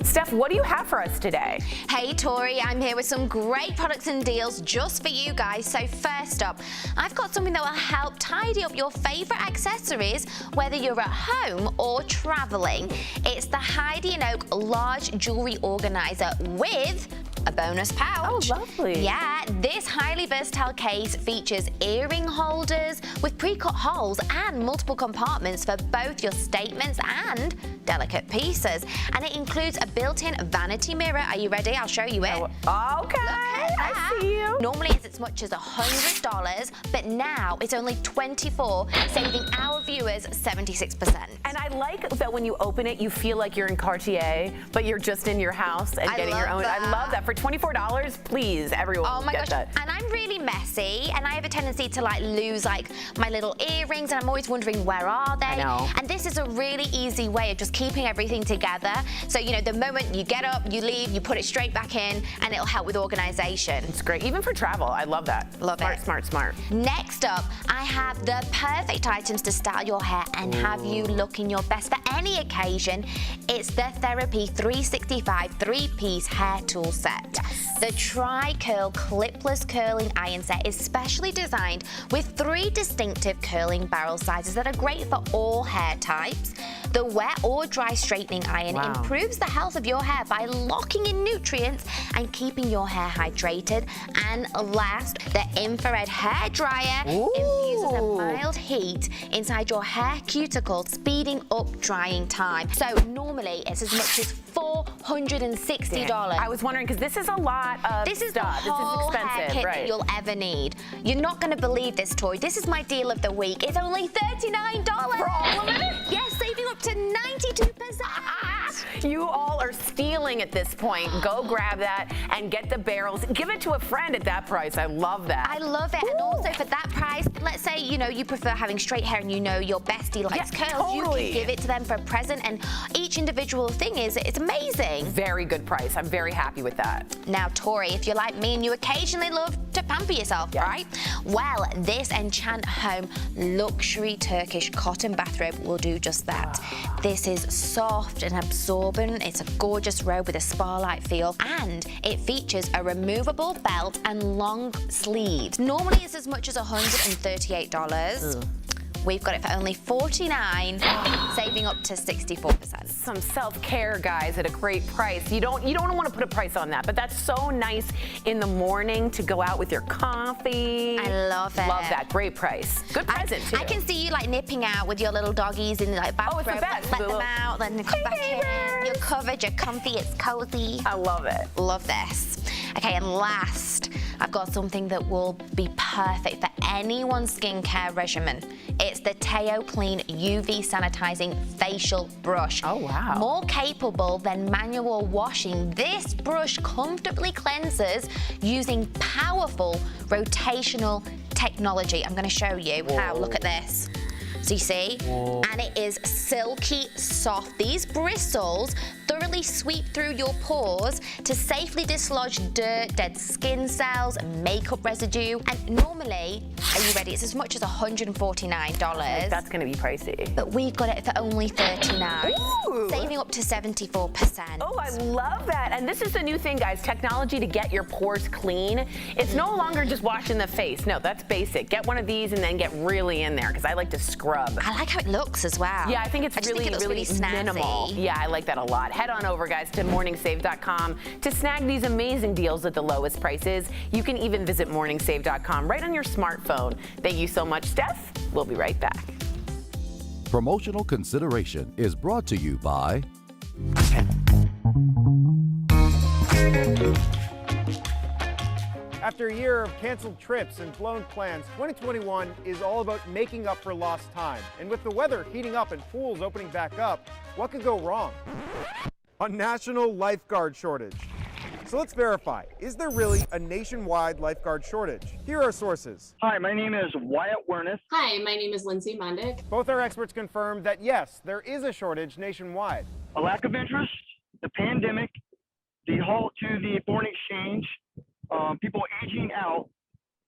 [SPEAKER 2] Steph, what do you have for us today?
[SPEAKER 20] Hey Tori, I'm here with some great products and deals just for you guys. So first up, I've got something that will help tidy up your favorite accessories, whether you're at home or traveling. It's the Heidi & Oak Large Jewelry Organizer with a bonus pouch.
[SPEAKER 2] Oh, lovely.
[SPEAKER 20] Yeah, this highly versatile case features earring holders with pre-cut holes and multiple compartments for both your statements and delicate pieces. And it includes a built-in vanity mirror. Are you ready? I'll show you it.
[SPEAKER 2] Okay, I see you.
[SPEAKER 20] Normally it's as much as $100, but now it's only $24, saving our viewers 76%.
[SPEAKER 2] And I like that when you open it, you feel like you're in Cartier, but you're just in your house and getting your own.
[SPEAKER 20] That.
[SPEAKER 2] I love that. For $24, please, everyone.
[SPEAKER 20] Oh my
[SPEAKER 2] get
[SPEAKER 20] gosh.
[SPEAKER 2] that.
[SPEAKER 20] And I'm really messy, and I have a tendency to lose my little earrings, and I'm always wondering where are they.
[SPEAKER 2] I know.
[SPEAKER 20] And this is a really easy way of just keeping everything together. So the moment you get up, you leave, you put it straight back in, and it'll help with organization.
[SPEAKER 2] It's great, even for travel. I love that.
[SPEAKER 20] Love
[SPEAKER 2] smart,
[SPEAKER 20] it.
[SPEAKER 2] Smart, smart.
[SPEAKER 20] Next up, I have the perfect items to style your hair and have you looking your best for any occasion. It's the Therapy 365 3-piece hair tool set.
[SPEAKER 2] Yes.
[SPEAKER 20] The Tri-Curl Clipless Curling Iron Set is specially designed with 3 distinctive curling barrel sizes that are great for all hair types. The wet or dry straightening iron improves the health of your hair by locking in nutrients and keeping your hair hydrated. And last, the infrared hair dryer infuses a mild heat inside your hair cuticle, speeding up drying time. So normally it's as much as $460.
[SPEAKER 2] I was wondering, because this is a lot of
[SPEAKER 20] This is
[SPEAKER 2] stuff.
[SPEAKER 20] the whole
[SPEAKER 2] this is expensive,
[SPEAKER 20] hair kit
[SPEAKER 2] right?
[SPEAKER 20] that you'll ever need. You're not going to believe this, Tori. This is my deal of the week. It's only $39.
[SPEAKER 2] For all of it?
[SPEAKER 20] Yes, saving up to 92%.
[SPEAKER 2] You all are stealing at this point. Go grab that and get the barrels. Give it to a friend at that price. I love that.
[SPEAKER 20] I love it. And also for that price, let's say, you prefer having straight hair and your bestie likes curls.
[SPEAKER 2] Totally.
[SPEAKER 20] You can give it to them for a present, and each individual thing it's amazing.
[SPEAKER 2] Very good price. I'm very happy with that.
[SPEAKER 20] Now, Tori, if you're like me and you occasionally love to pamper yourself, right? Well, this Enchant Home luxury Turkish cotton bathrobe will do just that. This is soft and absorbent. It's a gorgeous robe with a spa-like feel, and it features a removable belt and long sleeves. Normally it's as much as $138. We've got it for only $49, saving up to 64%.
[SPEAKER 2] Some self-care, guys, at a great price. You don't want to put a price on that, but that's so nice in the morning to go out with your coffee.
[SPEAKER 20] I love it.
[SPEAKER 2] Love that. Great price. Good present, too.
[SPEAKER 20] I can see you nipping out with your little doggies in bathrobe.
[SPEAKER 2] Oh, it's the best.
[SPEAKER 20] Let them out, then come back in. You're covered, you're comfy, it's cozy.
[SPEAKER 2] I love it.
[SPEAKER 20] Love this. Okay, and last, I've got something that will be perfect for anyone's skincare regimen. It's the Teo Clean UV Sanitizing Facial Brush.
[SPEAKER 2] Oh, wow.
[SPEAKER 20] More capable than manual washing, this brush comfortably cleanses using powerful rotational technology. I'm going to show you how. Look at this. So you see? Whoa. And it is silky soft. These bristles thoroughly sweep through your pores to safely dislodge dirt, dead skin cells, makeup residue. And normally, are you ready? It's as much as $149.
[SPEAKER 2] That's going to be pricey.
[SPEAKER 20] But we've got it for only $39, saving up to 74%.
[SPEAKER 2] Oh, I love that. And this is the new thing, guys, technology to get your pores clean. It's no longer just washing the face. No, that's basic. Get one of these and then get really in there, because I like to scrub.
[SPEAKER 20] I like how it looks as well.
[SPEAKER 2] Yeah, I think it's really
[SPEAKER 20] snazzy.
[SPEAKER 2] minimal. Yeah, I like that a lot. Head on over, guys, to morningsave.com to snag these amazing deals at the lowest prices. You can even visit morningsave.com right on your smartphone. Thank you so much, Steph. We'll be right back.
[SPEAKER 9] Promotional consideration is brought to you by
[SPEAKER 12] After a year of canceled trips and blown plans, 2021 is all about making up for lost time. And with the weather heating up and pools opening back up, what could go wrong? A national lifeguard shortage. So let's verify, is there really a nationwide lifeguard shortage? Here are sources.
[SPEAKER 13] Hi, my name is Wyatt Werniss.
[SPEAKER 11] Hi, my name is Lindsay Mondick.
[SPEAKER 12] Both our experts confirmed that yes, there is a shortage nationwide.
[SPEAKER 13] A lack of interest, the pandemic, the halt to the foreign exchange, people aging out,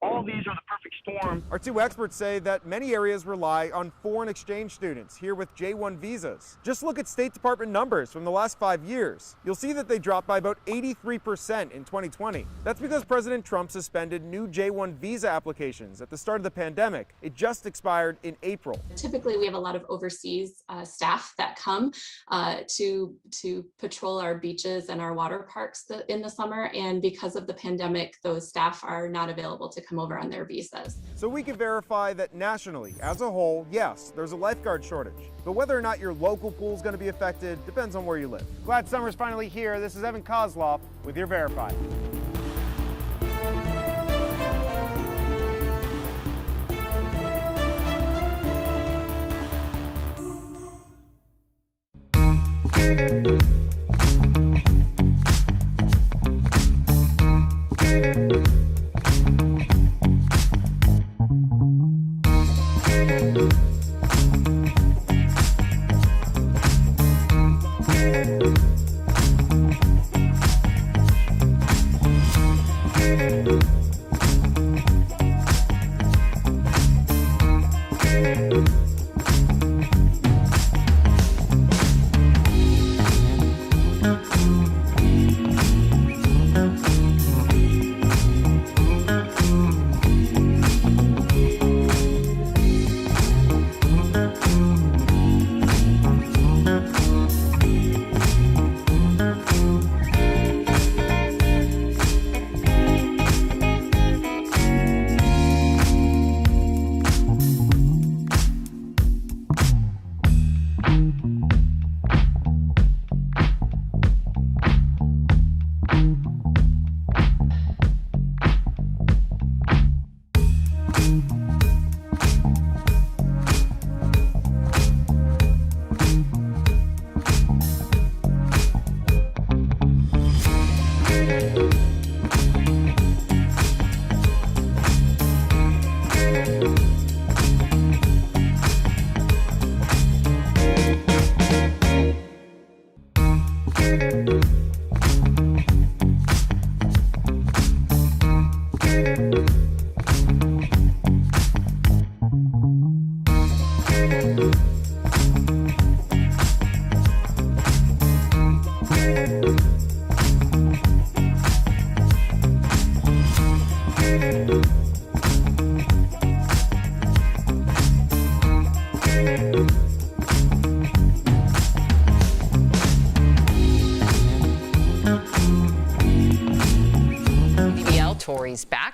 [SPEAKER 13] all these are the perfect storm.
[SPEAKER 12] Our two experts say that many areas rely on foreign exchange students here with J1 visas. Just look at State Department numbers from the last 5 years. You'll see that they dropped by about 83% in 2020. That's because President Trump suspended new J1 visa applications at the start of the pandemic. It just expired in April.
[SPEAKER 11] Typically, we have a lot of overseas staff that come to patrol our beaches and our water parks in the summer. And because of the pandemic, those staff are not available to come over on their visas.
[SPEAKER 12] So we can verify that nationally, as a whole, yes, there's a lifeguard shortage. But whether or not your local pool is going to be affected depends on where you live. Glad summer's finally here. This is Evan Kozloff with your Verified.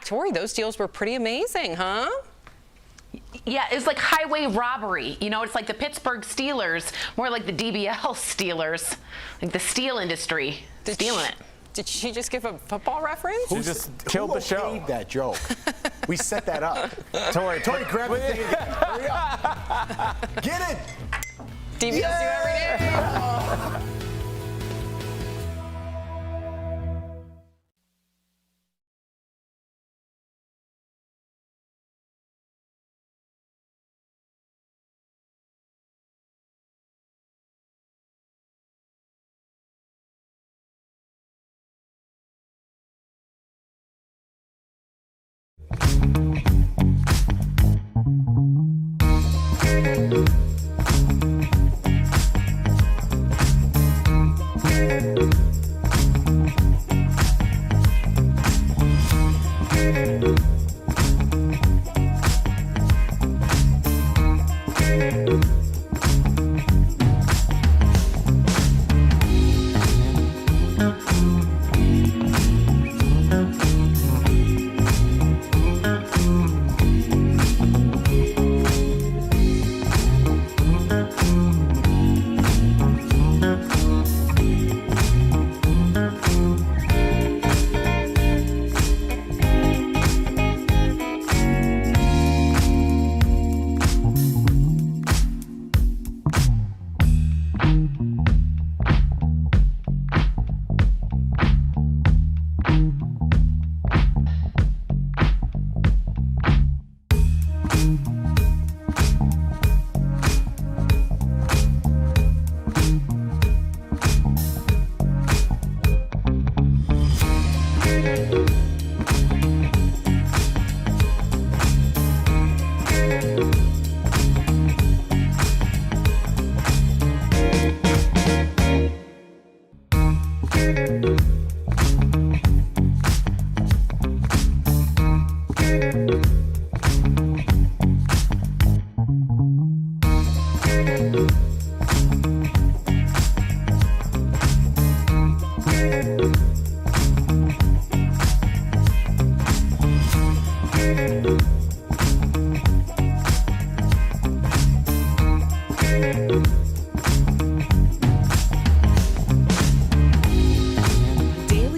[SPEAKER 16] Tori, those deals were pretty amazing, huh?
[SPEAKER 2] Yeah, it's like highway robbery. You know, it's like the Pittsburgh Steelers, more like the DBL Steelers, like the steel industry stealing it.
[SPEAKER 16] Did she just give a football reference?
[SPEAKER 3] Who just killed the show?
[SPEAKER 17] Who okayed that joke? We set that up.
[SPEAKER 3] Tori,
[SPEAKER 17] grab the thing again. Hurry up. Get it.
[SPEAKER 16] DBL's do every day.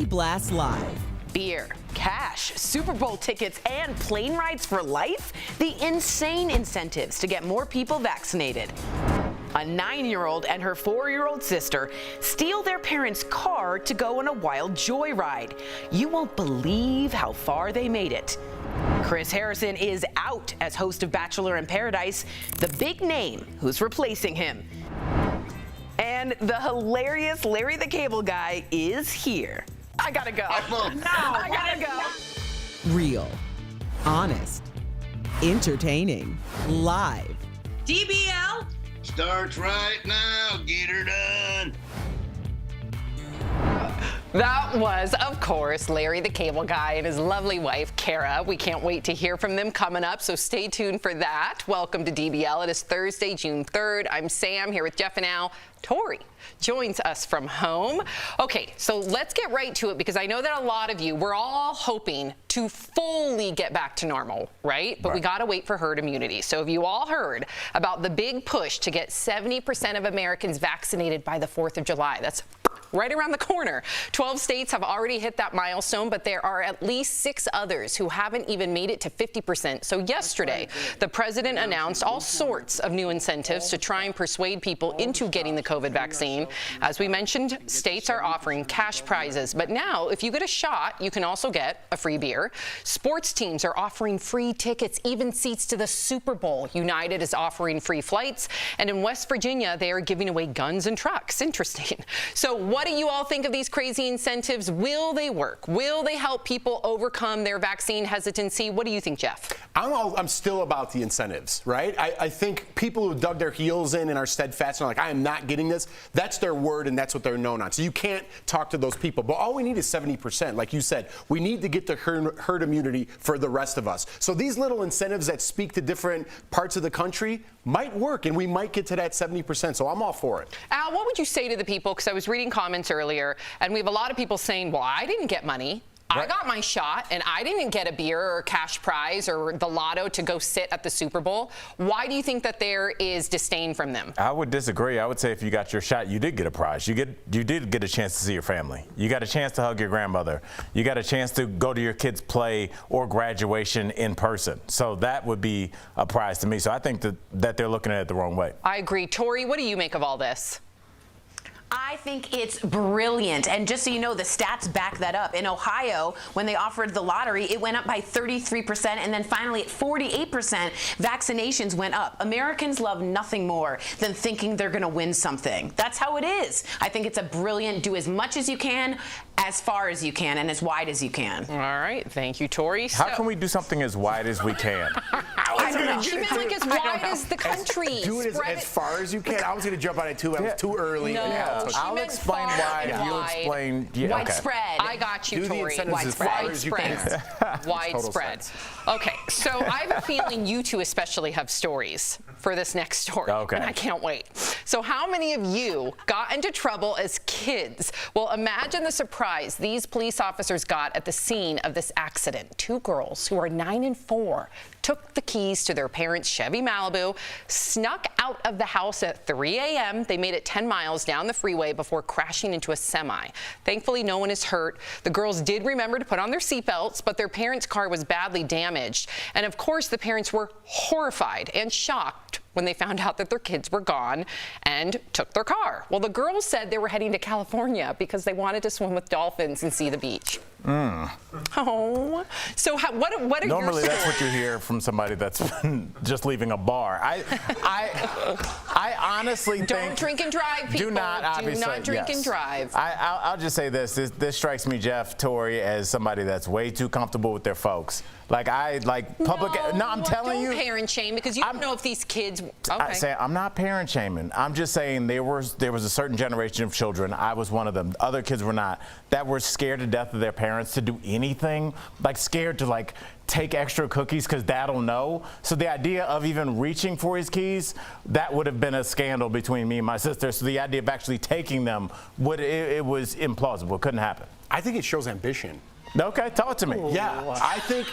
[SPEAKER 15] Blast Live.
[SPEAKER 2] Beer, cash, Super Bowl tickets, and plane rides for life? The insane incentives to get more people vaccinated. A 9-year-old and her 4-year-old sister steal their parents' car to go on a wild joyride. You won't believe how far they made it. Chris Harrison is out as host of Bachelor in Paradise. The big name who's replacing him. And the hilarious Larry the Cable Guy is here. I gotta go. No, I gotta go.
[SPEAKER 15] Real, honest, entertaining, live.
[SPEAKER 14] DBL
[SPEAKER 1] starts right now. Get her done.
[SPEAKER 16] That was, of course, Larry the Cable Guy and his lovely wife, Kara. We can't wait to hear from them coming up, so stay tuned for that. Welcome to DBL. It is Thursday, June 3rd. I'm Sam here with Jeff and Al. Tori joins us from home. Okay, so let's get right to it because I know that a lot of you, we're all hoping to fully get back to normal, right? But we got to wait for herd immunity. So have you all heard about the big push to get 70% of Americans vaccinated by the 4th of July? That's right around the corner. 12 states have already hit that milestone, but there are at least 6 others who haven't even made it to 50%. So yesterday, the president announced all sorts of new incentives to try and persuade people into getting the COVID vaccine. As we mentioned, states are offering cash prizes, but now if you get a shot, you can also get a free beer. Sports teams are offering free tickets, even seats to the Super Bowl. United is offering free flights, and in West Virginia, they are giving away guns and trucks. Interesting. So what do you all think of these crazy incentives? Will they work? Will they help people overcome their vaccine hesitancy? What do you think, Jeff?
[SPEAKER 17] I'm still about the incentives, right? I think people who dug their heels in and are steadfast and are like, I am not getting this, that's their word and that's what they're known on. So you can't talk to those people. But all we need is 70%. Like you said, we need to get the herd immunity for the rest of us. So these little incentives that speak to different parts of the country might work, and we might get to that 70%. So I'm all for it.
[SPEAKER 16] Al, what would you say to the people? Because I was reading comments earlier, and we have a lot of people saying, well, I didn't get money. I got my shot, and I didn't get a beer or a cash prize or the lotto to go sit at the Super Bowl. Why do you think that there is disdain from them?
[SPEAKER 3] I would disagree. I would say if you got your shot, you did get a prize. You did get a chance to see your family. You got a chance to hug your grandmother. You got a chance to go to your kids' play or graduation in person. So that would be a prize to me. So I think that they're looking at it the wrong way.
[SPEAKER 16] I agree. Tori, what do you make of all this?
[SPEAKER 2] I think it's brilliant. And just so you know, the stats back that up. In Ohio, when they offered the lottery, it went up by 33%. And then finally at 48%, vaccinations went up. Americans love nothing more than thinking they're going to win something. That's how it is. I think it's a brilliant, do as much as you can, as far as you can, and as wide as you can.
[SPEAKER 16] All right. Thank you, Tori.
[SPEAKER 3] How can we do something as wide as we can?
[SPEAKER 16] I don't know. She meant like as wide as the country.
[SPEAKER 17] Do it as far as you can. I was going to jump on it too. I was too early.
[SPEAKER 16] No.
[SPEAKER 3] I'll explain why. You explain. Yeah,
[SPEAKER 2] widespread.
[SPEAKER 16] I got you,
[SPEAKER 17] Do the
[SPEAKER 16] Tori.
[SPEAKER 17] incentives as far as you can.
[SPEAKER 16] Widespread. Okay, so I have a feeling you two especially have stories for this next story.
[SPEAKER 3] Okay.
[SPEAKER 16] And I can't wait. So how many of you got into trouble as kids? Well, imagine the surprise these police officers got at the scene of this accident. 2 girls who are 9 and 4 took the keys to their parents' Chevy Malibu, snuck out of the house at 3 a.m. They made it 10 miles down the freeway before crashing into a semi. Thankfully, no one is hurt. The girls did remember to put on their seatbelts, but their parents' car was badly damaged. And of course, the parents were horrified and shocked when they found out that their kids were gone and took their car. Well, the girls said they were heading to California because they wanted to swim with dolphins and see the beach. Oh, so what are
[SPEAKER 3] Normally
[SPEAKER 16] your
[SPEAKER 3] that's what you hear from somebody that's just leaving a bar. I honestly
[SPEAKER 16] don't drink and drive, people.
[SPEAKER 3] Do not, obviously.
[SPEAKER 16] Do not drink and drive.
[SPEAKER 3] I'll just say this strikes me, Jeff, Tori, as somebody that's way too comfortable with their folks. Like public. No, I'm telling you.
[SPEAKER 16] Don't parent shame because you don't know if these kids. Okay.
[SPEAKER 3] I'm not parent shaming. I'm just saying there was a certain generation of children. I was one of them. Other kids were not. That were scared to death of their parents to do anything. Like scared to take extra cookies because dad'll know. So the idea of even reaching for his keys, that would have been a scandal between me and my sister. So the idea of actually taking them, it was implausible. It couldn't happen.
[SPEAKER 17] I think it shows ambition.
[SPEAKER 3] Okay, talk to me.
[SPEAKER 17] Yeah, I think.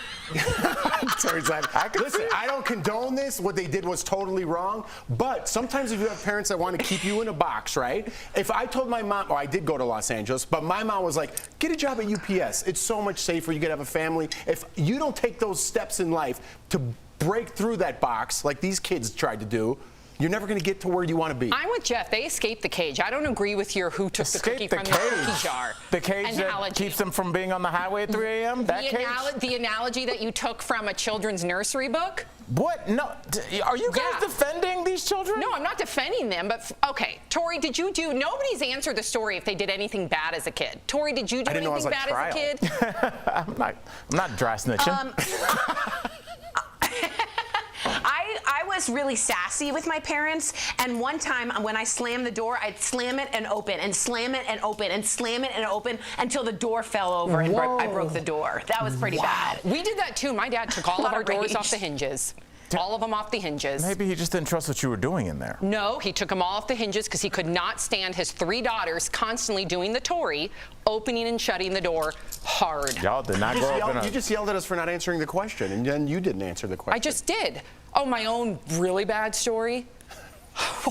[SPEAKER 17] Sorry, listen, I don't condone this. What they did was totally wrong. But sometimes if you have parents that want to keep you in a box, right? If I told my mom, I did go to Los Angeles, but my mom was like, get a job at UPS. It's so much safer. You could have a family. If you don't take those steps in life to break through that box like these kids tried to do, you're never going to get to where you want to be.
[SPEAKER 16] I'm with Jeff. They escaped the cage. I don't agree with your who took the cookie from the cookie jar.
[SPEAKER 3] The cage that keeps them from being on the highway at 3 a.m.?
[SPEAKER 16] The analogy that you took from a children's nursery book?
[SPEAKER 3] What? No. Are you guys defending these children?
[SPEAKER 16] No, I'm not defending them. But, okay, Tori, nobody's answered the story if they did anything bad as a kid. Tori, did you do anything bad as a kid?
[SPEAKER 3] I'm not dry snitching.
[SPEAKER 2] I was really sassy with my parents, and one time when I slammed the door, I'd slam it and open and slam it and open and slam it and open until the door fell over and I broke the door. That was pretty bad.
[SPEAKER 16] We did that too. My dad took all of our doors off the hinges. All of them off the hinges.
[SPEAKER 3] Maybe he just didn't trust what you were doing in there.
[SPEAKER 16] No, he took them all off the hinges because he could not stand his 3 daughters constantly doing the Tori, opening and shutting the door hard.
[SPEAKER 3] Y'all did not grow up in
[SPEAKER 17] You just yelled at us for not answering the question, and then you didn't answer the question.
[SPEAKER 16] I just did. Oh, my own really bad story?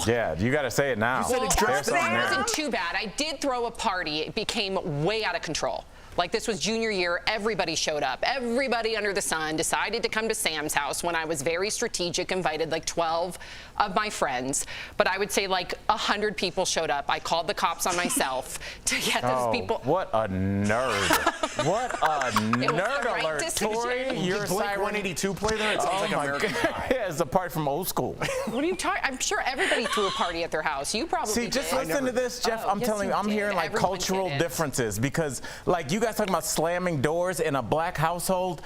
[SPEAKER 3] Yeah, you got to say it now.
[SPEAKER 16] Well, it wasn't too bad. I did throw a party. It became way out of control. Like, this was junior year. Everybody showed up. Everybody under the sun decided to come to Sam's house when I was very strategic, invited like 12 of my friends. But I would say like 100 people showed up. I called the cops on myself to get those people.
[SPEAKER 3] What a nerd. What a nerd alert. Tori, you're a
[SPEAKER 17] Blink 182 play there? It sounds like American Pie.
[SPEAKER 3] Yeah, it's a part from old school.
[SPEAKER 16] What are you talking? I'm sure everybody threw a party at their house. You probably
[SPEAKER 3] See, just listen to this, Jeff. I'm telling you, I'm hearing like cultural differences because like you guys talking about slamming doors in a black household.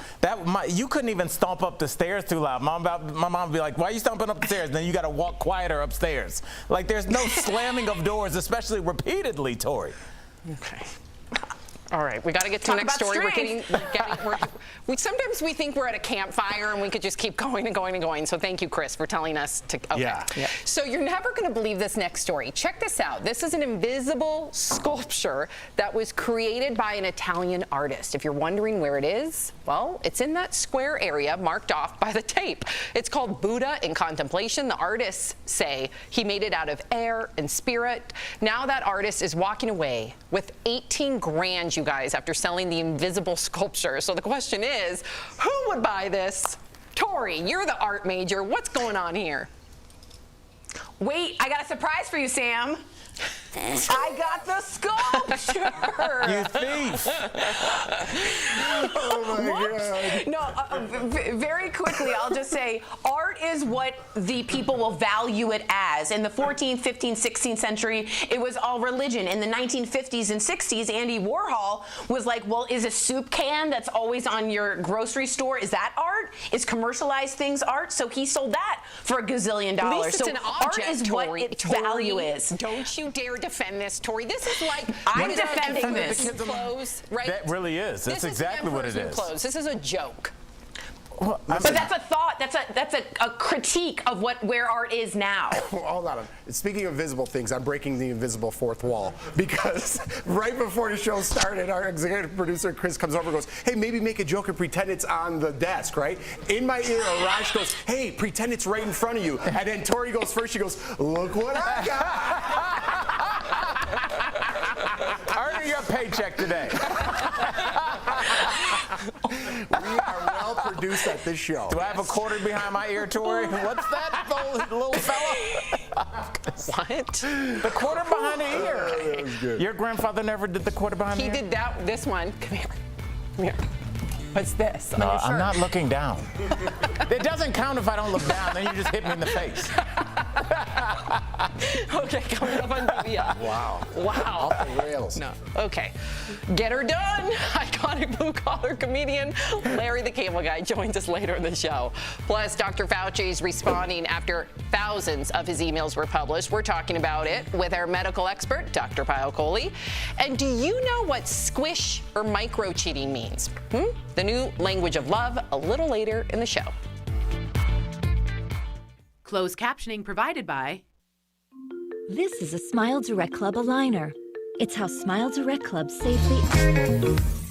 [SPEAKER 3] You couldn't even stomp up the stairs too loud. My mom would be like, why are you stomping up the stairs? And then you got to walk quieter upstairs. Like there's no slamming of doors, especially repeatedly, Tori.
[SPEAKER 16] Okay. All right, we got to get to the next story. Sometimes we think we're at a campfire and we could just keep going and going and going. So thank you, Chris, for telling us to. Okay.
[SPEAKER 17] Yeah.
[SPEAKER 16] So you're never going to believe this next story. Check this out. This is an invisible sculpture that was created by an Italian artist. If you're wondering where it is, well, it's in that square area marked off by the tape. It's called Buddha in Contemplation. The artists say he made it out of air and spirit. Now that artist is walking away with 18 grand, you guys, after selling the invisible sculpture. So the question is, who would buy this? Tori, you're the art major. What's going on here?
[SPEAKER 2] Wait, I got a surprise for you, Sam. I got the sculpture.
[SPEAKER 3] You thief.
[SPEAKER 17] Oh my God.
[SPEAKER 2] No, very quickly, I'll just say art is what the people will value it as. In the 14th, 15th, 16th century, it was all religion. In the 1950s and 60s, Andy Warhol was like, well, is a soup can that's always on your grocery store, is that art? Is commercialized things art? So he sold that for $1 gazillion.
[SPEAKER 16] At least it's
[SPEAKER 2] so
[SPEAKER 16] an object,
[SPEAKER 2] art is
[SPEAKER 16] Tori.
[SPEAKER 2] what its value is.
[SPEAKER 16] Don't you dare defend this, Tori. This is like
[SPEAKER 2] I'm defending this.
[SPEAKER 16] Clothes, right?
[SPEAKER 3] That really is. That's exactly what it is.
[SPEAKER 16] Clothes. This is a joke.
[SPEAKER 3] Well,
[SPEAKER 2] but that's a thought. That's a critique of where art is now.
[SPEAKER 17] Well, hold on. Speaking of visible things, I'm breaking the invisible fourth wall because right before the show started, our executive producer Chris comes over and goes, "Hey, maybe make a joke and pretend it's on the desk." Right? In my ear, Arash goes, "Hey, pretend it's right in front of you." And then Tori goes first. She goes, "Look what I got."
[SPEAKER 3] Earning your paycheck today.
[SPEAKER 17] We are well produced at this show.
[SPEAKER 3] Do I have a quarter behind my ear, Tori? What's that, little fella?
[SPEAKER 16] What?
[SPEAKER 3] The quarter behind the ear.
[SPEAKER 17] That was good.
[SPEAKER 3] Your grandfather never did the quarter behind the ear?
[SPEAKER 16] He did that. This one. Come here. Come here. What's this?
[SPEAKER 3] No, I'm not looking down. It doesn't count if I don't look down. Then you just hit me in the face.
[SPEAKER 16] Okay, coming up on DBL.
[SPEAKER 17] Wow.
[SPEAKER 16] Wow.
[SPEAKER 17] Off the rails.
[SPEAKER 16] No. Okay. Get her done. Iconic blue-collar comedian Larry the Cable Guy joins us later in the show. Plus, Dr. Fauci is responding after thousands of his emails were published. We're talking about it with our medical expert, Dr. Payal Kohli. And do you know what squish or micro-cheating means? The new language of love a little later in the show.
[SPEAKER 6] Closed captioning provided by...
[SPEAKER 19] This is a Smile Direct Club aligner. It's how Smile Direct Club safely...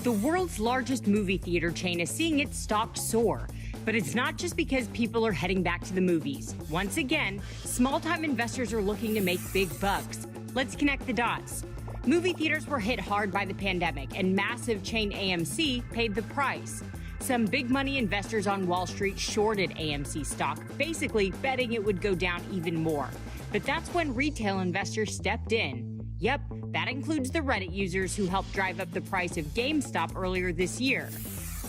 [SPEAKER 5] The world's largest movie theater chain is seeing its stock soar. But it's not just because people are heading back to the movies. Once again, small-time investors are looking to make big bucks. Let's connect the dots. Movie theaters were hit hard by the pandemic, and massive chain AMC paid the price. Some big money investors on Wall Street shorted AMC stock, basically betting it would go down even more. But that's when retail investors stepped in. Yep, that includes the Reddit users who helped drive up the price of GameStop earlier this year.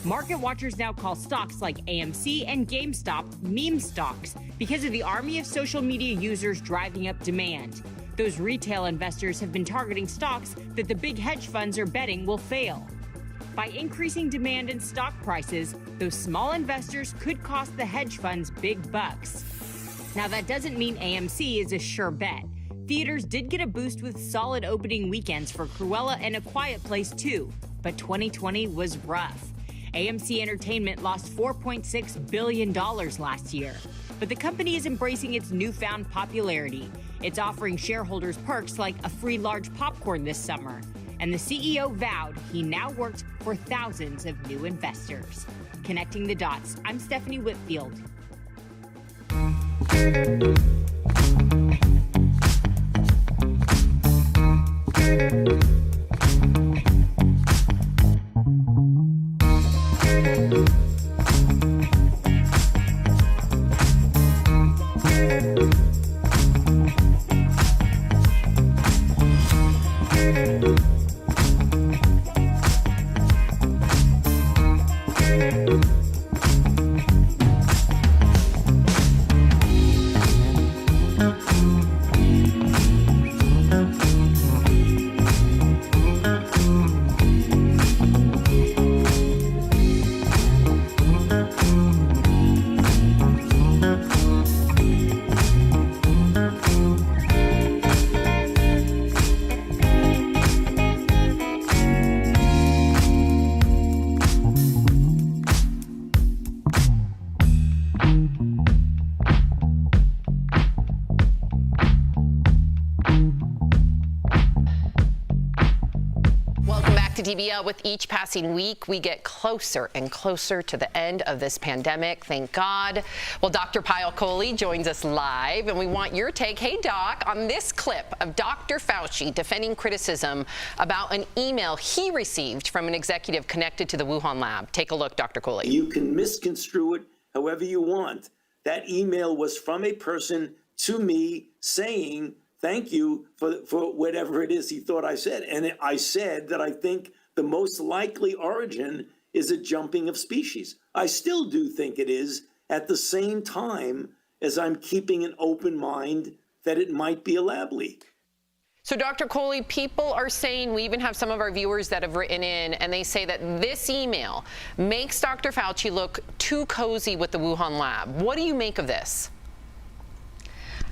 [SPEAKER 5] Market watchers now call stocks like AMC and GameStop meme stocks because of the army of social media users driving up demand. Those retail investors have been targeting stocks that the big hedge funds are betting will fail. By increasing demand and stock prices, those small investors could cost the hedge funds big bucks. Now, that doesn't mean AMC is a sure bet. Theaters did get a boost with solid opening weekends for Cruella and A Quiet Place 2, but 2020 was rough. AMC Entertainment lost $4.6 billion last year. But the company is embracing its newfound popularity. It's offering shareholders perks like a free large popcorn this summer. And the CEO vowed he now worked for thousands of new investors. Connecting the dots, I'm Stephanie Whitfield.
[SPEAKER 16] to DBL. With each passing week, we get closer and closer to the end of this pandemic. Thank God. Well, Dr. Payal Kohli joins us live, and we want your take. Hey, Doc, on this clip of Dr. Fauci defending criticism about an email he received from an executive connected to the Wuhan lab. Take a look, Dr. Kohli.
[SPEAKER 8] You can misconstrue it however you want. That email was from a person to me saying, thank you for whatever it is he thought I said. And I said that I think the most likely origin is a jumping of species. I still do think it is, at the same time as I'm keeping an open mind that it might be a lab leak.
[SPEAKER 16] So, Dr. Kohli, people are saying, we even have some of our viewers that have written in, and they say that this email makes Dr. Fauci look too cozy with the Wuhan lab. What do you make of this?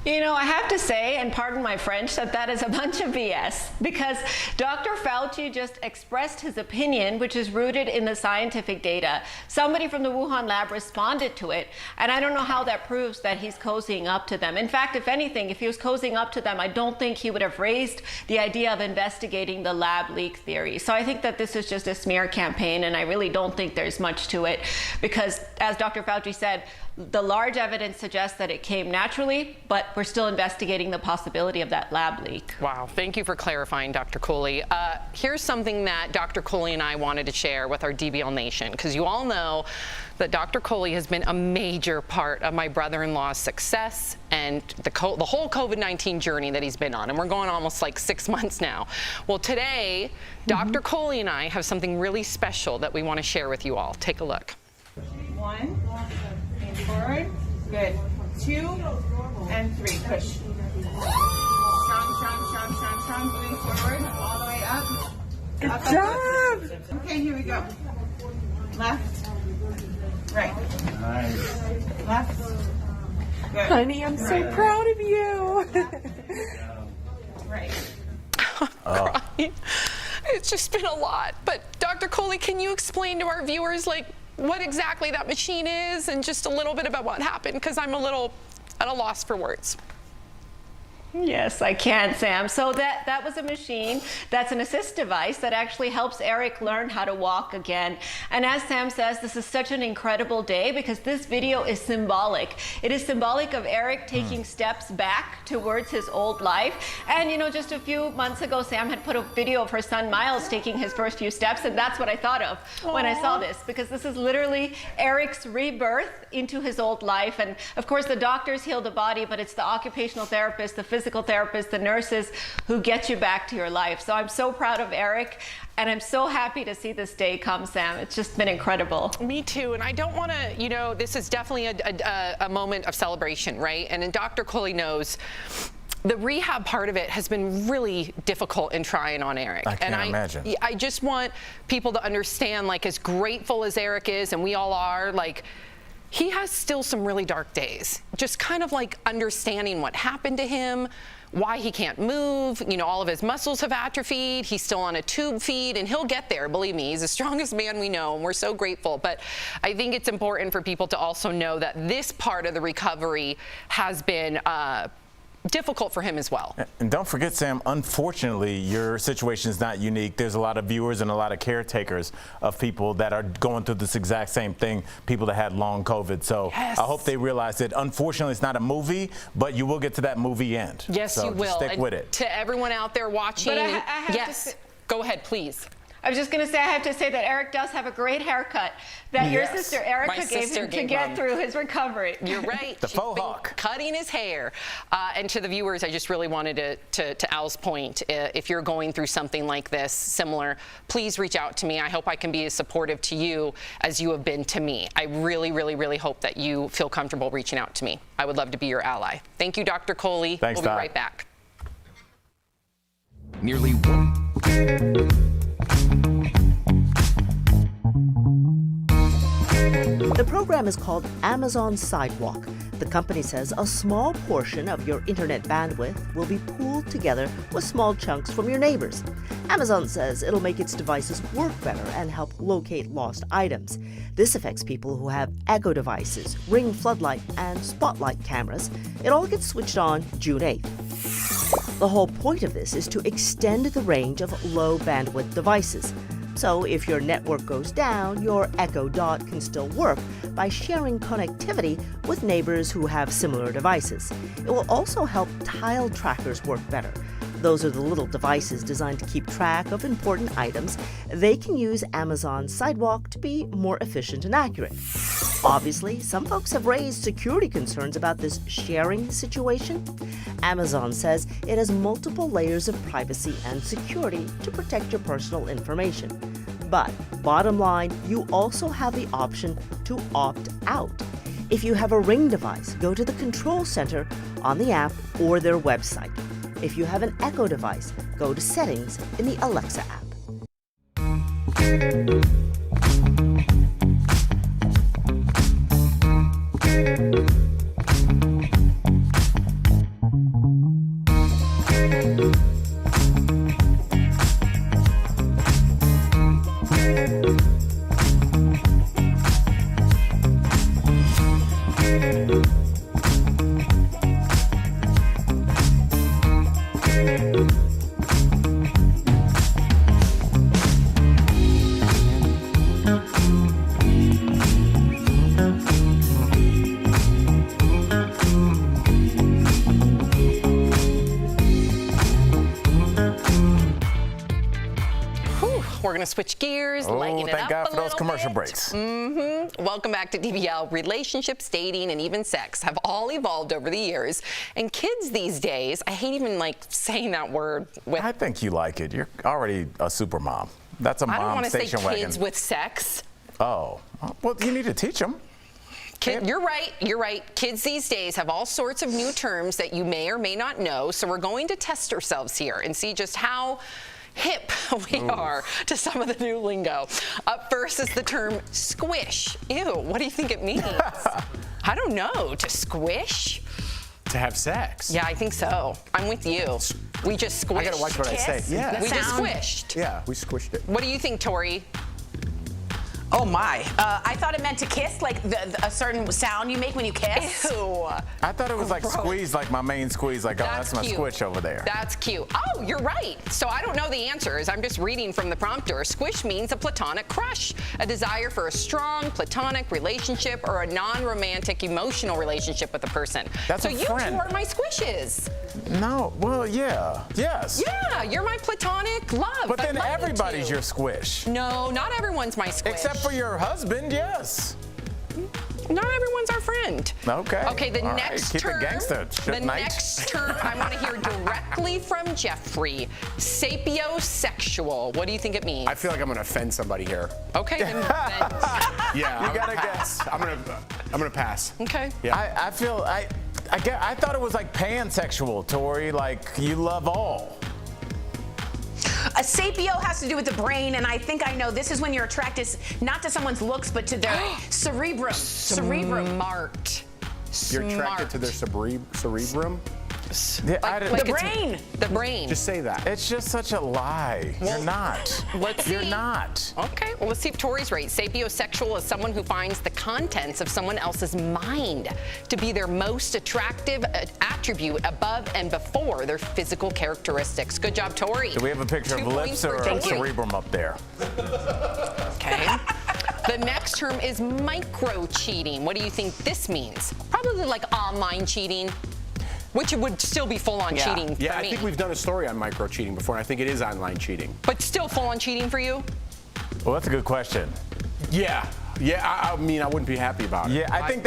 [SPEAKER 10] You know, I have to say, and pardon my French, that is a bunch of BS, because Dr. Fauci just expressed his opinion, which is rooted in the scientific data. Somebody from the Wuhan lab responded to it, and I don't know how that proves that he's cozying up to them. In fact, if anything, if he was cozying up to them, I don't think he would have raised the idea of investigating the lab leak theory. So I think that this is just a smear campaign, and I really don't think there's much to it, because as Dr. Fauci said, the large evidence suggests that it came naturally, but we're still investigating the possibility of that lab leak.
[SPEAKER 16] Wow, thank you for clarifying, Dr. Kohli. Here's something that Dr. Kohli and I wanted to share with our DBL Nation, because you all know that Dr. Kohli has been a major part of my brother-in-law's success and the whole COVID-19 journey that he's been on. And we're going almost like 6 months now. Well, today, Dr. Kohli and I have something really special that we want to share with you all. Take a look.
[SPEAKER 21] 1, forward, good. 2 and 3, push. Strong, moving forward, all the way up. Good job! Okay, here we go. Left, right. Nice. Left, good.
[SPEAKER 23] Honey, I'm so proud of you.
[SPEAKER 21] Right.
[SPEAKER 16] I'm crying. It's just been a lot. But Dr. Kohli, can you explain to our viewers, like, what exactly that machine is and just a little bit about what happened, because I'm a little at a loss for words.
[SPEAKER 10] Yes, I can, Sam. So that was a machine that's an assist device that actually helps Eric learn how to walk again. And as Sam says, this is such an incredible day because this video is symbolic. It is symbolic of Eric taking steps back towards his old life. And, you know, just a few months ago, Sam had put a video of her son Miles taking his first few steps, and that's what I thought of when I saw this, because this is literally Eric's rebirth into his old life. And of course, the doctors heal the body, but it's the occupational therapist, the physical therapists, the nurses who get you back to your life. So I'm so proud of Eric, and I'm so happy to see this day come, Sam. It's just been incredible.
[SPEAKER 16] Me too, and I don't want to, you know, this is definitely a moment of celebration, right? And Dr. Kohli knows the rehab part of it has been really difficult and trying on Eric.
[SPEAKER 3] I can't imagine.
[SPEAKER 16] I just want people to understand, like, as grateful as Eric is, and we all are, like, he has still some really dark days. Just kind of like understanding what happened to him, why he can't move, you know, all of his muscles have atrophied, he's still on a tube feed, and he'll get there, believe me. He's the strongest man we know, and we're so grateful. But I think it's important for people to also know that this part of the recovery has been difficult for him as well.
[SPEAKER 3] And don't forget, Sam, unfortunately, your situation is not unique. There's a lot of viewers and a lot of caretakers of people that are going through this exact same thing, people that had long COVID. So yes. I hope they realize that, unfortunately, it's not a movie, but you will get to that movie end.
[SPEAKER 16] Yes,
[SPEAKER 3] so
[SPEAKER 16] you will.
[SPEAKER 3] Stick
[SPEAKER 16] and
[SPEAKER 3] with it.
[SPEAKER 16] To everyone out there watching,
[SPEAKER 10] But I have
[SPEAKER 16] yes, go ahead, please.
[SPEAKER 10] I was just going to say, I have to say that Eric does have a great haircut that your sister Erica gave him to get through his recovery.
[SPEAKER 16] You're right.
[SPEAKER 3] The faux hawk.
[SPEAKER 16] Cutting his hair. And to the viewers, I just really wanted to Al's point, if you're going through something like this, similar, please reach out to me. I hope I can be as supportive to you as you have been to me. I really, really, really hope that you feel comfortable reaching out to me. I would love to be your ally. Thank you, Dr. Kohli.
[SPEAKER 3] Thanks,
[SPEAKER 16] we'll be right back.
[SPEAKER 9] Nearly
[SPEAKER 7] The program is called Amazon Sidewalk. The company says a small portion of your internet bandwidth will be pooled together with small chunks from your neighbors. Amazon says it'll make its devices work better and help locate lost items. This affects people who have Echo devices, Ring floodlight, and Spotlight cameras. It all gets switched on June 8th. The whole point of this is to extend the range of low bandwidth devices. So if your network goes down, your Echo Dot can still work by sharing connectivity with neighbors who have similar devices. It will also help tile trackers work better. Those are the little devices designed to keep track of important items. They can use Amazon's Sidewalk to be more efficient and accurate. Obviously, some folks have raised security concerns about this sharing situation. Amazon says it has multiple layers of privacy and security to protect your personal information. But bottom line, you also have the option to opt out. If you have a Ring device, go to the Control Center on the app or their website. If you have an Echo device, go to Settings in the Alexa app.
[SPEAKER 16] We're going to switch gears, lighten it up
[SPEAKER 3] thank God
[SPEAKER 16] a
[SPEAKER 3] for those
[SPEAKER 16] little
[SPEAKER 3] commercial
[SPEAKER 16] bit.
[SPEAKER 3] breaks.
[SPEAKER 16] Welcome back to DBL. Relationships, dating, and even sex have all evolved over the years. And kids these days, I hate even saying that word.
[SPEAKER 3] I think you like it. You're already a super mom. That's a mom
[SPEAKER 16] I don't want to say
[SPEAKER 3] station wagon.
[SPEAKER 16] kids with sex.
[SPEAKER 3] Oh, well, you need to teach them.
[SPEAKER 16] You're right. You're right. Kids these days have all sorts of new terms that you may or may not know. So we're going to test ourselves here and see just how hip we are to some of the new lingo. Up first is the term squish. Ew, what do you think it means? I don't know. To squish?
[SPEAKER 17] To have sex.
[SPEAKER 16] Yeah, I think so. I'm with you. We just squished.
[SPEAKER 17] I gotta watch what I say. Yeah.
[SPEAKER 16] We just squished.
[SPEAKER 17] Yeah, we squished it.
[SPEAKER 16] What do you think, Tori?
[SPEAKER 2] Oh my. I thought it meant to kiss, like a certain sound you make when you kiss.
[SPEAKER 16] Ew.
[SPEAKER 3] I thought it was like squeeze, like my main squeeze, like,
[SPEAKER 16] That's
[SPEAKER 3] oh, that's my
[SPEAKER 16] cute.
[SPEAKER 3] squish over there.
[SPEAKER 16] That's cute. Oh, you're right. So I don't know the answers. I'm just reading from the prompter. Squish means a platonic crush, a desire for a strong platonic relationship or a non-romantic emotional relationship with a person.
[SPEAKER 3] That's
[SPEAKER 16] so
[SPEAKER 3] a
[SPEAKER 16] you
[SPEAKER 3] friend.
[SPEAKER 16] two are my squishes.
[SPEAKER 3] No, well, yeah, yes.
[SPEAKER 16] Yeah, you're my platonic love.
[SPEAKER 3] But then
[SPEAKER 16] I love you
[SPEAKER 3] everybody's
[SPEAKER 16] two.
[SPEAKER 3] your squish.
[SPEAKER 16] No, not everyone's my squish.
[SPEAKER 3] Except for your husband, yes.
[SPEAKER 16] Not everyone's our friend.
[SPEAKER 3] Okay.
[SPEAKER 16] Okay, the
[SPEAKER 3] All
[SPEAKER 16] next
[SPEAKER 3] right. Keep
[SPEAKER 16] term.
[SPEAKER 3] it gangster.
[SPEAKER 16] The next term I want to hear directly from Jeffrey. Sapiosexual. What do you think it means?
[SPEAKER 17] I feel like I'm gonna offend somebody here.
[SPEAKER 16] Okay, then
[SPEAKER 17] Yeah,
[SPEAKER 3] You gotta guess.
[SPEAKER 17] I'm gonna pass.
[SPEAKER 16] Okay.
[SPEAKER 3] Yeah. I thought it was like pansexual, Tori, like you love all.
[SPEAKER 2] A sapio has to do with the brain, and I think I know this is when you're attracted not to someone's looks, but to their cerebrum.
[SPEAKER 16] Smart.
[SPEAKER 17] You're attracted to their cerebrum?
[SPEAKER 3] Yeah,
[SPEAKER 16] Like
[SPEAKER 2] the brain.
[SPEAKER 16] The brain.
[SPEAKER 17] Just say that.
[SPEAKER 3] It's just such a lie. You're not. You're not.
[SPEAKER 16] Okay, well, let's see if Tori's right. Sapiosexual is someone who finds the contents of someone else's mind to be their most attractive attribute above and before their physical characteristics. Good job, Tori.
[SPEAKER 3] Do we have a picture
[SPEAKER 16] 2
[SPEAKER 3] of
[SPEAKER 16] points
[SPEAKER 3] lips
[SPEAKER 16] for
[SPEAKER 3] or
[SPEAKER 16] Tori.
[SPEAKER 3] cerebrum up there?
[SPEAKER 16] Okay. The next term is micro-cheating. What do you think this means? Probably like online cheating, which would still be full-on cheating for
[SPEAKER 17] Yeah, I
[SPEAKER 16] me.
[SPEAKER 17] think we've done a story on micro cheating before, and I think it is online cheating.
[SPEAKER 16] But still full-on cheating for you?
[SPEAKER 3] Well, that's a good question.
[SPEAKER 17] Yeah. I mean, I wouldn't be happy about it.
[SPEAKER 3] Yeah, I think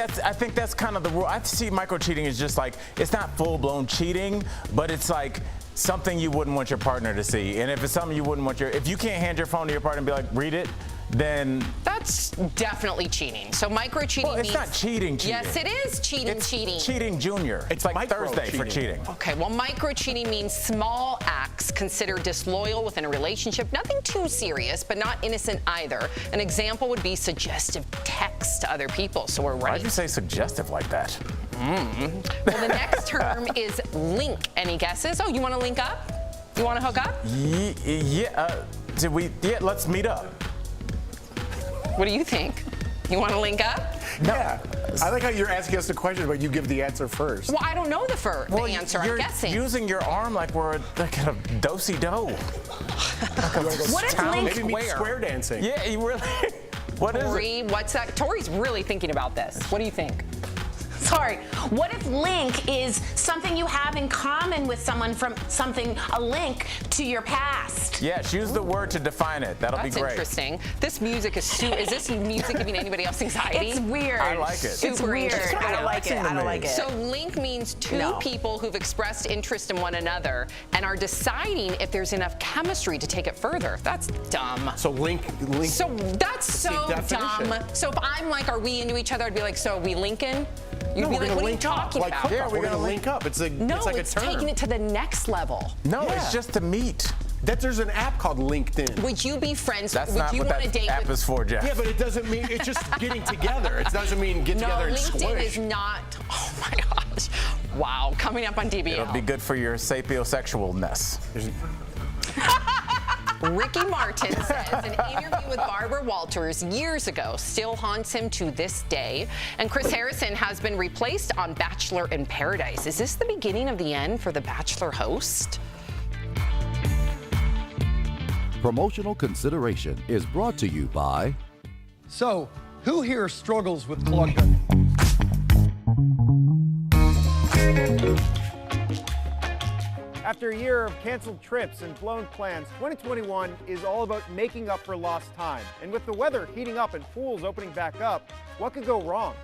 [SPEAKER 3] that's kind of the rule. I see micro cheating as just like, it's not full-blown cheating, but it's like something you wouldn't want your partner to see. And if it's something you wouldn't want if you can't hand your phone to your partner and be like, read it, then
[SPEAKER 16] That's definitely cheating. So micro-cheating
[SPEAKER 3] well, it's
[SPEAKER 16] means...
[SPEAKER 3] not cheating.
[SPEAKER 16] Yes, it is cheating.
[SPEAKER 3] Cheating junior. It's like Thursday for cheating.
[SPEAKER 16] Okay, well, micro-cheating means small acts considered disloyal within a relationship. Nothing too serious, but not innocent either. An example would be suggestive text to other people, so we're right.
[SPEAKER 3] Why'd you say suggestive like that?
[SPEAKER 16] Well, the next term is link. Any guesses? Oh, you want to link up? You want to hook up?
[SPEAKER 3] Yeah, let's meet up.
[SPEAKER 16] What do you think? You want to link up?
[SPEAKER 17] No. Yeah. I like how you're asking us the question, but you give the answer first.
[SPEAKER 16] Well, I don't know the answer. I'm guessing.
[SPEAKER 3] You're using your arm like we're like a do-si-do.
[SPEAKER 16] What is link?
[SPEAKER 17] Maybe meet square dancing.
[SPEAKER 3] Yeah, you really. What is
[SPEAKER 16] it? What's that? Tori's really thinking about this. What do you think?
[SPEAKER 2] Sorry, what if link is something you have in common with someone from a link to your past?
[SPEAKER 3] Yes, use the word to define it. That'll be great.
[SPEAKER 16] That's interesting. This music is this music giving anybody else anxiety?
[SPEAKER 2] It's weird.
[SPEAKER 3] I like it.
[SPEAKER 2] It's weird. I don't like it. I don't like it.
[SPEAKER 16] So link means two people who've expressed interest in one another and are deciding if there's enough chemistry to take it further. That's dumb.
[SPEAKER 17] So link.
[SPEAKER 16] So that's so dumb. So if I'm like, are we into each other? I'd be like, so are we linking? You'd be like, what are you talking about?
[SPEAKER 17] Yeah, we're going to link up. It's like
[SPEAKER 16] it's taking it to the next level.
[SPEAKER 3] No, it's just to meet.
[SPEAKER 17] There's an app called LinkedIn.
[SPEAKER 16] Would you be friends?
[SPEAKER 3] That's
[SPEAKER 16] would
[SPEAKER 3] not
[SPEAKER 16] you
[SPEAKER 3] what
[SPEAKER 16] want to
[SPEAKER 3] that
[SPEAKER 16] date
[SPEAKER 3] app is for, Jeff.
[SPEAKER 17] Yeah, but it doesn't mean it's just getting together. It doesn't mean get together and
[SPEAKER 16] LinkedIn
[SPEAKER 17] squish.
[SPEAKER 16] is not. Oh my gosh! Wow, coming up on DBL.
[SPEAKER 3] It'll be good for your sapiosexualness.
[SPEAKER 16] Ricky Martin says an interview with Barbara Walters years ago still haunts him to this day. And Chris Harrison has been replaced on Bachelor in Paradise. Is this the beginning of the end for the Bachelor host?
[SPEAKER 9] Promotional consideration is brought to you by...
[SPEAKER 4] So, who here struggles with clogged gut?
[SPEAKER 12] After a year of canceled trips and blown plans, 2021 is all about making up for lost time. And with the weather heating up and pools opening back up, what could go wrong?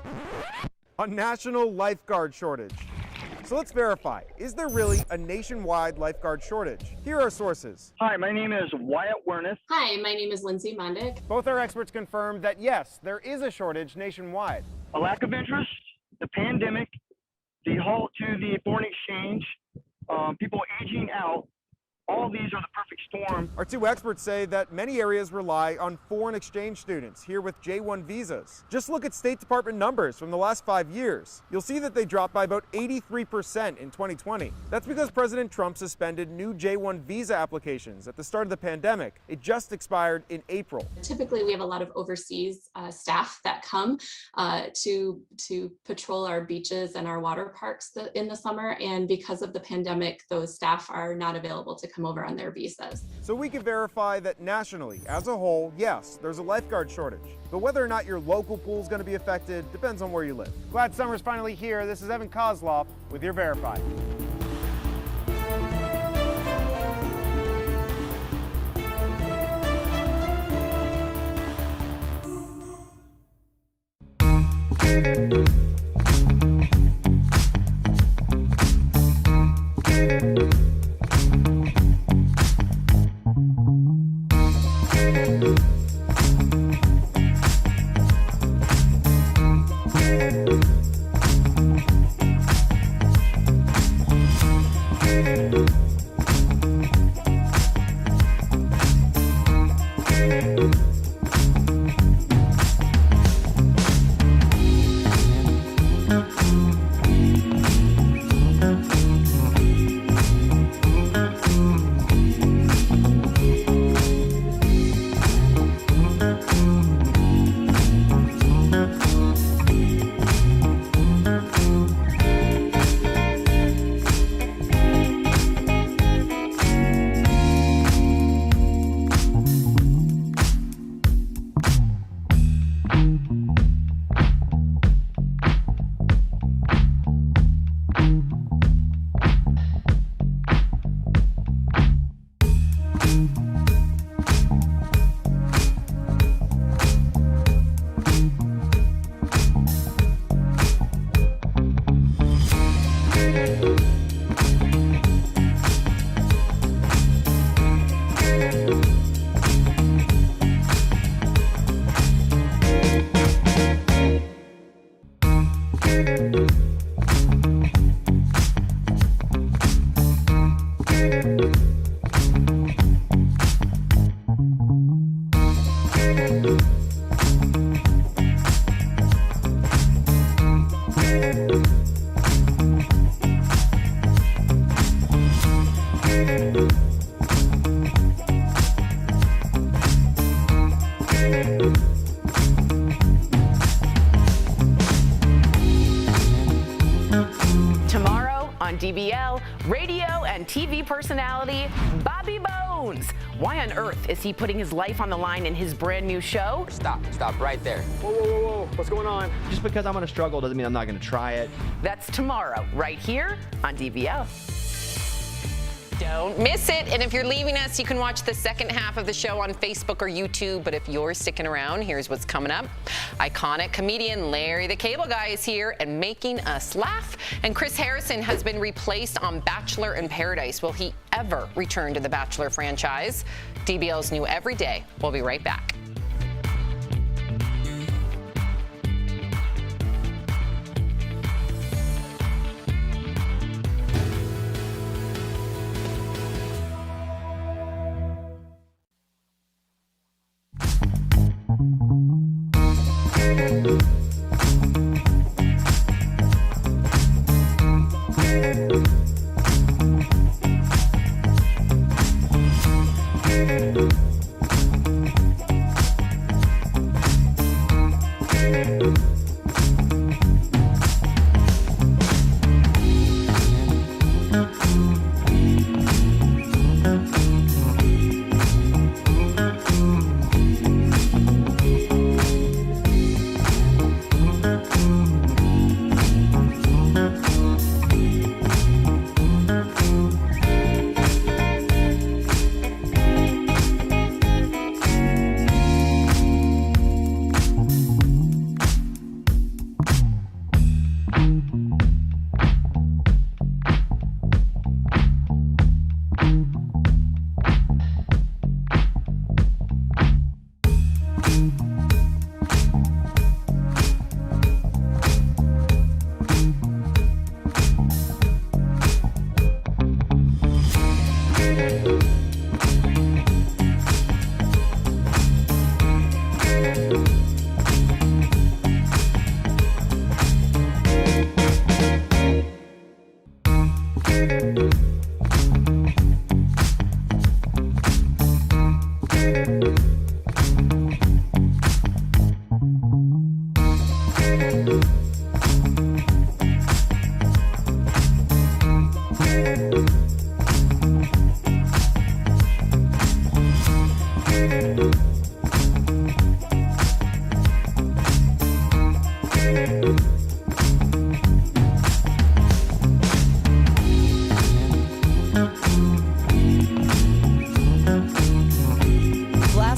[SPEAKER 12] A national lifeguard shortage. So let's verify, is there really a nationwide lifeguard shortage? Here are sources.
[SPEAKER 13] Hi, my name is Wyatt Werniss.
[SPEAKER 11] Hi, my name is Lindsay Mondick.
[SPEAKER 12] Both our experts confirmed that yes, there is a shortage nationwide.
[SPEAKER 13] A lack of interest, the pandemic, the halt to the foreign exchange, people aging out, all these are the perfect storm.
[SPEAKER 12] Our two experts say that many areas rely on foreign exchange students here with J-1 visas. Just look at State Department numbers from the last 5 years. You'll see that they dropped by about 83% in 2020. That's because President Trump suspended new J-1 visa applications at the start of the pandemic. It just expired in April.
[SPEAKER 11] Typically, we have a lot of overseas staff that come to patrol our beaches and our water parks in the summer. And because of the pandemic, those staff are not available to come over on their visas.
[SPEAKER 12] So we can verify that nationally, as a whole, yes, there's a lifeguard shortage. But whether or not your local pool is going to be affected depends on where you live. Glad summer's finally here. This is Evan Kozloff with your Verify.
[SPEAKER 2] Tomorrow on DBL, radio and TV personality Bobby Bones. Why on earth is he putting his life on the line in his brand new show?
[SPEAKER 18] Stop right there.
[SPEAKER 12] Whoa, whoa, whoa, whoa. What's going on?
[SPEAKER 18] Just because I'm going to struggle doesn't mean I'm not going to try it.
[SPEAKER 2] That's tomorrow, right here on DBL.
[SPEAKER 16] Don't miss it. And if you're leaving us, you can watch the second half of the show on Facebook or YouTube. But if you're sticking around, here's what's coming up. Iconic comedian Larry the Cable Guy is here and making us laugh. And Chris Harrison has been replaced on Bachelor in Paradise. Will he ever return to the Bachelor franchise? DBL's new every day. We'll be right back.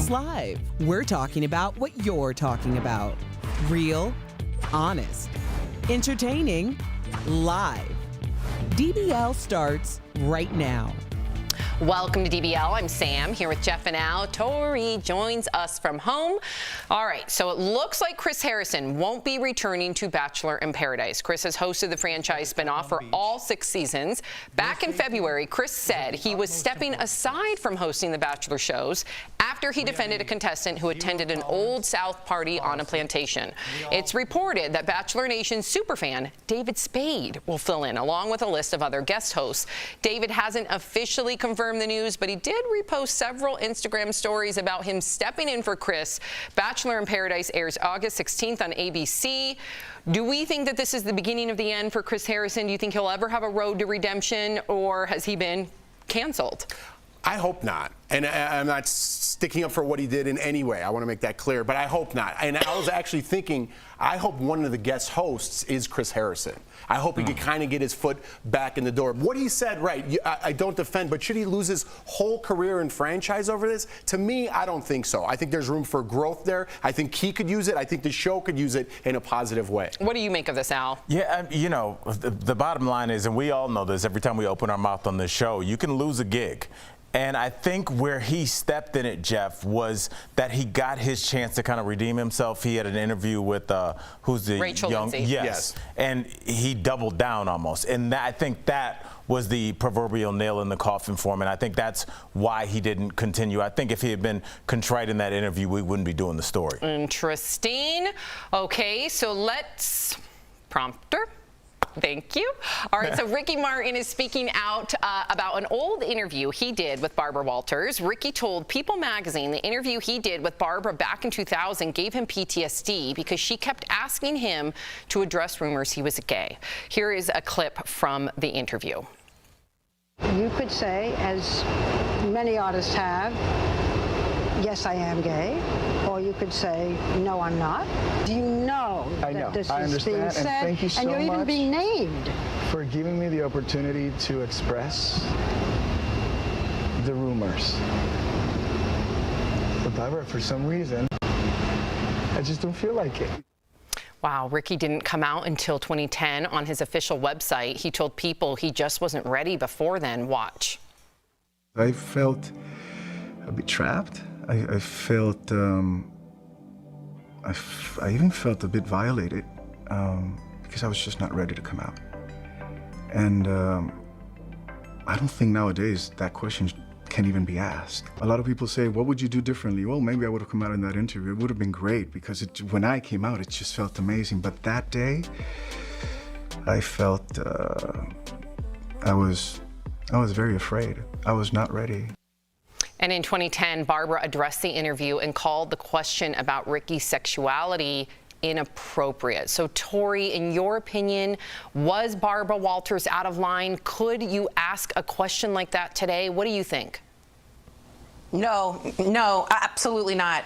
[SPEAKER 15] Live, we're talking about what you're talking about. Real, honest, entertaining, live. DBL starts right now.
[SPEAKER 16] Welcome to DBL. I'm Sam here with Jeff and Al. Tori joins us from home. All right, so it looks like Chris Harrison won't be returning to Bachelor in Paradise. Chris has hosted the franchise spinoff for all 6 seasons. Back in February, Chris said he was stepping aside from hosting the Bachelor shows after he defended a contestant who attended an Old South party on a plantation. It's reported that Bachelor Nation superfan David Spade will fill in, along with a list of other guest hosts. David hasn't officially confirmed the news, but he did repost several Instagram stories about him stepping in for Chris. Bachelor in Paradise airs August 16th on ABC. Do we think that this is the beginning of the end for Chris Harrison? Do you think he'll ever have a road to redemption, or has he been canceled?
[SPEAKER 17] I hope not. And I'm not sticking up for what he did in any way. I want to make that clear, but I hope not. And I was actually thinking, I hope one of the guest hosts is Chris Harrison. I hope he could kind of get his foot back in the door. What he said, right, I don't defend, but should he lose his whole career and franchise over this? To me, I don't think so. I think there's room for growth there. I think he could use it. I think the show could use it in a positive way.
[SPEAKER 16] What do you make of this, Al?
[SPEAKER 3] Yeah, you know, the bottom line is, and we all know this every time we open our mouth on this show, you can lose a gig. And I think where he stepped in it, Jeff, was that he got his chance to kind of redeem himself. He had an interview with who's the
[SPEAKER 16] Rachel
[SPEAKER 3] young,
[SPEAKER 16] Lindsay.
[SPEAKER 3] yes, and he doubled down almost. And I think that was the proverbial nail in the coffin for him. And I think that's why he didn't continue. I think if he had been contrite in that interview, we wouldn't be doing the story.
[SPEAKER 16] Interesting. Okay, so let's prompter. Thank you. All right, so Ricky Martin is speaking out about an old interview he did with Barbara Walters. Ricky told People magazine the interview he did with Barbara back in 2000 gave him PTSD because she kept asking him to address rumors he was gay. Here is a clip from the interview.
[SPEAKER 14] You could say, as many artists have, yes, I am gay, or you could say, no, I'm not. Do you know that this is being said,
[SPEAKER 20] and thank you so
[SPEAKER 14] and you're even
[SPEAKER 20] much
[SPEAKER 14] being named?
[SPEAKER 20] For giving me the opportunity to express the rumors. But Barbara, for some reason, I just don't feel like it.
[SPEAKER 16] Wow, Ricky didn't come out until 2010 on his official website. He told People he just wasn't ready before then. Watch.
[SPEAKER 20] I felt a bit trapped. I felt, I even felt a bit violated because I was just not ready to come out. And I don't think nowadays that question can even be asked. A lot of people say, what would you do differently? Well, maybe I would have come out in that interview. It would have been great because when I came out, it just felt amazing. But that day, I felt I was very afraid. I was not ready.
[SPEAKER 16] And in 2010, Barbara addressed the interview and called the question about Ricky's sexuality inappropriate. So, Tori, in your opinion, was Barbara Walters out of line? Could you ask a question like that today? What do you think?
[SPEAKER 2] No, absolutely not.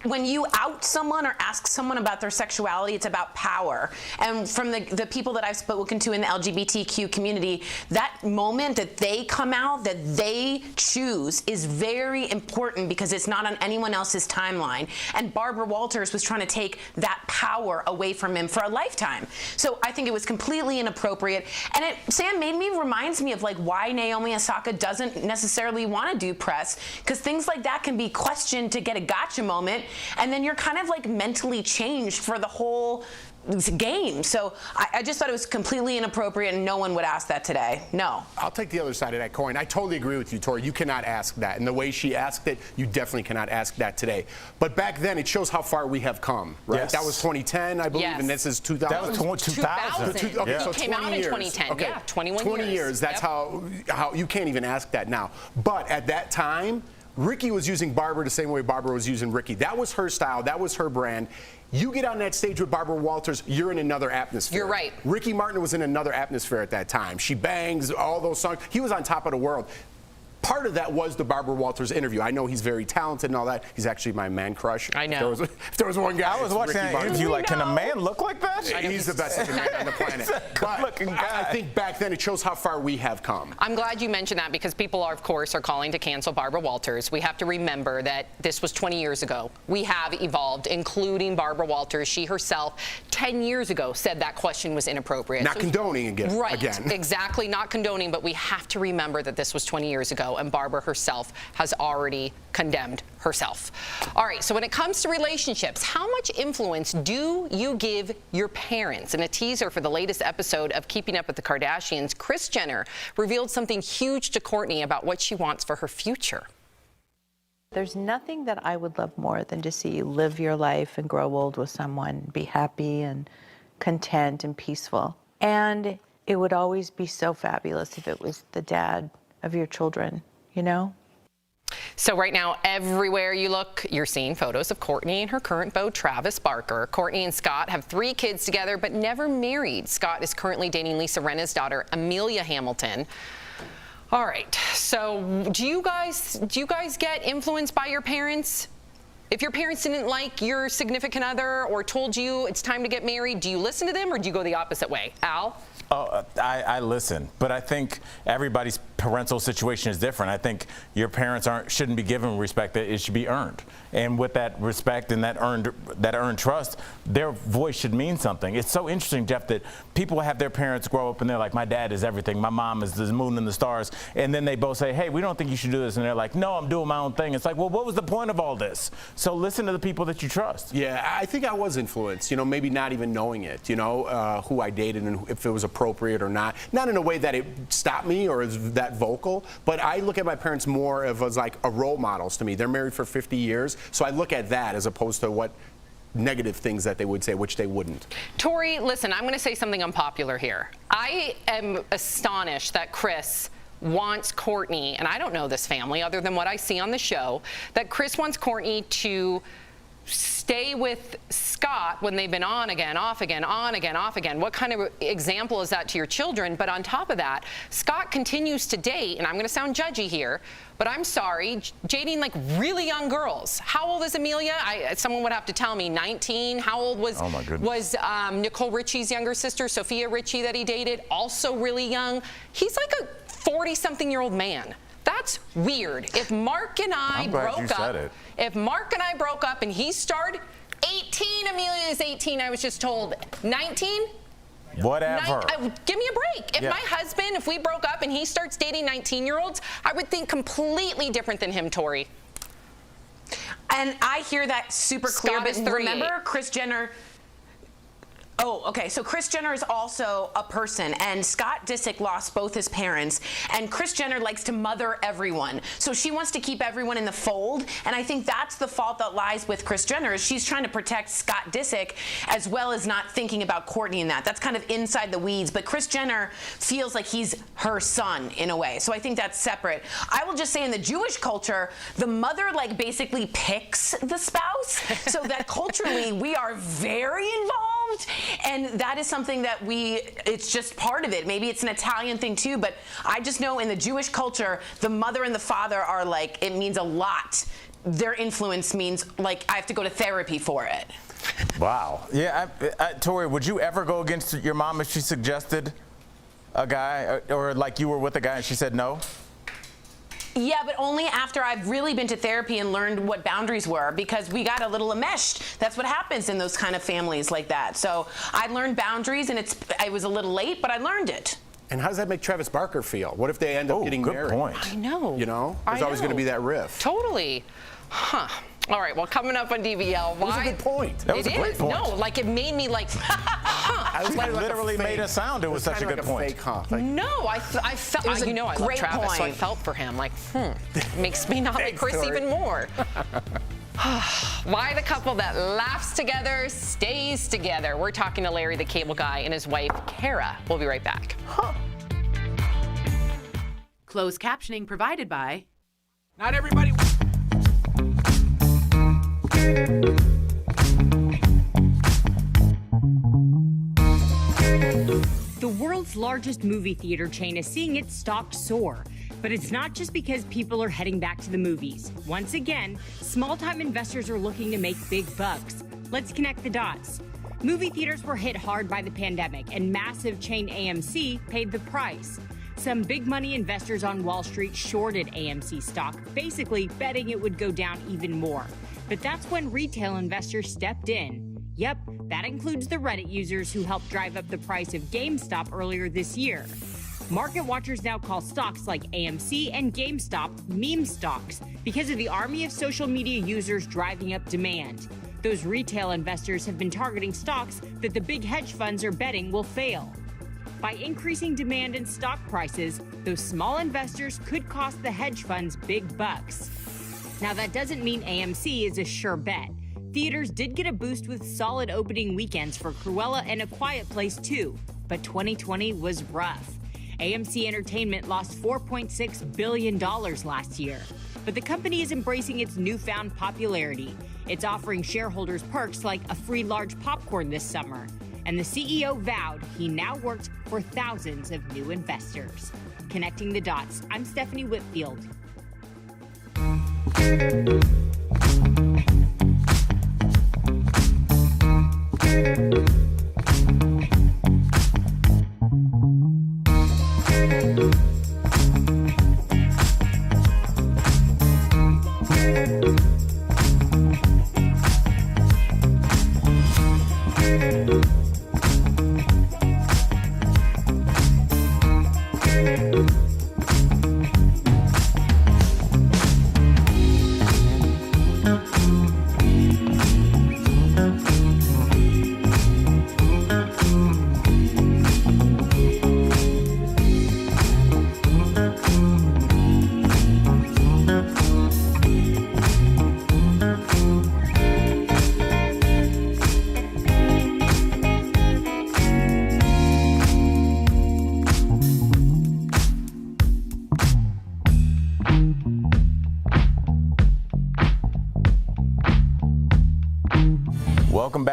[SPEAKER 2] When you out someone or ask someone about their sexuality, it's about power. And from the people that I've spoken to in the LGBTQ community, that moment that they come out, that they choose, is very important because it's not on anyone else's timeline. And Barbara Walters was trying to take that power away from him for a lifetime. So I think it was completely inappropriate. And Sam reminds me of like why Naomi Osaka doesn't necessarily want to do press, because things like that can be questioned to get a gotcha moment. And then you're kind of like mentally changed for the whole game. So I just thought it was completely inappropriate, and no one would ask that today. No.
[SPEAKER 17] I'll take the other side of that coin. I totally agree with you, Tori. You cannot ask that. And the way she asked it, you definitely cannot ask that today. But back then, it shows how far we have come, right?
[SPEAKER 3] Yes.
[SPEAKER 17] That was 2010, I believe,
[SPEAKER 16] Yes.
[SPEAKER 17] and this is 2000.
[SPEAKER 3] That was 2000.
[SPEAKER 17] Okay,
[SPEAKER 16] Yeah.
[SPEAKER 17] so
[SPEAKER 16] He came
[SPEAKER 17] 20
[SPEAKER 16] out in
[SPEAKER 17] years.
[SPEAKER 16] 2010.
[SPEAKER 17] Okay.
[SPEAKER 16] Yeah, 21
[SPEAKER 17] 20 years. That's
[SPEAKER 16] Yep.
[SPEAKER 17] how you can't even ask that now. But at that time, Ricky was using Barbara the same way Barbara was using Ricky. That was her style. That was her brand. You get on that stage with Barbara Walters, you're in another atmosphere.
[SPEAKER 16] You're right.
[SPEAKER 17] Ricky Martin was in another atmosphere at that time. She bangs, all those songs. He was on top of the world. Part of that was the Barbara Walters interview. I know he's very talented and all that. He's actually my man crush.
[SPEAKER 16] I know.
[SPEAKER 17] If there was one guy,
[SPEAKER 3] I was watching that interview like, can a man look like that?
[SPEAKER 17] He's the best looking man on the planet.
[SPEAKER 3] Good-looking guy.
[SPEAKER 17] I think back then it shows how far we have come.
[SPEAKER 16] I'm glad you mentioned that because people are, of course, are calling to cancel Barbara Walters. We have to remember that this was 20 years ago. We have evolved, including Barbara Walters. She herself, 10 years ago, said that question was inappropriate.
[SPEAKER 17] Not condoning again.
[SPEAKER 16] Right,
[SPEAKER 17] again.
[SPEAKER 16] exactly, not condoning, but we have to remember that this was 20 years ago, and Barbara herself has already condemned herself. All right, so when it comes to relationships, how much influence do you give your parents? In a teaser for the latest episode of Keeping Up with the Kardashians, Kris Jenner revealed something huge to Kourtney about what she wants for her future.
[SPEAKER 23] There's nothing that I would love more than to see you live your life and grow old with someone, be happy and content and peaceful. And it would always be so fabulous if it was the dad of your children, you know?
[SPEAKER 16] So right now, everywhere you look, you're seeing photos of Kourtney and her current beau, Travis Barker. Kourtney and Scott have 3 kids together, but never married. Scott is currently dating Lisa Rinna's daughter, Amelia Hamilton. All right, so do you guys get influenced by your parents? If your parents didn't like your significant other or told you it's time to get married, do you listen to them or do you go the opposite way? Al?
[SPEAKER 3] Oh, I listen, but I think everybody's parental situation is different. I think your parents shouldn't be given respect; that it should be earned. And with that respect and that earned trust, their voice should mean something. It's so interesting, Jeff, that people have their parents grow up and they're like, "My dad is everything. My mom is the moon and the stars," and then they both say, "Hey, we don't think you should do this," and they're like, "No, I'm doing my own thing." It's like, well, what was the point of all this? So listen to the people that you trust.
[SPEAKER 17] Yeah, I think I was influenced. You know, maybe not even knowing it. You know, who I dated and if it was appropriate or not. Not in a way that it stopped me or is that vocal, but I look at my parents more of as like a role models to me. They're married for 50 years, so I look at that as opposed to what negative things that they would say, which they wouldn't.
[SPEAKER 16] Tori, listen, I'm going to say something unpopular here. I am astonished that Chris wants Courtney, and I don't know this family other than what I see on the show, that Chris wants Courtney to stay with Scott when they've been on again, off again, on again, off again. What kind of example is that to your children? But on top of that, Scott continues to date, and I'm going to sound judgy here, but I'm sorry, dating like really young girls. How old is Amelia? Someone would have to tell me. 19. How old was Nicole Richie's younger sister, Sophia Richie, that he dated? Also really young. He's like a 40-something-year-old man. That's weird. If Mark and I broke up and he started 18, Amelia is 18, I was just told 19?
[SPEAKER 3] Whatever.
[SPEAKER 16] Give me a break. If my husband, if we broke up and he starts dating 19-year-olds, I would think completely different than him, Tori.
[SPEAKER 2] And I hear that super clear, but remember Kris Jenner. Oh, okay. So Kris Jenner is also a person, and Scott Disick lost both his parents, and Kris Jenner likes to mother everyone. So she wants to keep everyone in the fold, and I think that's the fault that lies with Kris Jenner, is she's trying to protect Scott Disick as well as not thinking about Courtney in that. That's kind of inside the weeds, but Kris Jenner feels like he's her son in a way. So I think that's separate. I will just say in the Jewish culture, the mother like basically picks the spouse, so that culturally we are very involved. And that is something that it's just part of it. Maybe it's an Italian thing too, but I just know in the Jewish culture, the mother and the father are like, it means a lot. Their influence means like I have to go to therapy for it.
[SPEAKER 3] Wow. Yeah, Tori, would you ever go against your mom if she suggested a guy, or like you were with a guy and she said no?
[SPEAKER 2] Yeah, but only after I've really been to therapy and learned what boundaries were, because we got a little enmeshed. That's what happens in those kind of families like that. So I learned boundaries, and I was a little late, but I learned it.
[SPEAKER 17] And how does that make Travis Barker feel? What if they end up getting married?
[SPEAKER 3] Good point.
[SPEAKER 16] I know.
[SPEAKER 17] You know? There's always going to be that rift.
[SPEAKER 16] Totally. Huh. All right, well, coming up on DBL, why?
[SPEAKER 17] That was a good point.
[SPEAKER 3] That was a great point.
[SPEAKER 16] No, like it made me like,
[SPEAKER 3] I was like literally made a sound. It was such a good point.
[SPEAKER 16] No, I felt, I love Travis, so I felt for him. Like, makes me not like Chris even more. Why the couple that laughs together stays together. We're talking to Larry the Cable Guy and his wife, Kara. We'll be right back.
[SPEAKER 1] Closed captioning provided by...
[SPEAKER 6] Not everybody...
[SPEAKER 5] The world's largest movie theater chain is seeing its stock soar. But it's not just because people are heading back to the movies. Once again, small-time investors are looking to make big bucks. Let's connect the dots. Movie theaters were hit hard by the pandemic, and massive chain AMC paid the price. Some big-money investors on Wall Street shorted AMC stock, basically betting it would go down even more. But that's when retail investors stepped in. Yep, that includes the Reddit users who helped drive up the price of GameStop earlier this year. Market watchers now call stocks like AMC and GameStop meme stocks because of the army of social media users driving up demand. Those retail investors have been targeting stocks that the big hedge funds are betting will fail. By increasing demand and stock prices, those small investors could cost the hedge funds big bucks. Now, that doesn't mean AMC is a sure bet. Theaters did get a boost with solid opening weekends for Cruella and A Quiet Place 2, but 2020 was rough. AMC Entertainment lost $4.6 billion last year. But the company is embracing its newfound popularity. It's offering shareholders perks like a free large popcorn this summer. And the CEO vowed he now works for thousands of new investors. Connecting the dots, I'm Stephanie Whitfield.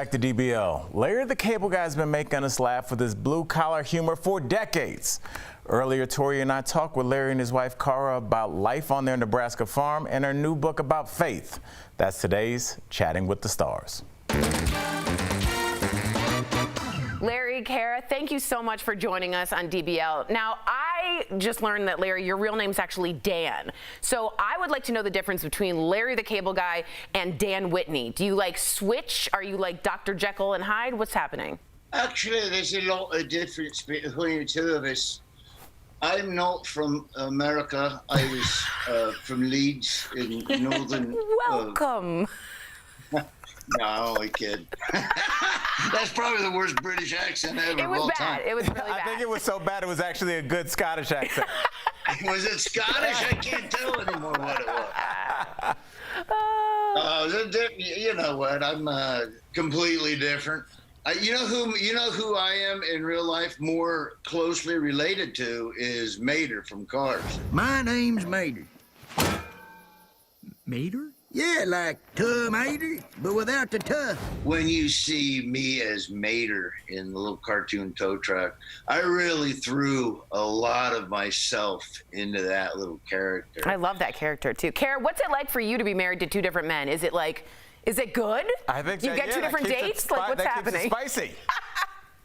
[SPEAKER 3] back to DBL. Larry the Cable Guy has been making us laugh with his blue-collar humor for decades. Earlier, Tori and I talked with Larry and his wife, Cara, about life on their Nebraska farm and her new book about faith. That's today's Chatting with the Stars.
[SPEAKER 2] Larry, Cara, thank you so much for joining us on DBL. Now, I just learned that, Larry, your real name's actually Dan. So I would like to know the difference between Larry the Cable Guy and Dan Whitney. Do you like switch? Are you like Dr. Jekyll and Hyde? What's happening?
[SPEAKER 6] Actually, there's a lot of difference between the two of us. I'm not from America. I was from Leeds in northern...
[SPEAKER 2] Welcome.
[SPEAKER 6] No, I kid. That's probably the worst British accent ever.
[SPEAKER 2] It was bad. It was really bad.
[SPEAKER 3] I think it was so bad it was actually a good Scottish accent.
[SPEAKER 6] Was it Scottish? I can't tell anymore what it was. You know what? I'm completely different. You know who I am in real life more closely related to is Mater from Cars.
[SPEAKER 19] My name's Mater. Mater? Yeah, like tomato, but without the tuh.
[SPEAKER 6] When you see me as Mater in the little cartoon tow truck, I really threw a lot of myself into that little character.
[SPEAKER 2] I love that character too. Cara, what's it like for you to be married to two different men? Is it good?
[SPEAKER 3] I think
[SPEAKER 2] you get two different dates? Like, what's happening?
[SPEAKER 3] Spicy.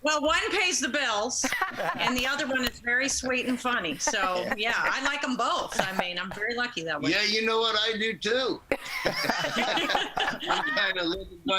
[SPEAKER 22] Well, one pays the bills, and the other one is very sweet and funny. So, yeah, I like them both. I mean, I'm very lucky that way.
[SPEAKER 6] Yeah, you know what? I do, too.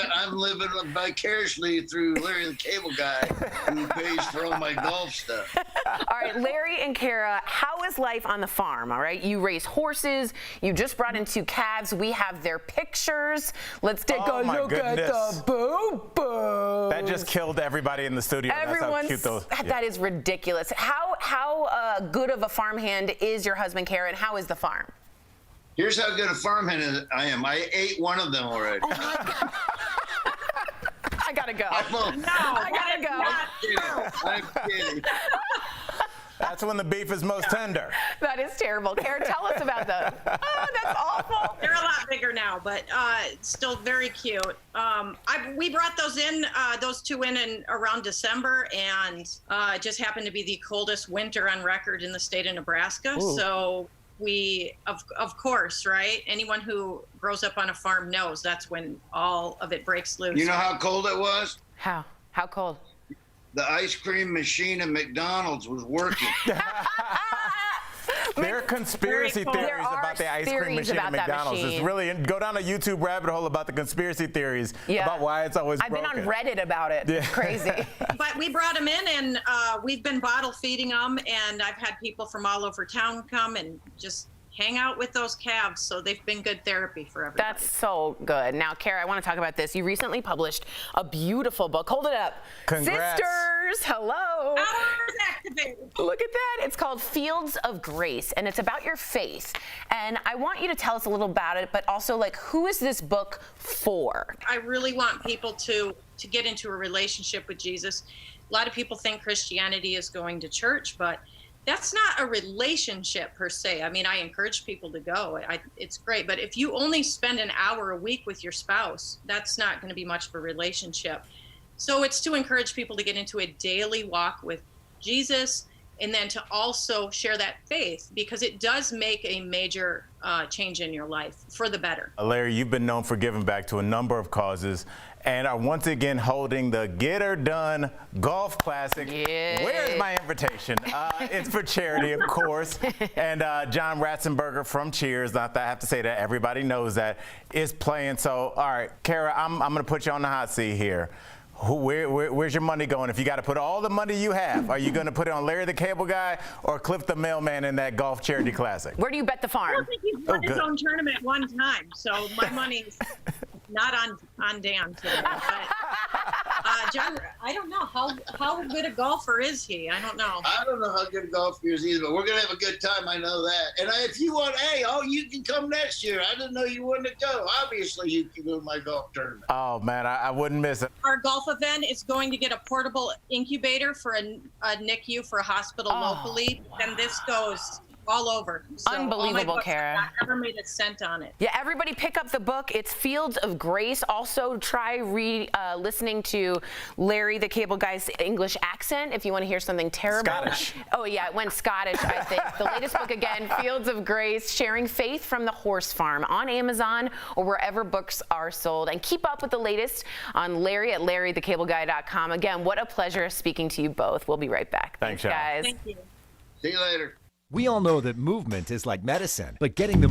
[SPEAKER 6] I'm living vicariously through Larry the Cable Guy, who pays for all my golf stuff.
[SPEAKER 2] All right, Larry and Cara, how is life on the farm, all right? You raise horses. You just brought in 2 calves. We have their pictures. Let's take a look at the boo-boo.
[SPEAKER 3] That just killed everybody in the studio. That's how cute those.
[SPEAKER 2] That is ridiculous. How good of a farmhand is your husband, Cara, and how is the farm?
[SPEAKER 6] Here's how good a farmhand I am. I ate one of them already.
[SPEAKER 2] Oh my God. I gotta go.
[SPEAKER 22] I
[SPEAKER 2] gotta go.
[SPEAKER 6] I'm kidding.
[SPEAKER 3] That's when the beef is most tender.
[SPEAKER 2] That is terrible. Cara, tell us about them. Oh, that's awful.
[SPEAKER 22] They're a lot bigger now, but still very cute. We brought those 2 in around December, and it just happened to be the coldest winter on record in the state of Nebraska.
[SPEAKER 2] Ooh.
[SPEAKER 22] So we, of course, right? Anyone who grows up on a farm knows that's when all of it breaks loose.
[SPEAKER 6] You know how cold it was?
[SPEAKER 2] How cold?
[SPEAKER 6] The ice cream machine at McDonald's was working.
[SPEAKER 3] There are conspiracy theories about the ice cream machine at McDonald's. It's really, go down a YouTube rabbit hole about the conspiracy theories about why it's always broken.
[SPEAKER 2] I've been on Reddit about it. It's crazy.
[SPEAKER 22] But we brought them in, and we've been bottle feeding them, and I've had people from all over town come and just hang out with those calves, so they've been good therapy for everybody.
[SPEAKER 2] That's so good. Now, Cara, I want to talk about this. You recently published a beautiful book. Hold it up.
[SPEAKER 3] Congrats.
[SPEAKER 2] Sisters, hello.
[SPEAKER 22] Hours activated.
[SPEAKER 2] Look at that. It's called Fields of Grace, and it's about your faith. And I want you to tell us a little about it, but also, like, who is this book for?
[SPEAKER 22] I really want people to get into a relationship with Jesus. A lot of people think Christianity is going to church, but that's not a relationship per se. I mean, I encourage people to go. It's great. But if you only spend an hour a week with your spouse, that's not going to be much of a relationship. So it's to encourage people to get into a daily walk with Jesus, and then to also share that faith, because it does make a major change in your life for the better.
[SPEAKER 3] Larry, you've been known for giving back to a number of causes and are once again holding the Get Her Done Golf Classic.
[SPEAKER 2] Yay.
[SPEAKER 3] Where's my invitation? It's for charity, of course. And John Ratzenberger from Cheers, not that I have to say that, everybody knows that, is playing. So, all right, Cara, I'm going to put you on the hot seat here. Where's your money going? If you got to put all the money you have, are you going to put it on Larry the Cable Guy or Cliff the Mailman in that golf charity classic?
[SPEAKER 2] Where do you bet the
[SPEAKER 22] I
[SPEAKER 2] farm?
[SPEAKER 22] don't think he's won his own tournament one time, so my money's not on Dan today. But John, I don't know how good a golfer is he. I don't know.
[SPEAKER 6] I don't know how good a golfer is either, but we're gonna have a good time. I know that. And if you want, you can come next year. I didn't know you wanted to go. Obviously, you can go to my golf tournament.
[SPEAKER 3] Oh man, I wouldn't miss it.
[SPEAKER 22] Our golf event is going to get a portable incubator for a NICU for a hospital locally. Wow. And this goes all over. So
[SPEAKER 2] Unbelievable, Kara.
[SPEAKER 22] I never made a cent on it.
[SPEAKER 2] Yeah, everybody pick up the book. It's Fields of Grace. Also, try listening to Larry the Cable Guy's English accent if you want to hear something terrible.
[SPEAKER 17] Scottish.
[SPEAKER 2] Oh, yeah, it went Scottish, I think. The latest book, again, Fields of Grace, Sharing Faith from the Horse Farm, on Amazon or wherever books are sold. And keep up with the latest on Larry at LarryTheCableGuy.com. Again, what a pleasure speaking to you both. We'll be right back.
[SPEAKER 17] Thanks,
[SPEAKER 2] guys.
[SPEAKER 22] Thank you.
[SPEAKER 6] See you later.
[SPEAKER 8] We all know that movement is like medicine, but getting the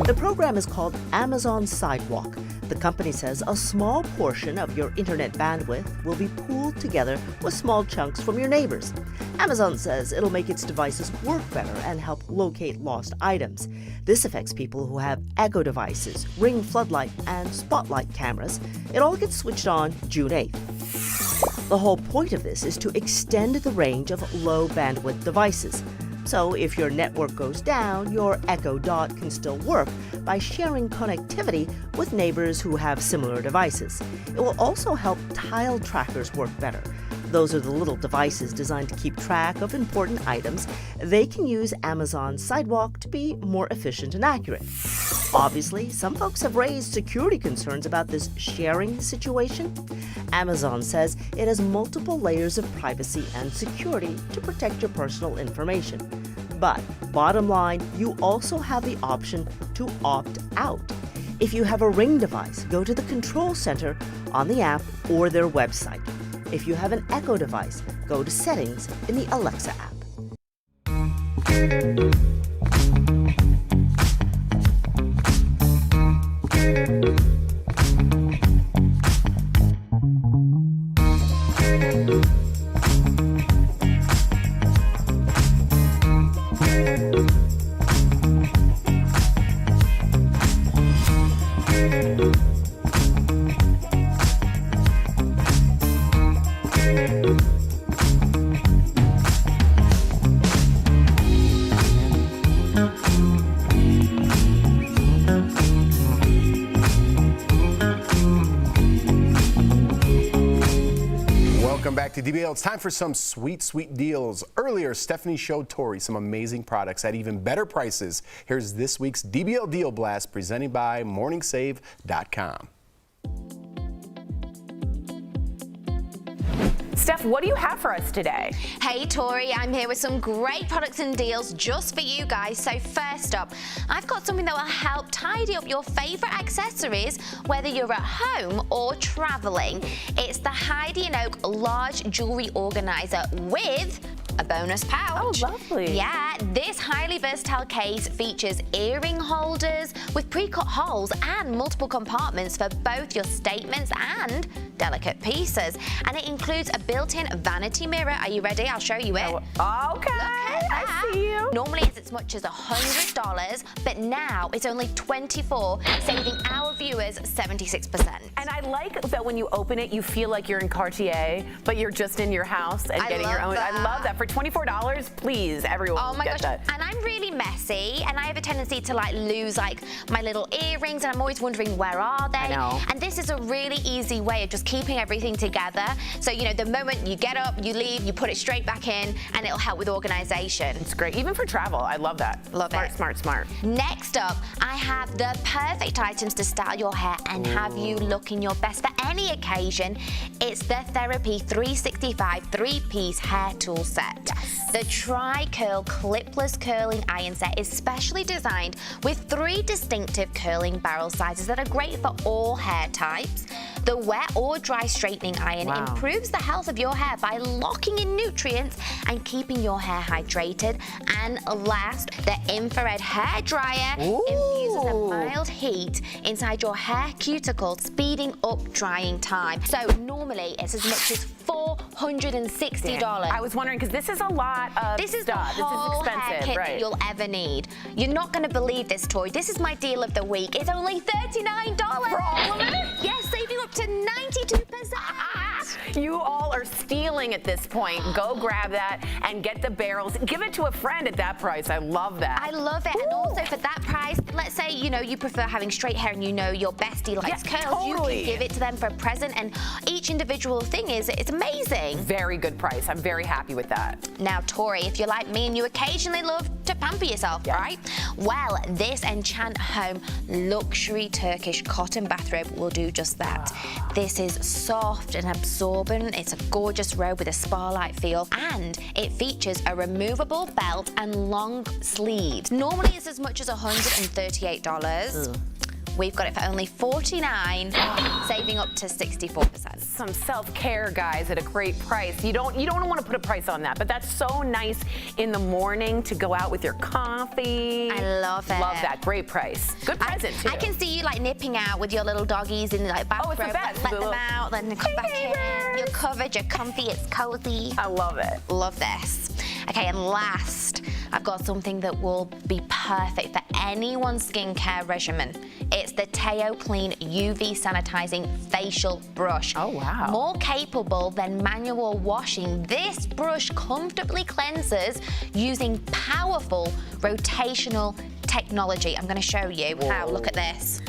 [SPEAKER 7] The program is called Amazon Sidewalk. The company says a small portion of your internet bandwidth will be pooled together with small chunks from your neighbors. Amazon says it'll make its devices work better and help locate lost items. This affects people who have Echo devices, Ring floodlight, and Spotlight cameras. It all gets switched on June 8th. The whole point of this is to extend the range of low bandwidth devices. So if your network goes down, your Echo Dot can still work by sharing connectivity with neighbors who have similar devices. It will also help tile trackers work better. Those are the little devices designed to keep track of important items. They can use Amazon Sidewalk to be more efficient and accurate. Obviously, some folks have raised security concerns about this sharing situation. Amazon says it has multiple layers of privacy and security to protect your personal information. But bottom line, you also have the option to opt out. If you have a Ring device, go to the Control Center on the app or their website. If you have an Echo device, go to Settings in the Alexa app.
[SPEAKER 17] Welcome back to DBL. It's time for some sweet, sweet deals. Earlier, Stephanie showed Tori some amazing products at even better prices. Here's this week's DBL Deal Blast presented by MorningSave.com.
[SPEAKER 2] Steph, what do you have for us today?
[SPEAKER 10] Hey Tori, I'm here with some great products and deals just for you guys. So first up, I've got something that will help tidy up your favorite accessories, whether you're at home or traveling. It's the Heidi & Oak Large Jewelry Organizer with a bonus pouch.
[SPEAKER 2] Oh, lovely.
[SPEAKER 10] Yeah, this highly versatile case features earring holders with pre-cut holes and multiple compartments for both your statements and delicate pieces. And it includes a built-in vanity mirror. Are you ready? I'll show you it.
[SPEAKER 2] Okay, I see you.
[SPEAKER 10] Normally it's as much as $100, but now it's only $24, saving our viewers 76%.
[SPEAKER 2] And I like that when you open it, you feel like you're in Cartier, but you're just in your house and getting your own. I love that. For $24, please, everyone.
[SPEAKER 10] Oh my
[SPEAKER 2] get
[SPEAKER 10] gosh.
[SPEAKER 2] that.
[SPEAKER 10] And I'm really messy, and I have a tendency to lose my little earrings, and I'm always wondering where are they.
[SPEAKER 2] I know.
[SPEAKER 10] And this is a really easy way of just keeping everything together. So the moment you get up, you leave, you put it straight back in, and it'll help with organization.
[SPEAKER 2] It's great, even for travel. I love that.
[SPEAKER 10] Love it.
[SPEAKER 2] Smart, smart.
[SPEAKER 10] Next up, I have the perfect items to style your hair and have you looking your best for any occasion. It's the Therapy 365 3-piece hair tool set. Yes. The Tri-Curl Clipless Curling Iron Set is specially designed with 3 distinctive curling barrel sizes that are great for all hair types. The wet or dry straightening iron improves the health of your hair by locking in nutrients and keeping your hair hydrated. And last, the infrared hair dryer infuses a mild heat inside your hair cuticle, speeding up drying time. So normally it's as much as $460.
[SPEAKER 2] I was wondering, because this is a lot of
[SPEAKER 10] This is
[SPEAKER 2] stuff.
[SPEAKER 10] the whole
[SPEAKER 2] This is
[SPEAKER 10] hair
[SPEAKER 2] expensive,
[SPEAKER 10] kit
[SPEAKER 2] right?
[SPEAKER 10] that you'll ever need. You're not going to believe this, Tori. This is my deal of the week. It's only $39.
[SPEAKER 2] For all of it?
[SPEAKER 10] Yes, saving up to 92%.
[SPEAKER 2] You all are stealing at this point. Go grab that and get the barrels. Give it to a friend at that price. I love that.
[SPEAKER 10] I love it. And also for that price, let's say, you prefer having straight hair and your bestie likes curls.
[SPEAKER 2] Totally.
[SPEAKER 10] You can give it to them for a present, and each individual thing it's amazing.
[SPEAKER 2] Very good price. I'm very happy with that.
[SPEAKER 10] Now, Tori, if you're like me and you occasionally love to pamper yourself, right? Well, this Enchant Home luxury Turkish cotton bathrobe will do just that. This is soft and absorbent. It's a gorgeous robe with a spa-like feel, and it features a removable belt and long sleeves. Normally, it's as much as $138. We've got it for only $49, saving up to 64%.
[SPEAKER 2] Some self-care, guys, at a great price. You don't want to put a price on that, but that's so nice in the morning to go out with your coffee.
[SPEAKER 10] I love it.
[SPEAKER 2] Love that. Great price. Good present, too.
[SPEAKER 10] I can see you nipping out with your little doggies in bathrobe.
[SPEAKER 2] Oh, it's the best.
[SPEAKER 10] Let them out, then come back in. You're covered, you're comfy, it's cozy.
[SPEAKER 2] I love it.
[SPEAKER 10] Love this. Okay, and last, I've got something that will be perfect for anyone's skincare regimen. It's the Teo Clean UV Sanitizing Facial Brush.
[SPEAKER 2] Oh, wow.
[SPEAKER 10] More capable than manual washing, this brush comfortably cleanses using powerful rotational technology. I'm going to show you how. Look at this.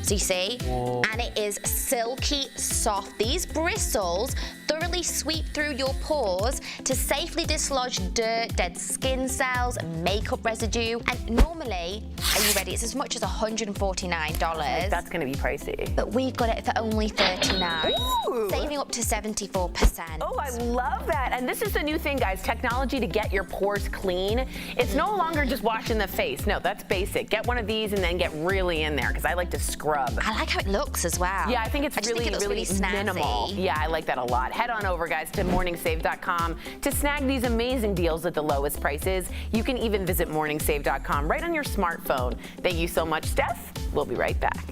[SPEAKER 10] So you see? Whoa. And it is silky soft. These bristles thoroughly sweep through your pores to safely dislodge dirt, dead skin cells, makeup residue. And normally, are you ready? It's as much as $149.
[SPEAKER 2] That's going to be pricey.
[SPEAKER 10] But we've got it for only $39, saving up to 74%.
[SPEAKER 2] Oh, I love that. And this is the new thing, guys. Technology to get your pores clean. It's no longer just washing the face. No, that's basic. Get one of these and then get really in there, because I like to scrub.
[SPEAKER 10] I like how it looks as well.
[SPEAKER 2] Yeah, I think it's really
[SPEAKER 10] snazzy.
[SPEAKER 2] minimal. Yeah, I like that a lot. Head on over, guys, to morningsave.com to snag these amazing deals at the lowest prices. You can even visit morningsave.com right on your smartphone. Thank you so much, Steph. We'll be right back.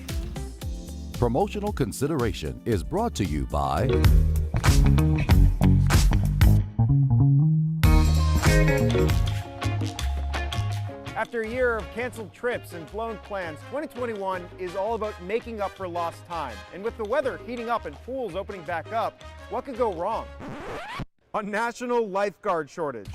[SPEAKER 4] Promotional consideration is brought to you by
[SPEAKER 12] After a year of canceled trips and blown plans, 2021 is all about making up for lost time. And with the weather heating up and pools opening back up, what could go wrong? A national lifeguard shortage.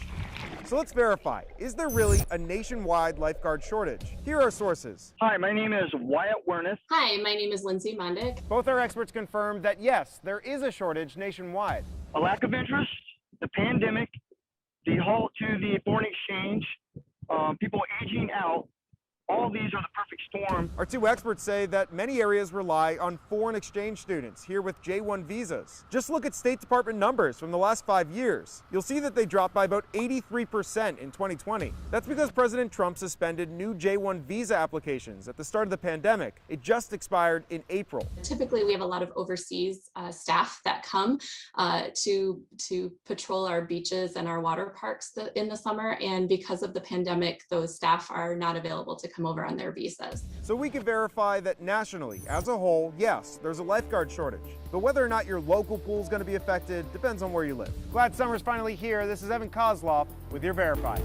[SPEAKER 12] So let's verify, is there really a nationwide lifeguard shortage? Here are sources.
[SPEAKER 13] Hi, my name is Wyatt Wernick.
[SPEAKER 11] Hi, my name is Lindsay Mondick.
[SPEAKER 12] Both our experts confirmed that yes, there is a shortage nationwide.
[SPEAKER 13] A lack of interest, the pandemic, the halt to the foreign exchange, people aging out, all these are the perfect storm.
[SPEAKER 12] Our two experts say that many areas rely on foreign exchange students here with J1 visas. Just look at State Department numbers from the last 5 years. You'll see that they dropped by about 83% in 2020. That's because President Trump suspended new J1 visa applications at the start of the pandemic. It just expired in April.
[SPEAKER 11] Typically, we have a lot of overseas staff that come to patrol our beaches and our water parks in the summer. And because of the pandemic, those staff are not available to come over on their visas.
[SPEAKER 12] So we can verify that nationally, as a whole, yes, there's a lifeguard shortage. But whether or not your local pool is going to be affected depends on where you live. Glad summer's finally here. This is Evan Kozloff with your Verify.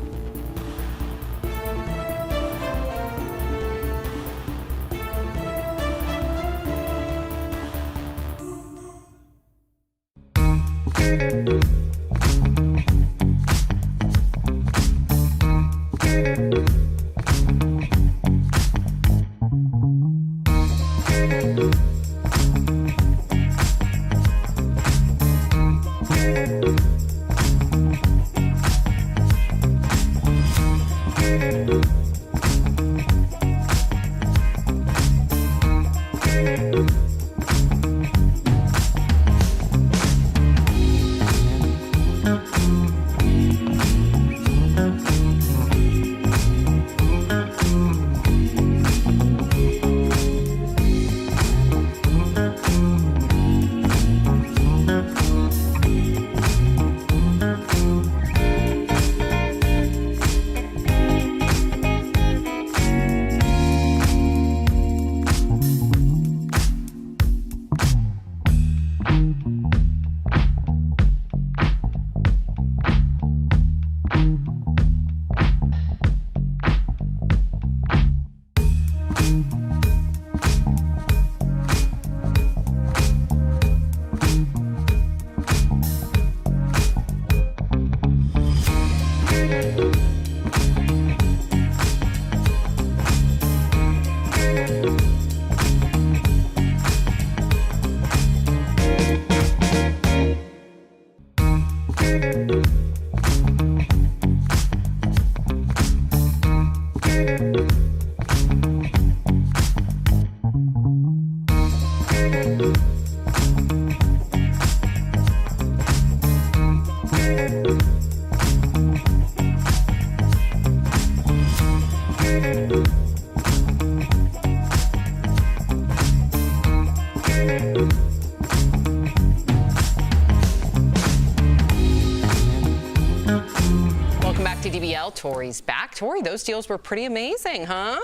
[SPEAKER 16] Welcome back to DBL. Tori's back. Tori, those deals were pretty amazing, huh?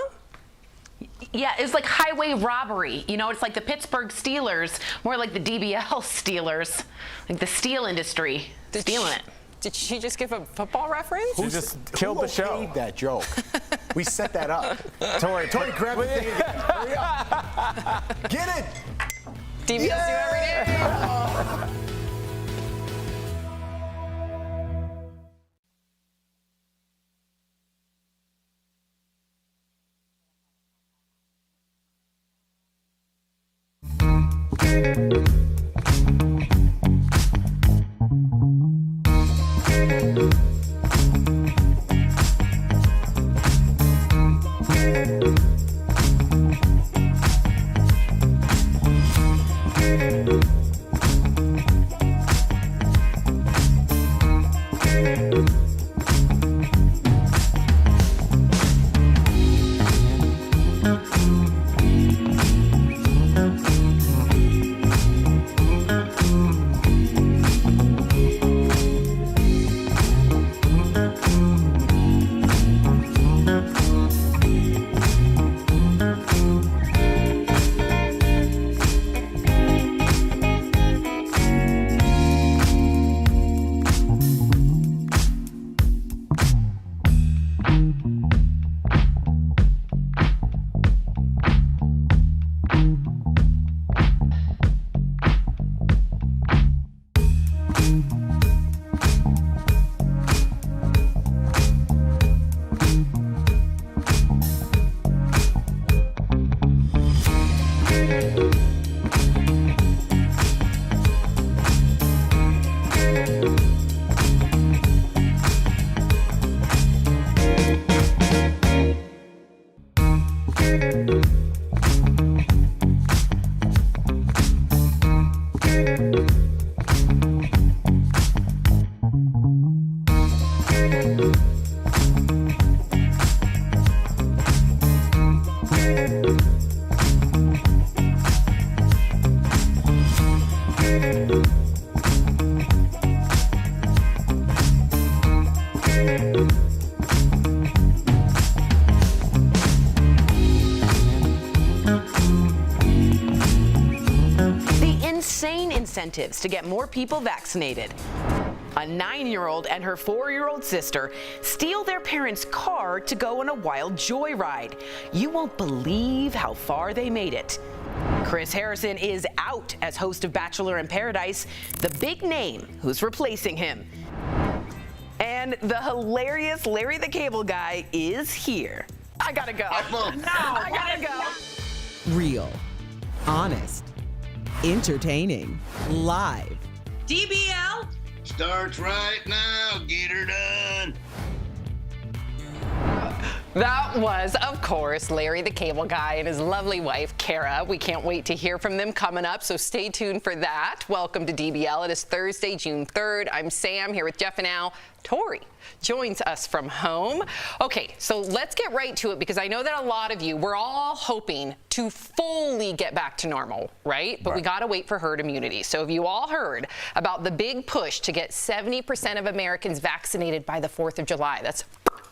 [SPEAKER 2] Yeah, it's like highway robbery. You know, it's like the Pittsburgh Steelers, more like the DBL Steelers, like the steel industry stealing it.
[SPEAKER 16] Did she just give a football reference?
[SPEAKER 3] Who just killed the show?
[SPEAKER 17] Who okayed that joke? We set that up.
[SPEAKER 3] Tori,
[SPEAKER 17] grab the thing again. Hurry up. Get it.
[SPEAKER 16] DBL do every day.
[SPEAKER 2] Incentives to get more people vaccinated. A 9-year-old and her 4-year-old sister steal their parents' car to go on a wild joyride. You won't believe how far they made it. Chris Harrison is out as host of Bachelor in Paradise, the big name who's replacing him. And the hilarious Larry the Cable Guy is here. I gotta go. I gotta go.
[SPEAKER 15] Real, honest, entertaining, live.
[SPEAKER 6] DBL starts right now. Get her done.
[SPEAKER 16] That was, of course, Larry the Cable Guy and his lovely wife, Kara. We can't wait to hear from them coming up, so stay tuned for that. Welcome to DBL. It is Thursday, June 3rd. I'm Sam here with Jeff and Al. Tori joins us from home. Okay, so let's get right to it because I know that a lot of you, we're all hoping to fully get back to normal, right? But we gotta wait for herd immunity. So have you all heard about the big push to get 70% of Americans vaccinated by the 4th of July? That's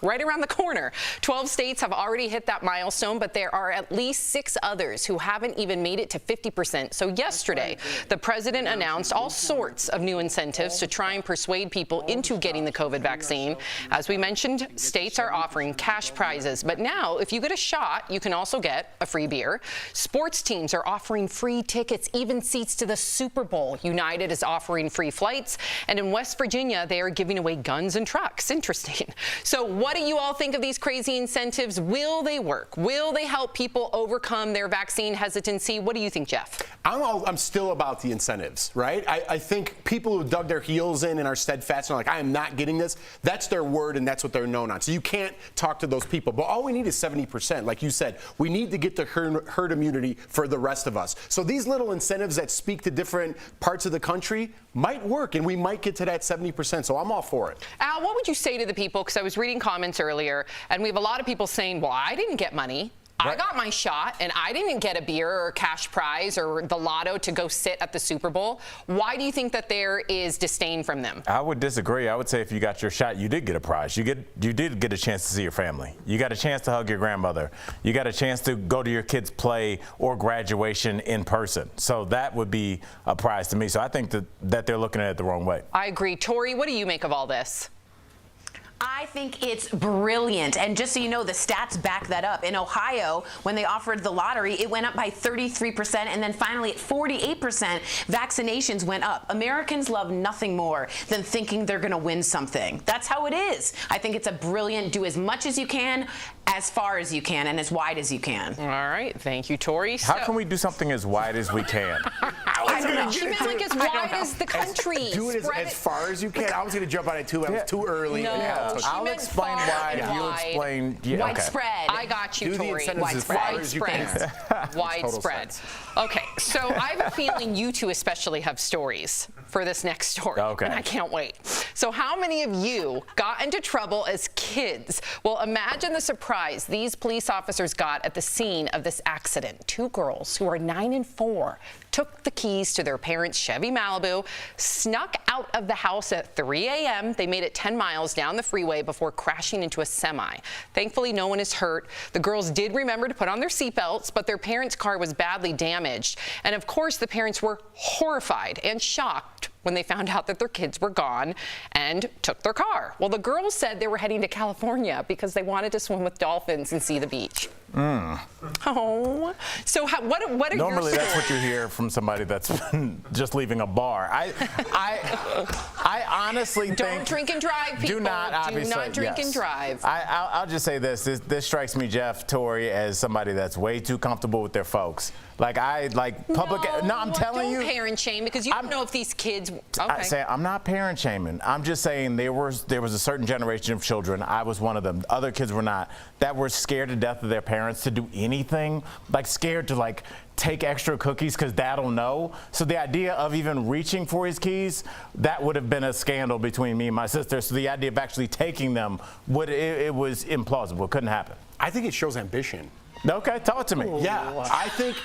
[SPEAKER 16] right around the corner. 12 states have already hit that milestone, but there are at least 6 others who haven't even made it to 50%. So yesterday, the president announced all sorts of new incentives to try and persuade people into getting the COVID vaccine. As we mentioned, states are offering cash prizes, but now if you get a shot, you can also get a free beer. Sports teams are offering free tickets, even seats to the Super Bowl. United is offering free flights, and in West Virginia, they are giving away guns and trucks. Interesting. So what What do you all think of these crazy incentives? Will they work? Will they help people overcome their vaccine hesitancy? What do you think, Jeff?
[SPEAKER 17] I'm still about the incentives, right? I think people who dug their heels in and are steadfast and are like, I am not getting this, that's their word and that's what they're known on. So you can't talk to those people. But all we need is 70%. Like you said, we need to get the herd immunity for the rest of us. So these little incentives that speak to different parts of the country might work, and we might get to that 70%. So I'm all for it.
[SPEAKER 16] Al, what would you say to the people? Because I was reading comments earlier, and we have a lot of people saying, well, I didn't get money. I got my shot, and I didn't get a beer or a cash prize or the lotto to go sit at the Super Bowl. Why do you think that there is disdain from them?
[SPEAKER 3] I would disagree. I would say if you got your shot, you did get a prize. You did get a chance to see your family. You got a chance to hug your grandmother. You got a chance to go to your kids' play or graduation in person. So that would be a prize to me. So I think that they're looking at it the wrong way.
[SPEAKER 16] I agree. Tori, what do you make of all this?
[SPEAKER 2] I think it's brilliant. And just so you know, the stats back that up. In Ohio, when they offered the lottery, it went up by 33%. And then finally at 48%, vaccinations went up. Americans love nothing more than thinking they're going to win something. That's how it is. I think it's a brilliant, do as much as you can, as far as you can, and as wide as you can.
[SPEAKER 16] All right. Thank you, Tori.
[SPEAKER 3] How can we do something as wide as we can?
[SPEAKER 16] I don't know. She meant like as wide as the country.
[SPEAKER 17] Do it as far as you can. I was going to jump on it too. I was too early.
[SPEAKER 16] No.
[SPEAKER 17] Yeah.
[SPEAKER 3] I'll explain why. You explain. Yeah,
[SPEAKER 2] widespread.
[SPEAKER 16] I got you,
[SPEAKER 17] Do the
[SPEAKER 16] Tori.
[SPEAKER 17] incentives as far as you can.
[SPEAKER 16] Widespread. Okay, so I have a feeling you two especially have stories for this next story.
[SPEAKER 3] Okay.
[SPEAKER 16] And I can't wait. So how many of you got into trouble as kids? Well, imagine the surprise these police officers got at the scene of this accident. Two girls who are 9 and 4 took the keys to their parents' Chevy Malibu, snuck out of the house at 3 a.m. They made it 10 miles down the freeway before crashing into a semi. Thankfully, no one is hurt. The girls did remember to put on their seatbelts, but their parents' car was badly damaged. And of course, the parents were horrified and shocked when they found out that their kids were gone and took their car. Well, the girls said they were heading to California because they wanted to swim with dolphins and see the beach. Oh, so what are
[SPEAKER 3] Normally
[SPEAKER 16] your
[SPEAKER 3] that's what you hear from somebody that's just leaving a bar. I honestly think
[SPEAKER 16] don't drink and drive, people.
[SPEAKER 3] Do not, obviously.
[SPEAKER 16] Do not drink and drive.
[SPEAKER 3] I'll just say this strikes me, Jeff, Tori, as somebody that's way too comfortable with their folks. Like public. No, I'm telling you.
[SPEAKER 16] Don't parent shame because you don't know if these kids. Okay.
[SPEAKER 3] I'm not parent shaming. I'm just saying there was a certain generation of children. I was one of them. Other kids were not. That were scared to death of their parents to do anything. Like scared to take extra cookies because dad'll know. So the idea of even reaching for his keys, that would have been a scandal between me and my sister. So the idea of actually taking them, it was implausible. It couldn't happen.
[SPEAKER 17] I think it shows ambition.
[SPEAKER 3] Okay, talk to me.
[SPEAKER 17] Yeah, I think.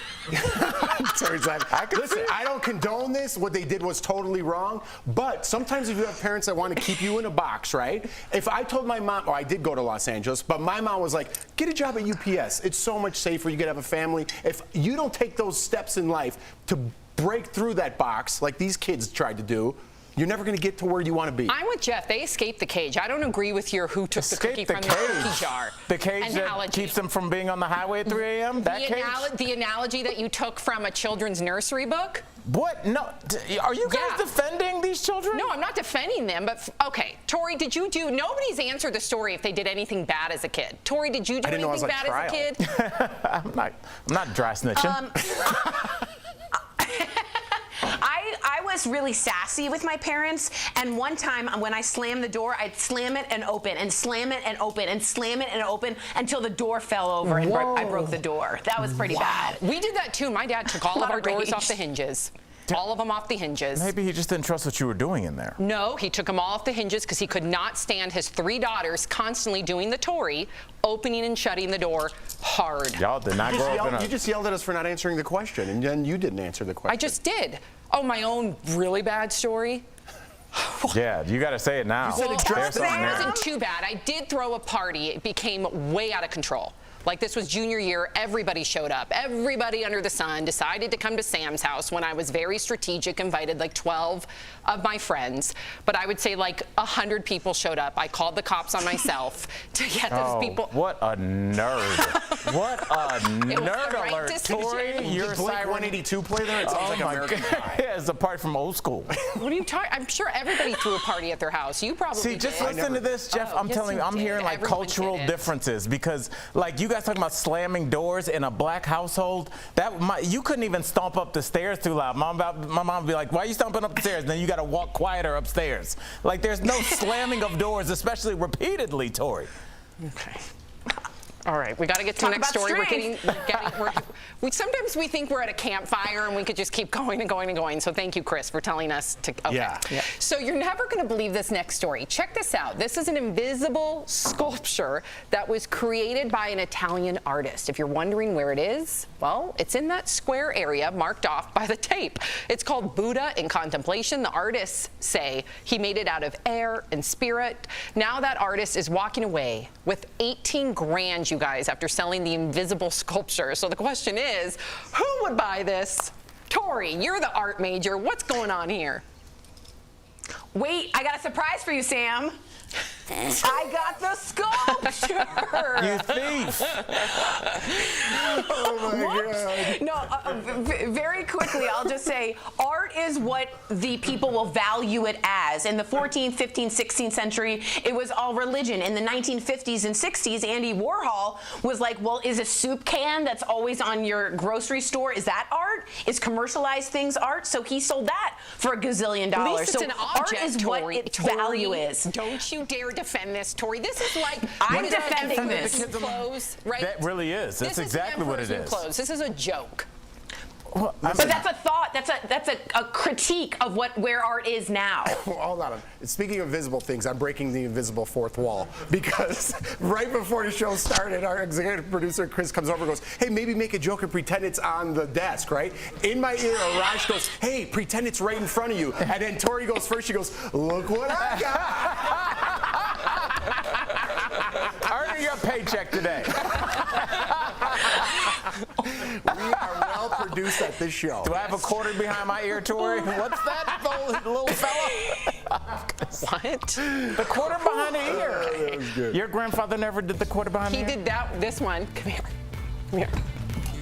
[SPEAKER 17] Listen, I don't condone this. What they did was totally wrong. But sometimes if you have parents that want to keep you in a box, right? If I told my mom, I did go to Los Angeles, but my mom was like, get a job at UPS. It's so much safer. You could have a family. If you don't take those steps in life to break through that box like these kids tried to do, you're never going to get to where you want to be.
[SPEAKER 16] I'm with Jeff. They escaped the cage. I don't agree with your who took the cookie from the cookie jar.
[SPEAKER 3] The cage that keeps them from being on the highway at 3 a.m.?
[SPEAKER 16] The analogy that you took from a children's nursery book?
[SPEAKER 3] What? No. Are you guys defending these children?
[SPEAKER 16] No, I'm not defending them. But, okay, Tori, nobody's answered the story if they did anything bad as a kid. Tori, did you do anything bad as a kid?
[SPEAKER 3] I'm not dry snitching.
[SPEAKER 2] I was really sassy with my parents, and one time when I slammed the door, I'd slam it and open and slam it and open and slam it and open until the door fell over and I broke the door. That was pretty bad.
[SPEAKER 16] We did that too. My dad took all of our doors off the hinges. All of them off the hinges.
[SPEAKER 3] Maybe he just didn't trust what you were doing in there.
[SPEAKER 16] No, he took them all off the hinges because he could not stand his 3 daughters constantly doing the Tori, opening and shutting the door hard.
[SPEAKER 3] Y'all did not grow up in
[SPEAKER 17] You just yelled at us for not answering the question, and then you didn't answer the question.
[SPEAKER 16] I just did. Oh, my own really bad story?
[SPEAKER 3] Yeah, you got to say it now.
[SPEAKER 16] Well, it wasn't too bad. I did throw a party. It became way out of control. Like this was junior year, everybody showed up. Everybody under the sun decided to come to Sam's house when I was very strategic, invited like 12 of my friends. But I would say like 100 people showed up. I called the cops on myself to get those people.
[SPEAKER 3] What a nerd. What a nerd
[SPEAKER 16] right
[SPEAKER 3] alert.
[SPEAKER 16] decision.
[SPEAKER 3] Tori, you're
[SPEAKER 17] Did Blink 182 play there? It sounds like American Pie.
[SPEAKER 3] It's a part from old school.
[SPEAKER 16] What are you talking? I'm sure everybody threw a party at their house. You probably
[SPEAKER 3] See, just
[SPEAKER 16] did.
[SPEAKER 3] listen to this, Jeff. I'm telling you, I'm hearing like
[SPEAKER 16] Everyone
[SPEAKER 3] cultural
[SPEAKER 16] did it.
[SPEAKER 3] differences because, like, you guys talking about slamming doors in a black household. You couldn't even stomp up the stairs too loud. My mom would be like, "Why are you stomping up the stairs?" And then you got to walk quieter upstairs. Like, there's no slamming of doors, especially repeatedly, Tori.
[SPEAKER 16] Okay. All right, we got to get to the next story. Sometimes we think we're at a campfire and we could just keep going and going and going. So thank you, Chris, for telling us to. Okay.
[SPEAKER 17] Yeah.
[SPEAKER 16] So you're never going to believe this next story. Check this out. This is an invisible sculpture that was created by an Italian artist. If you're wondering where it is, well, it's in that square area marked off by the tape. It's called Buddha in Contemplation. The artists say he made it out of air and spirit. Now that artist is walking away with 18 grand, you guys, after selling the invisible sculpture. So the question is, who would buy this? Tori, you're the art major. What's going on here?
[SPEAKER 2] Wait, I got a surprise for you, Sam. I got the sculpture.
[SPEAKER 3] You thief.
[SPEAKER 17] Oh my God.
[SPEAKER 2] No, very quickly, I'll just say art is what the people will value it as. In the 14th, 15th, 16th century, it was all religion. In the 1950s and 60s, Andy Warhol was like, well, is a soup can that's always on your grocery store, is that art? Is commercialized things art? So he sold that for $1 gazillion.
[SPEAKER 16] At least it's
[SPEAKER 2] so
[SPEAKER 16] an object,
[SPEAKER 2] art is
[SPEAKER 16] Tori.
[SPEAKER 2] what its value
[SPEAKER 16] Tori,
[SPEAKER 2] is.
[SPEAKER 16] Don't you dare defend this, Tori. This is like
[SPEAKER 2] I'm
[SPEAKER 16] what is
[SPEAKER 2] defending
[SPEAKER 16] that?
[SPEAKER 2] this.
[SPEAKER 16] Clothes, right?
[SPEAKER 3] That really is. That's exactly what it is.
[SPEAKER 16] Clothes. This is a joke.
[SPEAKER 3] Well,
[SPEAKER 2] but that's a thought. That's a critique of where art is now.
[SPEAKER 17] Well, hold on. Speaking of visible things, I'm breaking the invisible fourth wall because right before the show started, our executive producer Chris comes over and goes, "Hey, maybe make a joke and pretend it's on the desk, right?" In my ear, Raj goes, "Hey, pretend it's right in front of you." And then Tori goes first. She goes, "Look what I got."
[SPEAKER 3] Earning your paycheck today.
[SPEAKER 17] We are well produced at this show.
[SPEAKER 3] Do I have a quarter behind my ear, Tori? What's that, little fella?
[SPEAKER 16] What?
[SPEAKER 3] The quarter behind the ear.
[SPEAKER 17] That was good.
[SPEAKER 3] Your grandfather never did the quarter behind the ear?
[SPEAKER 16] He did that. This one. Come here. Come here.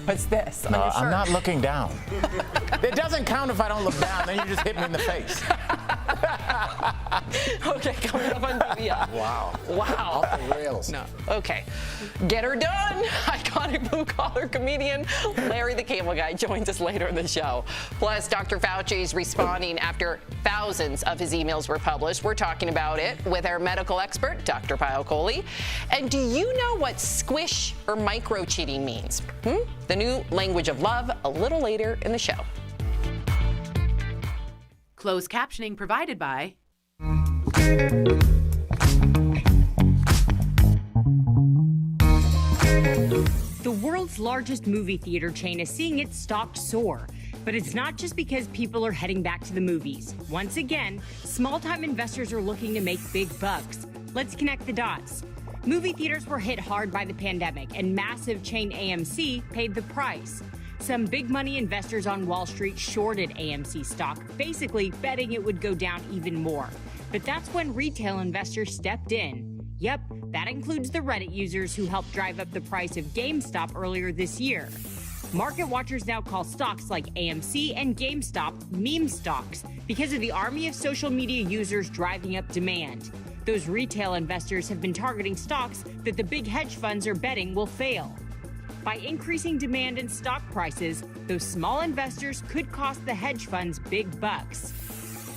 [SPEAKER 16] What's this?
[SPEAKER 3] No,
[SPEAKER 16] on your shirt?
[SPEAKER 3] I'm not looking down. It doesn't count if I don't look down. Then you just hit me in the face.
[SPEAKER 16] Okay, coming up on DBL.
[SPEAKER 17] Wow.
[SPEAKER 16] Wow.
[SPEAKER 17] Off the rails.
[SPEAKER 16] No. Okay. Get her done. Iconic blue-collar comedian Larry the Cable Guy joins us later in the show. Plus, Dr. Fauci is responding after thousands of his emails were published. We're talking about it with our medical expert, Dr. Pyle Coley. And do you know what squish or micro-cheating means? The new language of love a little later in the show.
[SPEAKER 1] Closed captioning provided by
[SPEAKER 5] The world's largest movie theater chain is seeing its stock soar. But it's not just because people are heading back to the movies. Once again, small-time investors are looking to make big bucks. Let's connect the dots. Movie theaters were hit hard by the pandemic, and massive chain AMC paid the price. Some big money investors on Wall Street shorted AMC stock, basically betting it would go down even more. But that's when retail investors stepped in. Yep, that includes the Reddit users who helped drive up the price of GameStop earlier this year. Market watchers now call stocks like AMC and GameStop meme stocks because of the army of social media users driving up demand. Those retail investors have been targeting stocks that the big hedge funds are betting will fail. By increasing demand and stock prices, those small investors could cost the hedge funds big bucks.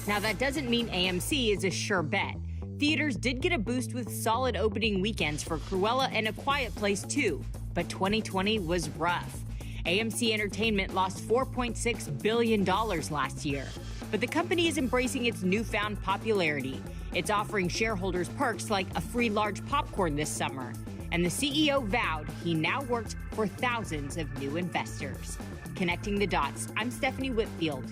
[SPEAKER 5] Now, that doesn't mean AMC is a sure bet. Theaters did get a boost with solid opening weekends for Cruella and A Quiet Place 2, but 2020 was rough. AMC Entertainment lost $4.6 billion last year. But the company is embracing its newfound popularity. It's offering shareholders perks like a free large popcorn this summer. And the CEO vowed he now worked for thousands of new investors. Connecting the dots, I'm Stephanie Whitfield.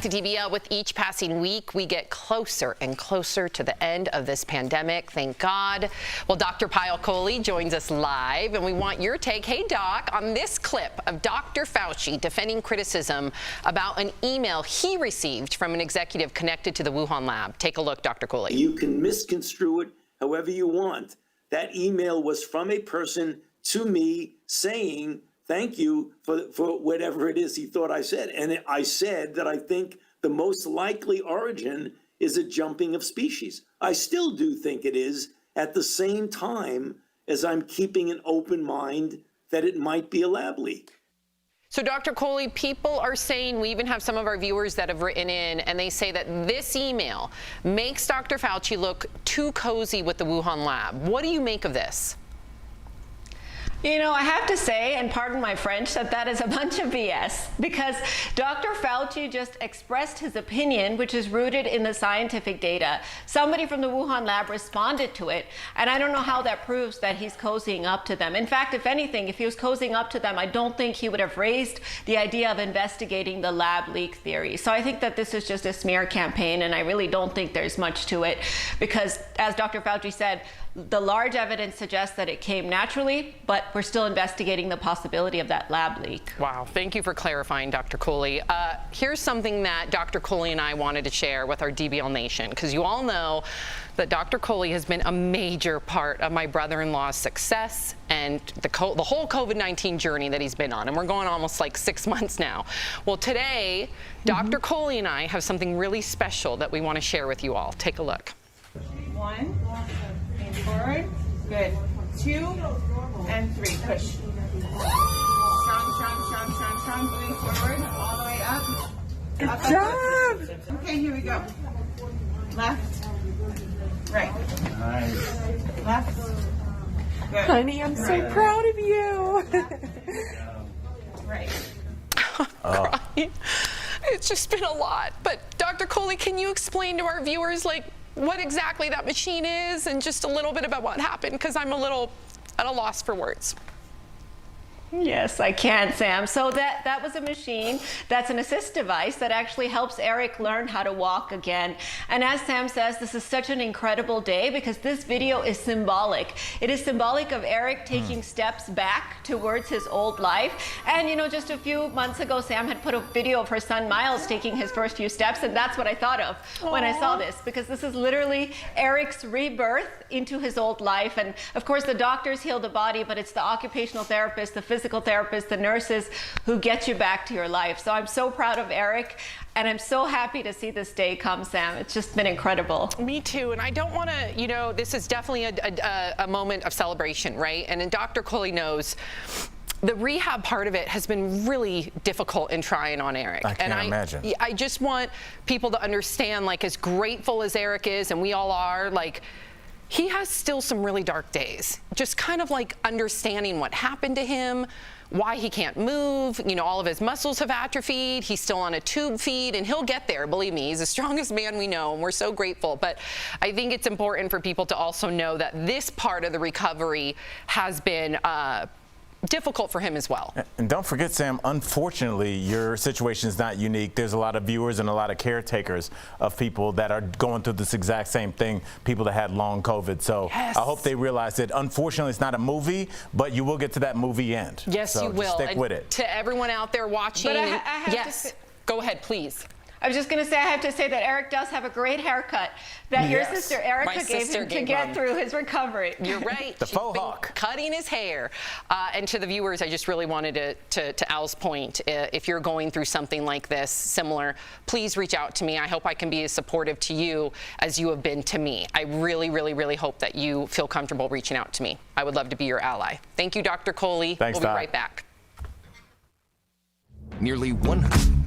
[SPEAKER 16] to DBL. With each passing week, we get closer and closer to the end of this pandemic. Thank God. Well, Dr. Payal Kohli joins us live, and we want your take. Hey, Doc, on this clip of Dr. Fauci defending criticism about an email he received from an executive connected to the Wuhan lab. Take a look, Dr. Kohli.
[SPEAKER 9] You can misconstrue it however you want. That email was from a person to me saying, thank you for whatever it is he thought I said. And I said that I think the most likely origin is a jumping of species. I still do think it is, at the same time as I'm keeping an open mind that it might be a lab leak.
[SPEAKER 16] So, Dr. Kohli, people are saying, we even have some of our viewers that have written in, and they say that this email makes Dr. Fauci look too cozy with the Wuhan lab. What do you make of this?
[SPEAKER 18] You know, I have to say, and pardon my French, that is a bunch of BS, because Dr. Fauci just expressed his opinion, which is rooted in the scientific data. Somebody from the Wuhan lab responded to it, and I don't know how that proves that he's cozying up to them. In fact, if anything, if he was cozying up to them, I don't think he would have raised the idea of investigating the lab leak theory. So I think that this is just a smear campaign, and I really don't think there's much to it, because as Dr. Fauci said, the large evidence suggests that it came naturally, but we're still investigating the possibility of that lab leak.
[SPEAKER 16] Wow. Thank you for clarifying, Dr. Kohli. Here's something that Dr. Kohli and I wanted to share with our DBL Nation, because you all know that Dr. Kohli has been a major part of my brother-in-law's success and the whole COVID-19 journey that he's been on. And we're going almost like 6 months now. Well, today, Dr. Kohli and I have something really special that we want to share with you all. Take a look.
[SPEAKER 21] 1, forward, good. 2 and 3, push. Strong, strong, strong, strong, strong, moving forward, all the way up. Good job! Okay, here we go. Left, right. Nice. Left, good. Honey, I'm so proud of you. Right.
[SPEAKER 16] Crying. It's just been a lot. But Dr. Kohli, can you explain to our viewers, like, what exactly that machine is and just a little bit about what happened, because I'm a little at a loss for words.
[SPEAKER 18] Yes, I can, Sam. So that was a machine that's an assist device that actually helps Eric learn how to walk again. And as Sam says, this is such an incredible day because this video is symbolic. It is symbolic of Eric taking steps back towards his old life. And you know, just a few months ago, Sam had put a video of her son Miles taking his first few steps, and that's what I thought of when I saw this, because this is literally Eric's rebirth into his old life. And of course, the doctors heal the body, but it's the occupational therapist, the physical therapists, the nurses who get you back to your life. So I'm so proud of Eric, and I'm so happy to see this day come, Sam. It's just been incredible.
[SPEAKER 16] Me too, and I don't want to, you know, this is definitely a moment of celebration, right? And then Dr. Kohli knows the rehab part of it has been really difficult and trying on Eric.
[SPEAKER 3] I can't imagine.
[SPEAKER 16] I just want people to understand, like, as grateful as Eric is, and we all are, like, he has still some really dark days. Just kind of like understanding what happened to him, why he can't move, you know, all of his muscles have atrophied, he's still on a tube feed, and he'll get there, believe me. He's the strongest man we know, and we're so grateful. But I think it's important for people to also know that this part of the recovery has been difficult for him as well.
[SPEAKER 3] And don't forget, Sam, unfortunately, your situation is not unique. There's a lot of viewers and a lot of caretakers of people that are going through this exact same thing, people that had long COVID. So
[SPEAKER 16] yes.
[SPEAKER 3] I hope they realize that, unfortunately, it's not a movie, but you will get to that movie end.
[SPEAKER 16] Yes,
[SPEAKER 3] so
[SPEAKER 16] you will.
[SPEAKER 3] Stick with it.
[SPEAKER 16] To everyone out there watching,
[SPEAKER 18] But I have
[SPEAKER 16] yes, go ahead, please.
[SPEAKER 18] I was just going to say, I have to say that Eric does have a great haircut that your sister Erica gave him to get through his recovery.
[SPEAKER 16] You're right.
[SPEAKER 3] The faux hawk.
[SPEAKER 16] Cutting his hair. And to the viewers, I just really wanted to Al's point, if you're going through something like this, similar, please reach out to me. I hope I can be as supportive to you as you have been to me. I really, really, really hope that you feel comfortable reaching out to me. I would love to be your ally. Thank you, Dr. Kohli.
[SPEAKER 3] Thanks,
[SPEAKER 16] we'll
[SPEAKER 3] Doc.
[SPEAKER 16] be right back.
[SPEAKER 4] Nearly 100.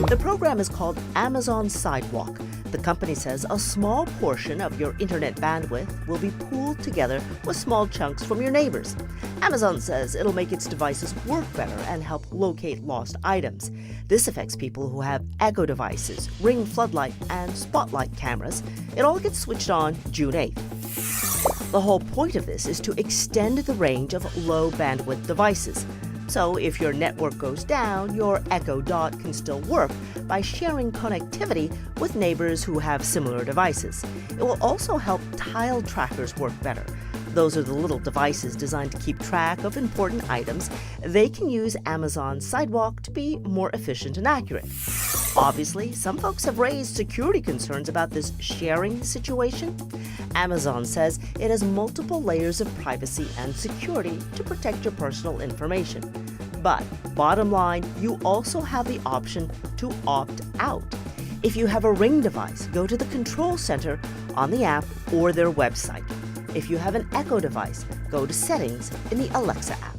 [SPEAKER 7] The program is called Amazon Sidewalk. The company says a small portion of your internet bandwidth will be pooled together with small chunks from your neighbors. Amazon says it'll make its devices work better and help locate lost items. This affects people who have Echo devices, Ring floodlight, and Spotlight cameras. It all gets switched on June 8th. The whole point of this is to extend the range of low bandwidth devices. So if your network goes down, your Echo Dot can still work by sharing connectivity with neighbors who have similar devices. It will also help tile trackers work better. Those are the little devices designed to keep track of important items. They can use Amazon's Sidewalk to be more efficient and accurate. Obviously, some folks have raised security concerns about this sharing situation. Amazon says it has multiple layers of privacy and security to protect your personal information. But bottom line, you also have the option to opt out. If you have a Ring device, go to the Control Center on the app or their website. If you have an Echo device, go to Settings in the Alexa app.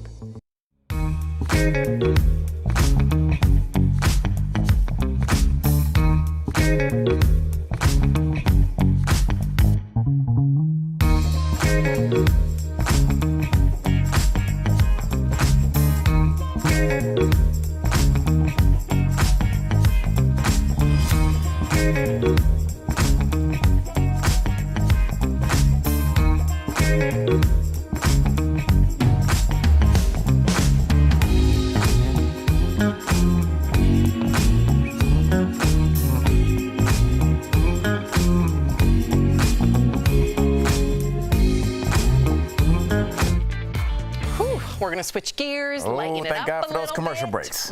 [SPEAKER 16] We're going to switch gears, lighten it up
[SPEAKER 3] thank God for
[SPEAKER 16] a
[SPEAKER 3] those
[SPEAKER 16] little
[SPEAKER 3] commercial
[SPEAKER 16] bit.
[SPEAKER 3] breaks.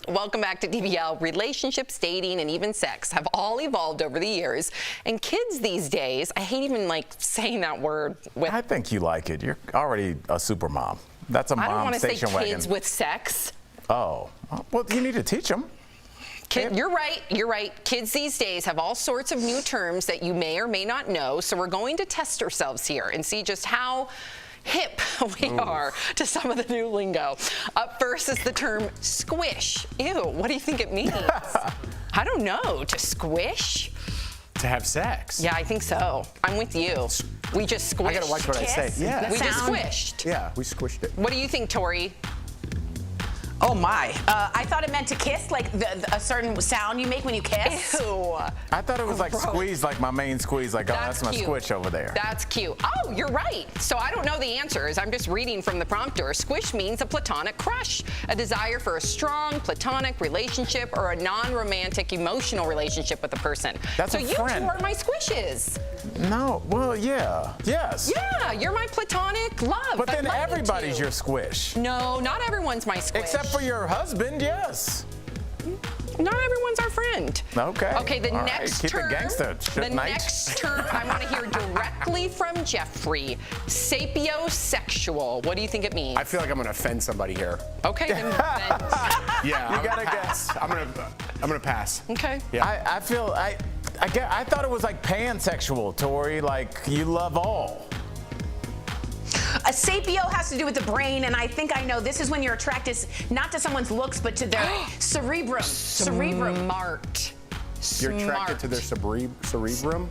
[SPEAKER 16] Welcome back to DBL. Relationships, dating, and even sex have all evolved over the years. And kids these days, I hate even saying that word.
[SPEAKER 3] I think you like it. You're already a super mom. That's a
[SPEAKER 16] I don't
[SPEAKER 3] mom
[SPEAKER 16] want to say
[SPEAKER 3] station wagon.
[SPEAKER 16] kids with sex.
[SPEAKER 3] Oh, well, you need to teach them.
[SPEAKER 16] You're right. You're right. Kids these days have all sorts of new terms that you may or may not know. So we're going to test ourselves here and see just how hip we are to some of the new lingo. Up first is the term squish. Ew, what do you think it means? I don't know. To squish?
[SPEAKER 17] To have sex.
[SPEAKER 16] Yeah, I think so. I'm with you. We just squished.
[SPEAKER 17] I gotta watch what I say. Yeah.
[SPEAKER 16] We just squished.
[SPEAKER 17] Yeah, we squished it.
[SPEAKER 16] What do you think, Tori?
[SPEAKER 2] Oh my. I thought it meant to kiss, like a certain sound you make when you kiss.
[SPEAKER 16] Ew.
[SPEAKER 3] I thought it was like squeeze, like my main squeeze, like, oh, that's my
[SPEAKER 16] cute.
[SPEAKER 3] squish over there.
[SPEAKER 16] That's cute. Oh, you're right. So I don't know the answers. I'm just reading from the prompter. Squish means a platonic crush, a desire for a strong platonic relationship or a non-romantic emotional relationship with a person.
[SPEAKER 3] That's
[SPEAKER 16] so
[SPEAKER 3] a
[SPEAKER 16] you
[SPEAKER 3] friend.
[SPEAKER 16] two are my squishes.
[SPEAKER 3] No, well, yeah, yes.
[SPEAKER 16] Yeah, you're my platonic love.
[SPEAKER 3] But then
[SPEAKER 16] I love you
[SPEAKER 3] everybody's
[SPEAKER 16] two.
[SPEAKER 3] your squish.
[SPEAKER 16] No, not everyone's my squish.
[SPEAKER 3] Except for your husband, yes.
[SPEAKER 16] Not everyone's our friend.
[SPEAKER 3] Okay.
[SPEAKER 16] Okay, the
[SPEAKER 3] All
[SPEAKER 16] next
[SPEAKER 3] right.
[SPEAKER 16] term.
[SPEAKER 3] Keep it gangster.
[SPEAKER 16] The next term I want to hear directly from Jeffrey. Sapiosexual. What do you think it means?
[SPEAKER 17] I feel like I'm gonna offend somebody here.
[SPEAKER 16] Okay, then
[SPEAKER 3] Yeah, you gotta guess.
[SPEAKER 17] I'm gonna pass.
[SPEAKER 16] Okay.
[SPEAKER 3] Yeah. I thought it was like pansexual, Tori. Like you love all.
[SPEAKER 2] A sapio has to do with the brain, and I think I know this is when you're attracted not to someone's looks, but to their cerebrum.
[SPEAKER 16] Smart.
[SPEAKER 17] You're attracted to their cerebrum?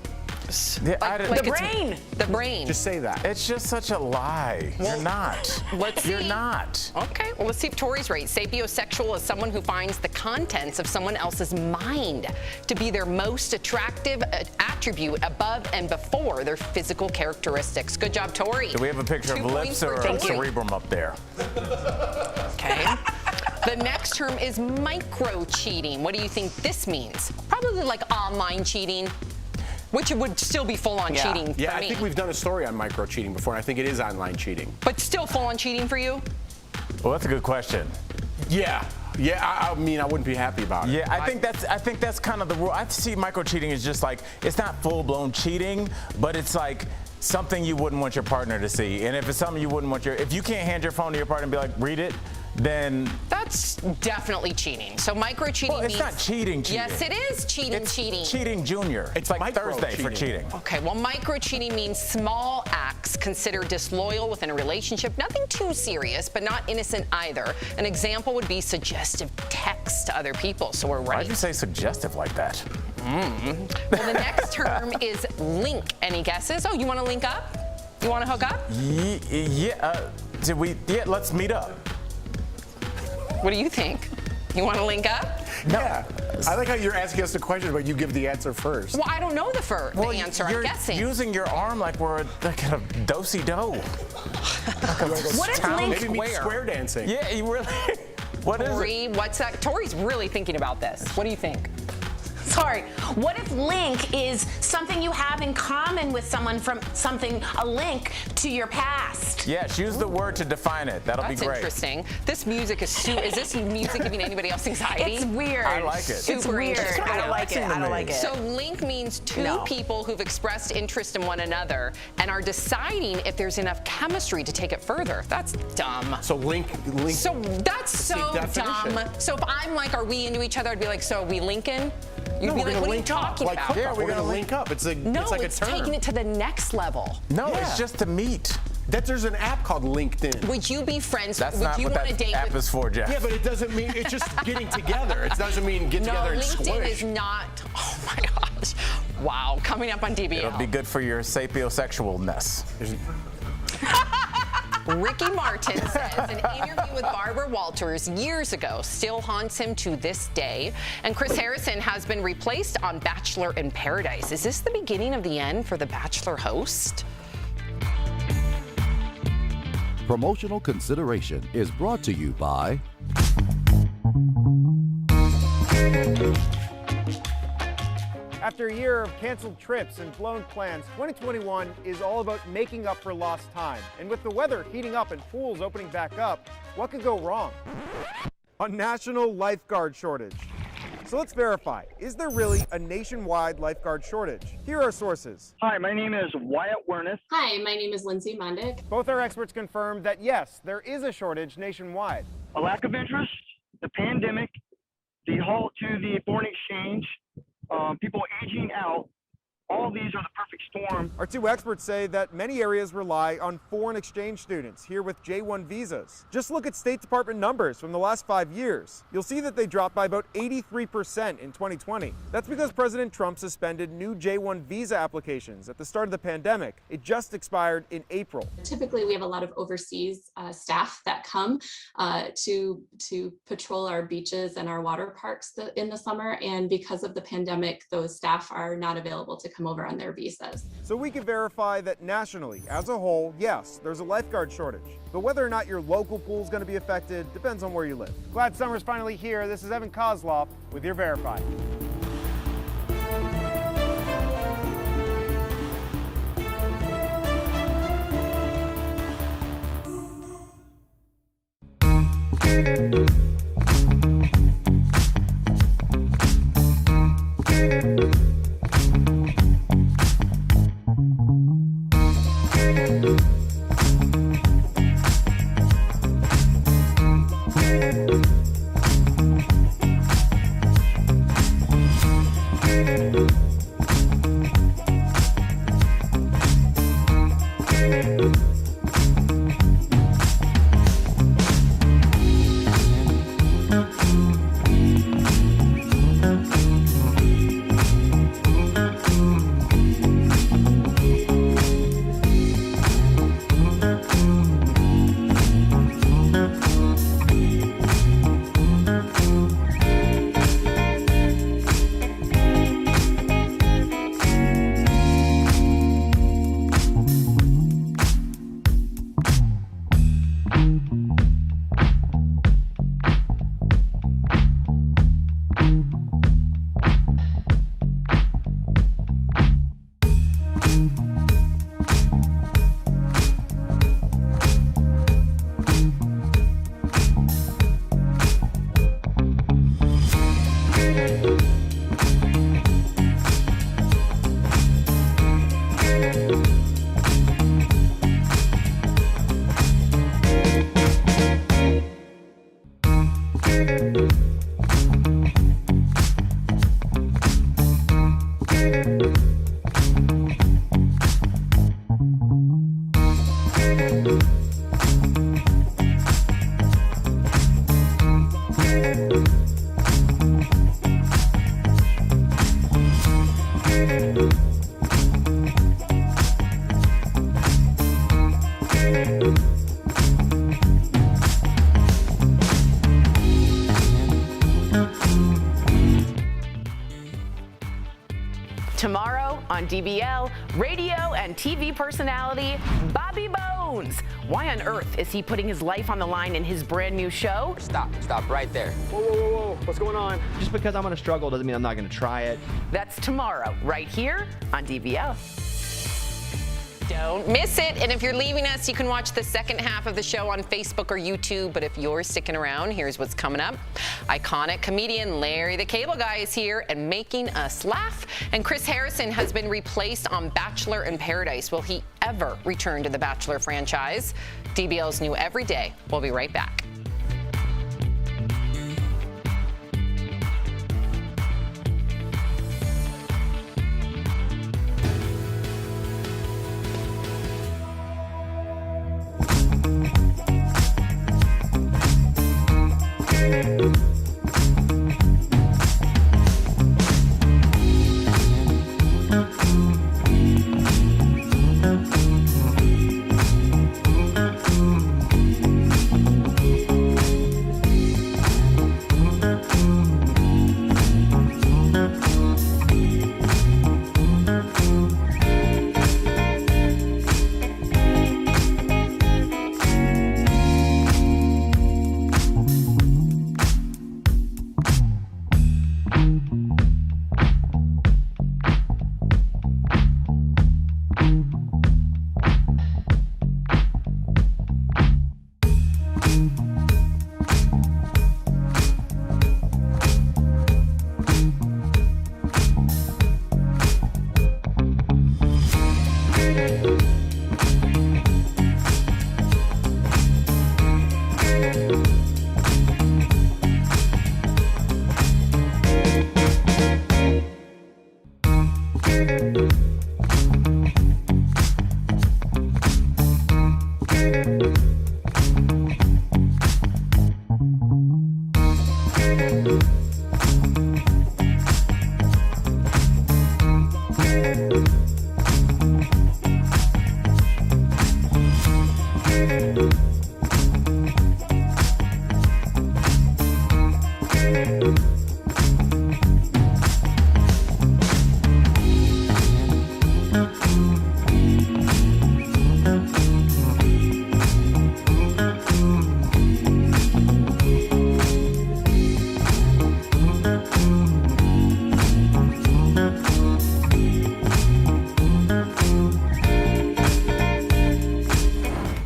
[SPEAKER 3] Yeah,
[SPEAKER 2] the brain.
[SPEAKER 16] The brain.
[SPEAKER 17] Just say that.
[SPEAKER 3] It's just such a lie.
[SPEAKER 16] Well,
[SPEAKER 3] you're not. You're not.
[SPEAKER 16] Okay, well, let's see if Tori's right. Sapiosexual is someone who finds the contents of someone else's mind to be their most attractive attribute above and before their physical characteristics. Good job, Tori.
[SPEAKER 3] Do we have a picture
[SPEAKER 16] 2
[SPEAKER 3] of lips
[SPEAKER 16] points for
[SPEAKER 3] or
[SPEAKER 16] Tori.
[SPEAKER 3] cerebrum up there?
[SPEAKER 16] Okay. The next term is micro-cheating. What do you think this means? Probably like online cheating, which would still be full-on cheating for
[SPEAKER 17] Yeah, I
[SPEAKER 16] me.
[SPEAKER 17] think we've done a story on micro cheating before, and I think it is online cheating.
[SPEAKER 16] But still full-on cheating for you?
[SPEAKER 3] Well, that's a good question.
[SPEAKER 17] Yeah. Yeah, I mean, I wouldn't be happy about it.
[SPEAKER 3] Yeah, I think that's kind of the rule. I see micro cheating as just like, it's not full-blown cheating, but it's like something you wouldn't want your partner to see. And if it's something you wouldn't want if you can't hand your phone to your partner and be like, read it, then
[SPEAKER 16] That's definitely cheating. So micro-cheating
[SPEAKER 3] well, it's
[SPEAKER 16] means...
[SPEAKER 3] not cheating.
[SPEAKER 16] Yes, it is cheating.
[SPEAKER 3] It's cheating junior. It's like Thursday for cheating.
[SPEAKER 16] Okay, well, micro-cheating means small acts considered disloyal within a relationship. Nothing too serious, but not innocent either. An example would be suggestive text to other people, so we're right.
[SPEAKER 3] Why'd you say suggestive like that?
[SPEAKER 16] Well, the next term is link. Any guesses? Oh, you want to link up? You want to hook up?
[SPEAKER 3] Yeah, let's meet up.
[SPEAKER 16] What do you think? You want to link up?
[SPEAKER 3] No.
[SPEAKER 17] Yeah.
[SPEAKER 3] is.
[SPEAKER 17] I like how you're asking us the question, but you give the answer first.
[SPEAKER 16] Well, I don't know the answer. I'm
[SPEAKER 3] You're
[SPEAKER 16] guessing.
[SPEAKER 3] using your arm like we're like a do-si-do.
[SPEAKER 16] What is link?
[SPEAKER 17] Maybe meet square dancing.
[SPEAKER 3] Yeah, you really. What is
[SPEAKER 16] Tori, what's that? Tori's really thinking about this. What do you think?
[SPEAKER 2] Sorry. What if link is something you have in common with someone from a link to your past?
[SPEAKER 3] Yes, use the word to define it. That'll be great.
[SPEAKER 16] That's interesting. This music is this music giving anybody else anxiety?
[SPEAKER 2] It's weird.
[SPEAKER 3] I like it.
[SPEAKER 2] It's weird. I don't like it. I don't like it.
[SPEAKER 16] So link means two people who've expressed interest in one another and are deciding if there's enough chemistry to take it further. That's dumb.
[SPEAKER 17] So link.
[SPEAKER 16] So that's so
[SPEAKER 17] definition.
[SPEAKER 16] dumb. So if I'm like, are we into each other? I'd be like, so are we linking? You'd be like, what are you talking about?
[SPEAKER 17] Yeah, we're gonna link up. It's like
[SPEAKER 16] it's
[SPEAKER 17] a term.
[SPEAKER 16] taking it to the next level.
[SPEAKER 3] No, it's just to meet.
[SPEAKER 17] There's an app called LinkedIn.
[SPEAKER 16] Would you be friends?
[SPEAKER 3] That's
[SPEAKER 16] would
[SPEAKER 3] not
[SPEAKER 16] you
[SPEAKER 3] what
[SPEAKER 16] want to
[SPEAKER 3] that
[SPEAKER 16] date
[SPEAKER 3] app
[SPEAKER 16] with?
[SPEAKER 3] is for, Jeff.
[SPEAKER 17] Yeah, but it doesn't mean it's just getting together. It doesn't mean get together and
[SPEAKER 16] LinkedIn
[SPEAKER 17] squish.
[SPEAKER 16] is not. Oh my gosh! Wow, coming up on DBL.
[SPEAKER 3] It'll be good for your sapiosexualness.
[SPEAKER 16] Ricky Martin says an interview with Barbara Walters years ago still haunts him to this day. And Chris Harrison has been replaced on Bachelor in Paradise. Is this the beginning of the end for the Bachelor host?
[SPEAKER 4] Promotional consideration is brought to you by
[SPEAKER 12] After a year of canceled trips and blown plans, 2021 is all about making up for lost time. And with the weather heating up and pools opening back up, what could go wrong? A national lifeguard shortage. So let's verify, is there really a nationwide lifeguard shortage? Here are sources.
[SPEAKER 13] Hi, my name is Wyatt Werniss.
[SPEAKER 11] Hi, my name is Lindsay Mondick.
[SPEAKER 12] Both our experts confirmed that yes, there is a shortage nationwide.
[SPEAKER 13] A lack of interest, the pandemic, the halt to the foreign exchange, people aging out, all these are the perfect storm.
[SPEAKER 12] Our two experts say that many areas rely on foreign exchange students here with J-1 visas. Just look at State Department numbers from the last 5 years. You'll see that they dropped by about 83% in 2020. That's because President Trump suspended new J-1 visa applications at the start of the pandemic. It just expired in April.
[SPEAKER 11] Typically, we have a lot of overseas staff that come to patrol our beaches and our water parks in the summer. And because of the pandemic, those staff are not available to come over on their visas.
[SPEAKER 12] So we can verify that nationally, as a whole, yes, there's a lifeguard shortage. But whether or not your local pool is going to be affected depends on where you live. Glad summer's finally here. This is Evan Kozloff with your Verify.
[SPEAKER 2] Tomorrow on DBL, radio and TV personality Bobby Bones. Why on earth is he putting his life on the line in his brand new show?
[SPEAKER 14] Stop right there.
[SPEAKER 20] Whoa, whoa, whoa, whoa. What's going on? Just because I'm going to struggle doesn't mean I'm not going to try it.
[SPEAKER 2] That's tomorrow, right here on DBL.
[SPEAKER 16] Don't miss it. And if you're leaving us, you can watch the second half of the show on Facebook or YouTube. But if you're sticking around, here's what's coming up. Iconic comedian Larry the Cable Guy is here and making us laugh. And Chris Harrison has been replaced on Bachelor in Paradise. Will he ever return to the Bachelor franchise? DBL's new Every Day. We'll be right back.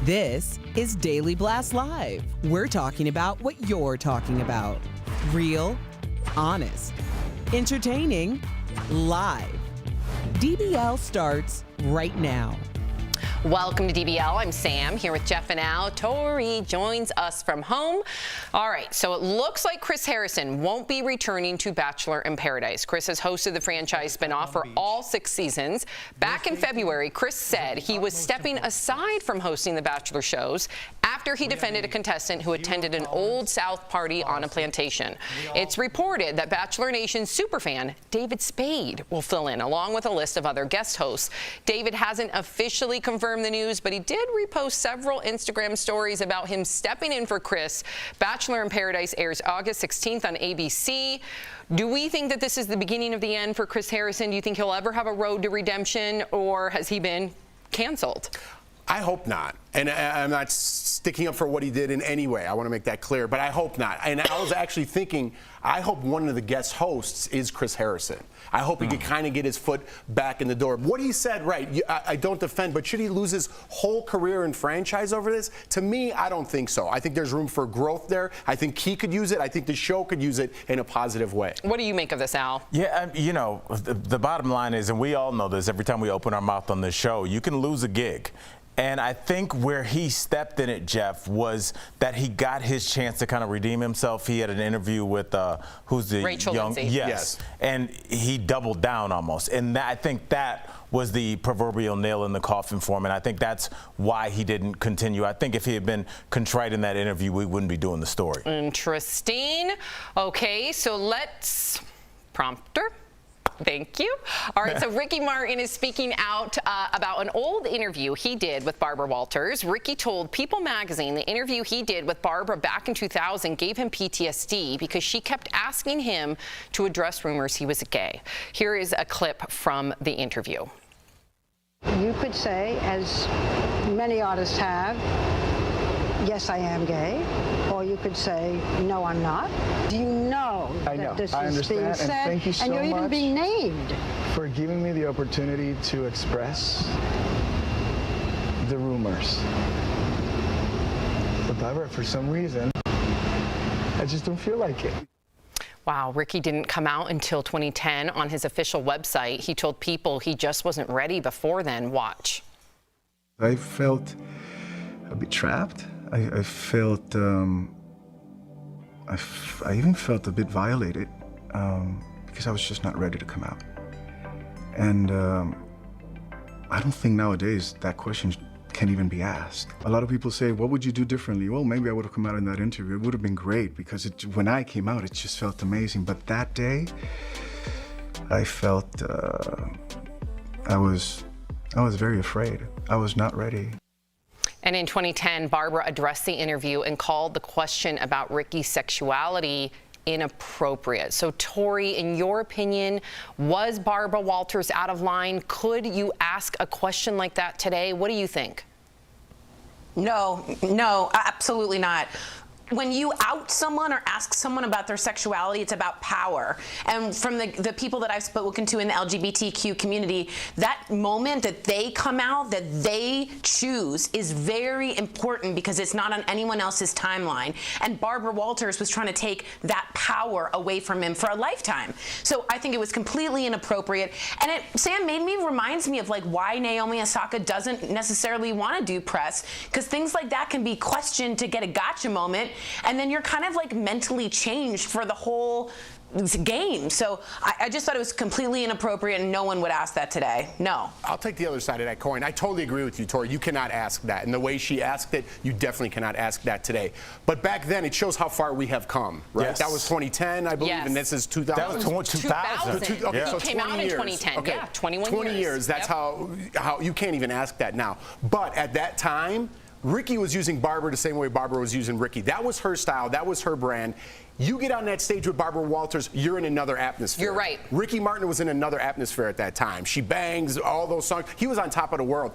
[SPEAKER 15] This is Daily Blast Live. We're talking about what you're talking about. Real, honest, entertaining, live. DBL starts right now.
[SPEAKER 16] Welcome to DBL. I'm Sam here with Jeff and Al. Tori joins us from home. All right, so it looks like Chris Harrison won't be returning to Bachelor in Paradise. Chris has hosted the franchise spinoff for all 6 seasons. Back in February, Chris said he was stepping aside from hosting the Bachelor shows after he defended a contestant who attended an Old South party on a plantation. It's reported that Bachelor Nation superfan David Spade will fill in, along with a list of other guest hosts. David hasn't officially confirmed the news, but he did repost several Instagram stories about him stepping in for Chris. Bachelor in Paradise airs August 16th on ABC. Do we think that this is the beginning of the end for Chris Harrison? Do you think he'll ever have a road to redemption, or has he been canceled?
[SPEAKER 17] I hope not. And I'm not sticking up for what he did in any way. I want to make that clear, but I hope not. And I was actually thinking, I hope one of the guest hosts is Chris Harrison. I hope he could kind of get his foot back in the door. What he said, right, I don't defend, but should he lose his whole career and franchise over this? To me, I don't think so. I think there's room for growth there. I think he could use it. I think the show could use it in a positive way.
[SPEAKER 16] What do you make of this, Al?
[SPEAKER 3] Yeah, you know, the bottom line is, and we all know this every time we open our mouth on this show, you can lose a gig. And I think where he stepped in it, Jeff, was that he got his chance to kind of redeem himself. He had an interview with who's the
[SPEAKER 16] Rachel
[SPEAKER 3] young,
[SPEAKER 16] Lindsay.
[SPEAKER 3] yes, and he doubled down almost. And I think that was the proverbial nail in the coffin for him. And I think that's why he didn't continue. I think if he had been contrite in that interview, we wouldn't be doing the story.
[SPEAKER 16] Interesting. Okay, so let's prompter. Thank you. All right, so Ricky Martin is speaking out about an old interview he did with Barbara Walters. Ricky told People magazine the interview he did with Barbara back in 2000 gave him PTSD because she kept asking him to address rumors he was gay. Here is a clip from the interview.
[SPEAKER 14] You could say, as many artists have, yes, I am gay, or you could say, no, I'm not. Do you know that this is being said,
[SPEAKER 19] and thank you so
[SPEAKER 14] and you're even
[SPEAKER 19] much
[SPEAKER 14] being named?
[SPEAKER 19] For giving me the opportunity to express the rumors. But Barbara, for some reason, I just don't feel like it.
[SPEAKER 16] Wow, Ricky didn't come out until 2010 on his official website. He told People he just wasn't ready before then. Watch.
[SPEAKER 19] I felt a bit trapped. I felt, I even felt a bit violated because I was just not ready to come out. And I don't think nowadays that question can even be asked. A lot of people say, what would you do differently? Well, maybe I would have come out in that interview. It would have been great because when I came out, it just felt amazing. But that day, I felt I was very afraid. I was not ready.
[SPEAKER 16] And in 2010, Barbara addressed the interview and called the question about Ricky's sexuality inappropriate. So, Tori, in your opinion, was Barbara Walters out of line? Could you ask a question like that today? What do you think?
[SPEAKER 2] No, absolutely not. When you out someone or ask someone about their sexuality, it's about power. And from the people that I've spoken to in the LGBTQ community, that moment that they come out, that they choose, is very important because it's not on anyone else's timeline. And Barbara Walters was trying to take that power away from him for a lifetime. So I think it was completely inappropriate. And Sam, reminds me of like why Naomi Osaka doesn't necessarily want to do press, because things like that can be questioned to get a gotcha moment. And then you're kind of like mentally changed for the whole game. So I just thought it was completely inappropriate and no one would ask that today. No.
[SPEAKER 17] I'll take the other side of that coin. I totally agree with you, Tori. You cannot ask that. And the way she asked it, you definitely cannot ask that today. But back then, it shows how far we have come, right?
[SPEAKER 3] Yes.
[SPEAKER 17] That was 2010, I believe,
[SPEAKER 16] Yes.
[SPEAKER 17] and this is 2000.
[SPEAKER 3] That was 2000.
[SPEAKER 17] Okay,
[SPEAKER 3] Yeah.
[SPEAKER 17] so
[SPEAKER 16] He came
[SPEAKER 17] 20
[SPEAKER 16] out
[SPEAKER 17] years.
[SPEAKER 16] in 2010.
[SPEAKER 17] Okay.
[SPEAKER 16] Yeah, 21
[SPEAKER 17] 20 years. That's
[SPEAKER 16] Yep.
[SPEAKER 17] how you can't even ask that now. But at that time, Ricky was using Barbara the same way Barbara was using Ricky. That was her style. That was her brand. You get on that stage with Barbara Walters, you're in another atmosphere.
[SPEAKER 16] You're right.
[SPEAKER 17] Ricky Martin was in another atmosphere at that time. She bangs, all those songs. He was on top of the world.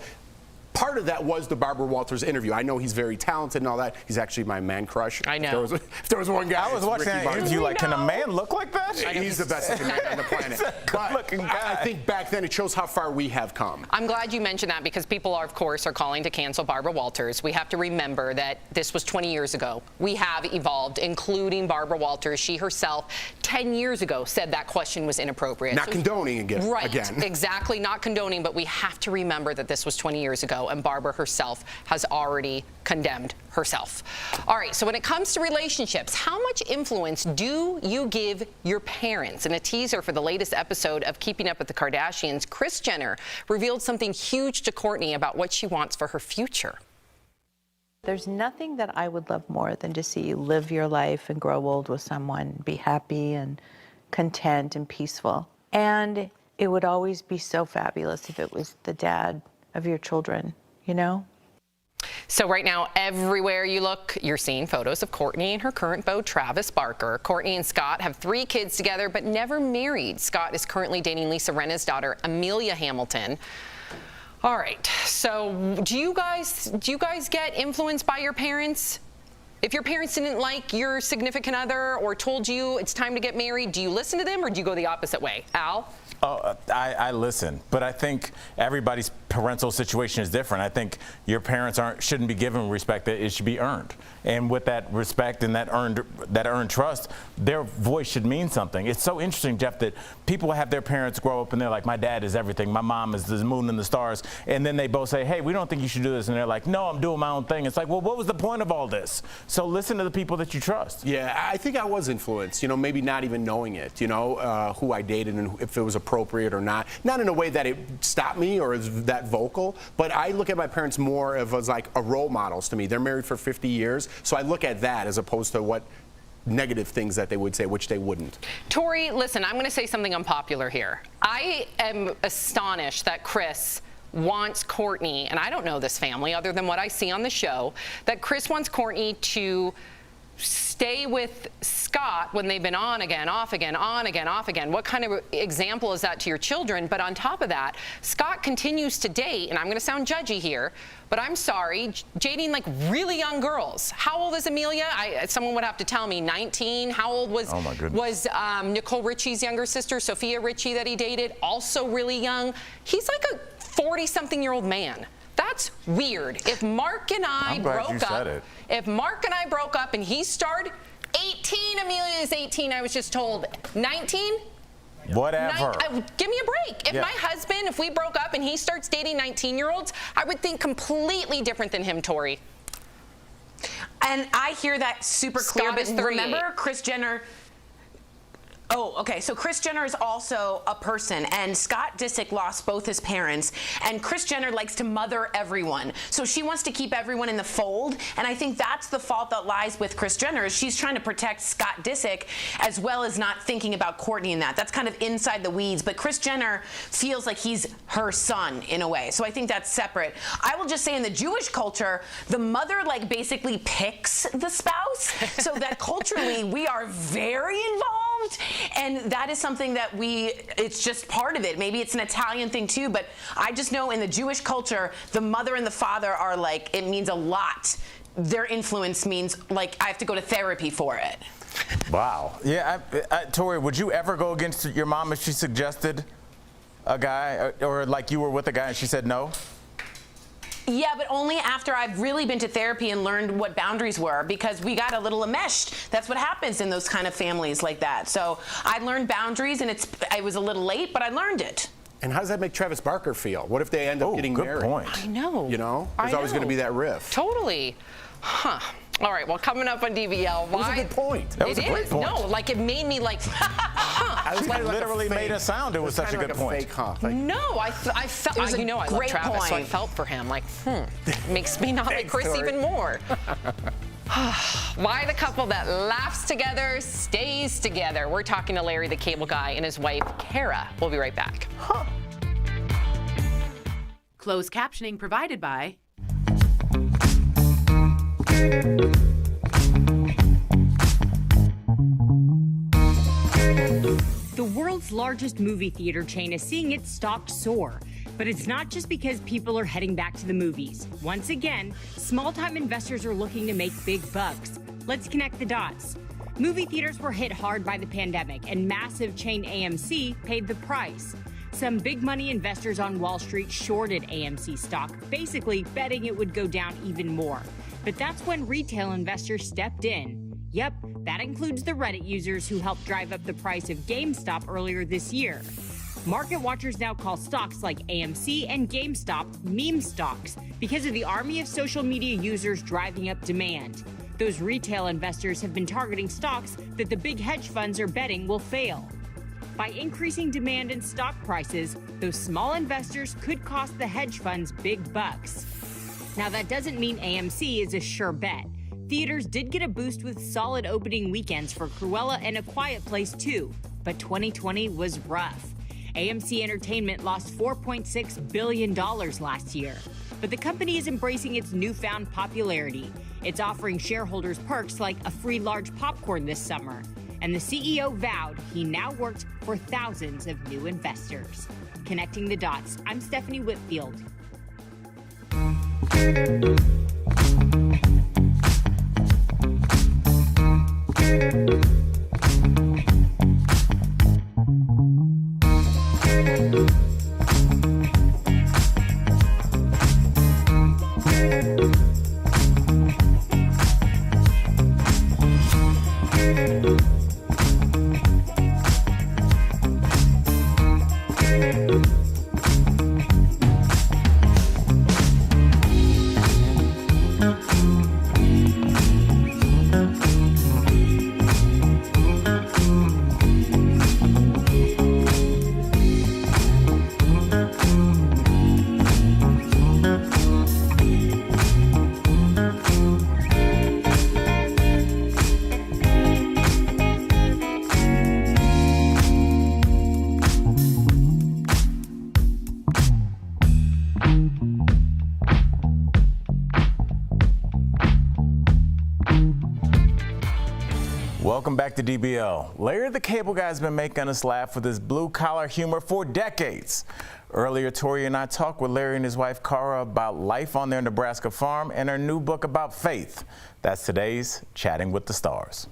[SPEAKER 17] Part of that was the Barbara Walters interview. I know he's very talented and all that. He's actually my man crush.
[SPEAKER 16] I know.
[SPEAKER 17] If there was one guy,
[SPEAKER 3] I was watching that interview like, can a man look like that?
[SPEAKER 17] He's the best looking man on the planet.
[SPEAKER 3] He's a good-looking guy.
[SPEAKER 17] I think back then it shows how far we have come.
[SPEAKER 16] I'm glad you mentioned that because people, are, of course, are calling to cancel Barbara Walters. We have to remember that this was 20 years ago. We have evolved, including Barbara Walters. She herself, 10 years ago, said that question was inappropriate.
[SPEAKER 17] Not condoning again.
[SPEAKER 16] Right,
[SPEAKER 17] again.
[SPEAKER 16] exactly, not condoning, but we have to remember that this was 20 years ago, and Barbara herself has already condemned herself. All right, so when it comes to relationships, how much influence do you give your parents? In a teaser for the latest episode of Keeping Up with the Kardashians, Kris Jenner revealed something huge to Kourtney about what she wants for her future.
[SPEAKER 23] There's nothing that I would love more than to see you live your life and grow old with someone, be happy and content and peaceful. And it would always be so fabulous if it was the dad of your children, you know?
[SPEAKER 16] So right now, everywhere you look, you're seeing photos of Kourtney and her current beau, Travis Barker. Kourtney and Scott have 3 kids together, but never married. Scott is currently dating Lisa Rinna's daughter, Amelia Hamilton. All right, so do you guys get influenced by your parents? If your parents didn't like your significant other or told you it's time to get married, do you listen to them or do you go the opposite way? Al?
[SPEAKER 3] Oh, I listen, but I think everybody's parental situation is different. I think your parents shouldn't be given respect; that it should be earned. And with that respect and that earned trust, their voice should mean something. It's so interesting, Jeff, that people have their parents grow up and they're like, "My dad is everything. My mom is the moon and the stars," and then they both say, "Hey, we don't think you should do this," and they're like, "No, I'm doing my own thing." It's like, well, what was the point of all this? So listen to the people that you trust.
[SPEAKER 17] Yeah, I think I was influenced. You know, maybe not even knowing it. You know, who I dated and if it was appropriate or not. Not in a way that it stopped me or is that vocal, but I look at my parents more of as like a role models to me. They're married for 50 years, so I look at that as opposed to what negative things that they would say, which they wouldn't.
[SPEAKER 16] Tori, listen, I'm going to say something unpopular here. I am astonished that Chris wants Courtney, and I don't know this family other than what I see on the show, that Chris wants Courtney to stay with Scott when they've been on again, off again, on again, off again. What kind of example is that to your children? But on top of that, Scott continues to date, and I'm going to sound judgy here, but I'm sorry, dating like really young girls. How old is Amelia? Someone would have to tell me. 19. How old was Nicole Richie's younger sister, Sophia Richie, that he dated? Also really young. He's like a 40-something-year-old man. That's weird. If Mark and I broke up and he started 18, Amelia is 18, I was just told. 19?
[SPEAKER 3] Whatever.
[SPEAKER 16] Give me a break. If my husband, if we broke up and he starts dating 19-year-olds, I would think completely different than him, Tori.
[SPEAKER 2] And I hear that super clear, but remember Kris Jenner. Oh, okay. So Kris Jenner is also a person, and Scott Disick lost both his parents, and Kris Jenner likes to mother everyone. So she wants to keep everyone in the fold, and I think that's the fault that lies with Kris Jenner, is she's trying to protect Scott Disick as well as not thinking about Courtney in that. That's kind of inside the weeds, but Kris Jenner feels like he's her son in a way. So I think that's separate. I will just say in the Jewish culture, the mother like basically picks the spouse, so that culturally we are very involved. And that is something that it's just part of it. Maybe it's an Italian thing too, but I just know in the Jewish culture, the mother and the father are like, it means a lot. Their influence means like I have to go to therapy for it.
[SPEAKER 3] Wow. Yeah, Tori, would you ever go against your mom if she suggested a guy, or like you were with a guy and she said no?
[SPEAKER 2] Yeah, but only after I've really been to therapy and learned what boundaries were, because we got a little enmeshed. That's what happens in those kind of families like that. So I learned boundaries, and I was a little late, but I learned it.
[SPEAKER 17] And how does that make Travis Barker feel? What if they end up getting married?
[SPEAKER 3] Good point.
[SPEAKER 16] I know.
[SPEAKER 17] You know? There's always going to be that rift.
[SPEAKER 16] Totally. Huh. All right, well, coming up on DBL.
[SPEAKER 17] That was a good point.
[SPEAKER 3] That was a great point.
[SPEAKER 16] No, like it made me like, huh.
[SPEAKER 3] I literally made a sound. It was such a good point.
[SPEAKER 16] No, I felt, you know, I love Travis, so I felt for him. Like, makes me not like Chris even more. Why the couple that laughs together stays together. We're talking to Larry the Cable Guy and his wife, Kara. We'll be right back.
[SPEAKER 1] Closed captioning provided by
[SPEAKER 5] The world's largest movie theater chain is seeing its stock soar. But it's not just because people are heading back to the movies. Once again, small-time investors are looking to make big bucks. Let's connect the dots. Movie theaters were hit hard by the pandemic, and massive chain AMC paid the price. Some big money investors on Wall Street shorted AMC stock, basically betting it would go down even more. But that's when retail investors stepped in. Yep, that includes the Reddit users who helped drive up the price of GameStop earlier this year. Market watchers now call stocks like AMC and GameStop meme stocks because of the army of social media users driving up demand. Those retail investors have been targeting stocks that the big hedge funds are betting will fail. By increasing demand and stock prices, those small investors could cost the hedge funds big bucks. Now, that doesn't mean AMC is a sure bet. Theaters did get a boost with solid opening weekends for Cruella and A Quiet Place 2, but 2020 was rough. AMC Entertainment lost $4.6 billion last year. But the company is embracing its newfound popularity. It's offering shareholders perks like a free large popcorn this summer. And the CEO vowed he now worked for thousands of new investors. Connecting the dots, I'm Stephanie Whitfield.
[SPEAKER 3] back to DBL. Larry the Cable Guy has been making us laugh with his blue-collar humor for decades. Earlier, Tori and I talked with Larry and his wife, Cara, about life on their Nebraska farm and her new book about faith. That's today's Chatting with the Stars.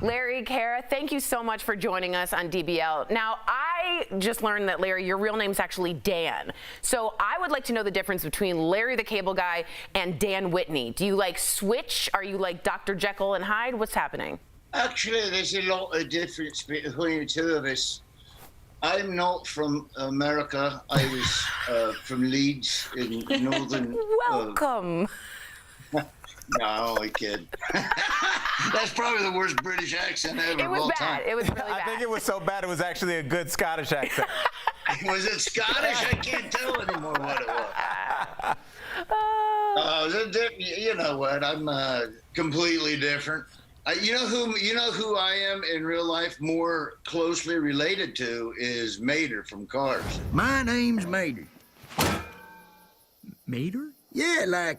[SPEAKER 2] Larry, Cara, thank you so much for joining us on DBL. Now, I just learned that, Larry, your real name's actually Dan. So I would like to know the difference between Larry the Cable Guy and Dan Whitney. Do you like switch? Are you like Dr. Jekyll and Hyde? What's happening?
[SPEAKER 6] Actually, there's a lot of difference between the two of us. I'm not from America. I was from Leeds in northern.
[SPEAKER 2] Welcome.
[SPEAKER 6] No, I'm only kidding. That's probably the worst British accent ever.
[SPEAKER 2] It was bad. It was really bad.
[SPEAKER 3] I think it was so bad it was actually a good Scottish accent.
[SPEAKER 6] Was it Scottish? I can't tell anymore what it was. You know what? I'm completely different. You know who I am in real life more closely related to is Mater from Cars.
[SPEAKER 8] My name's Mater. Mater? Yeah, like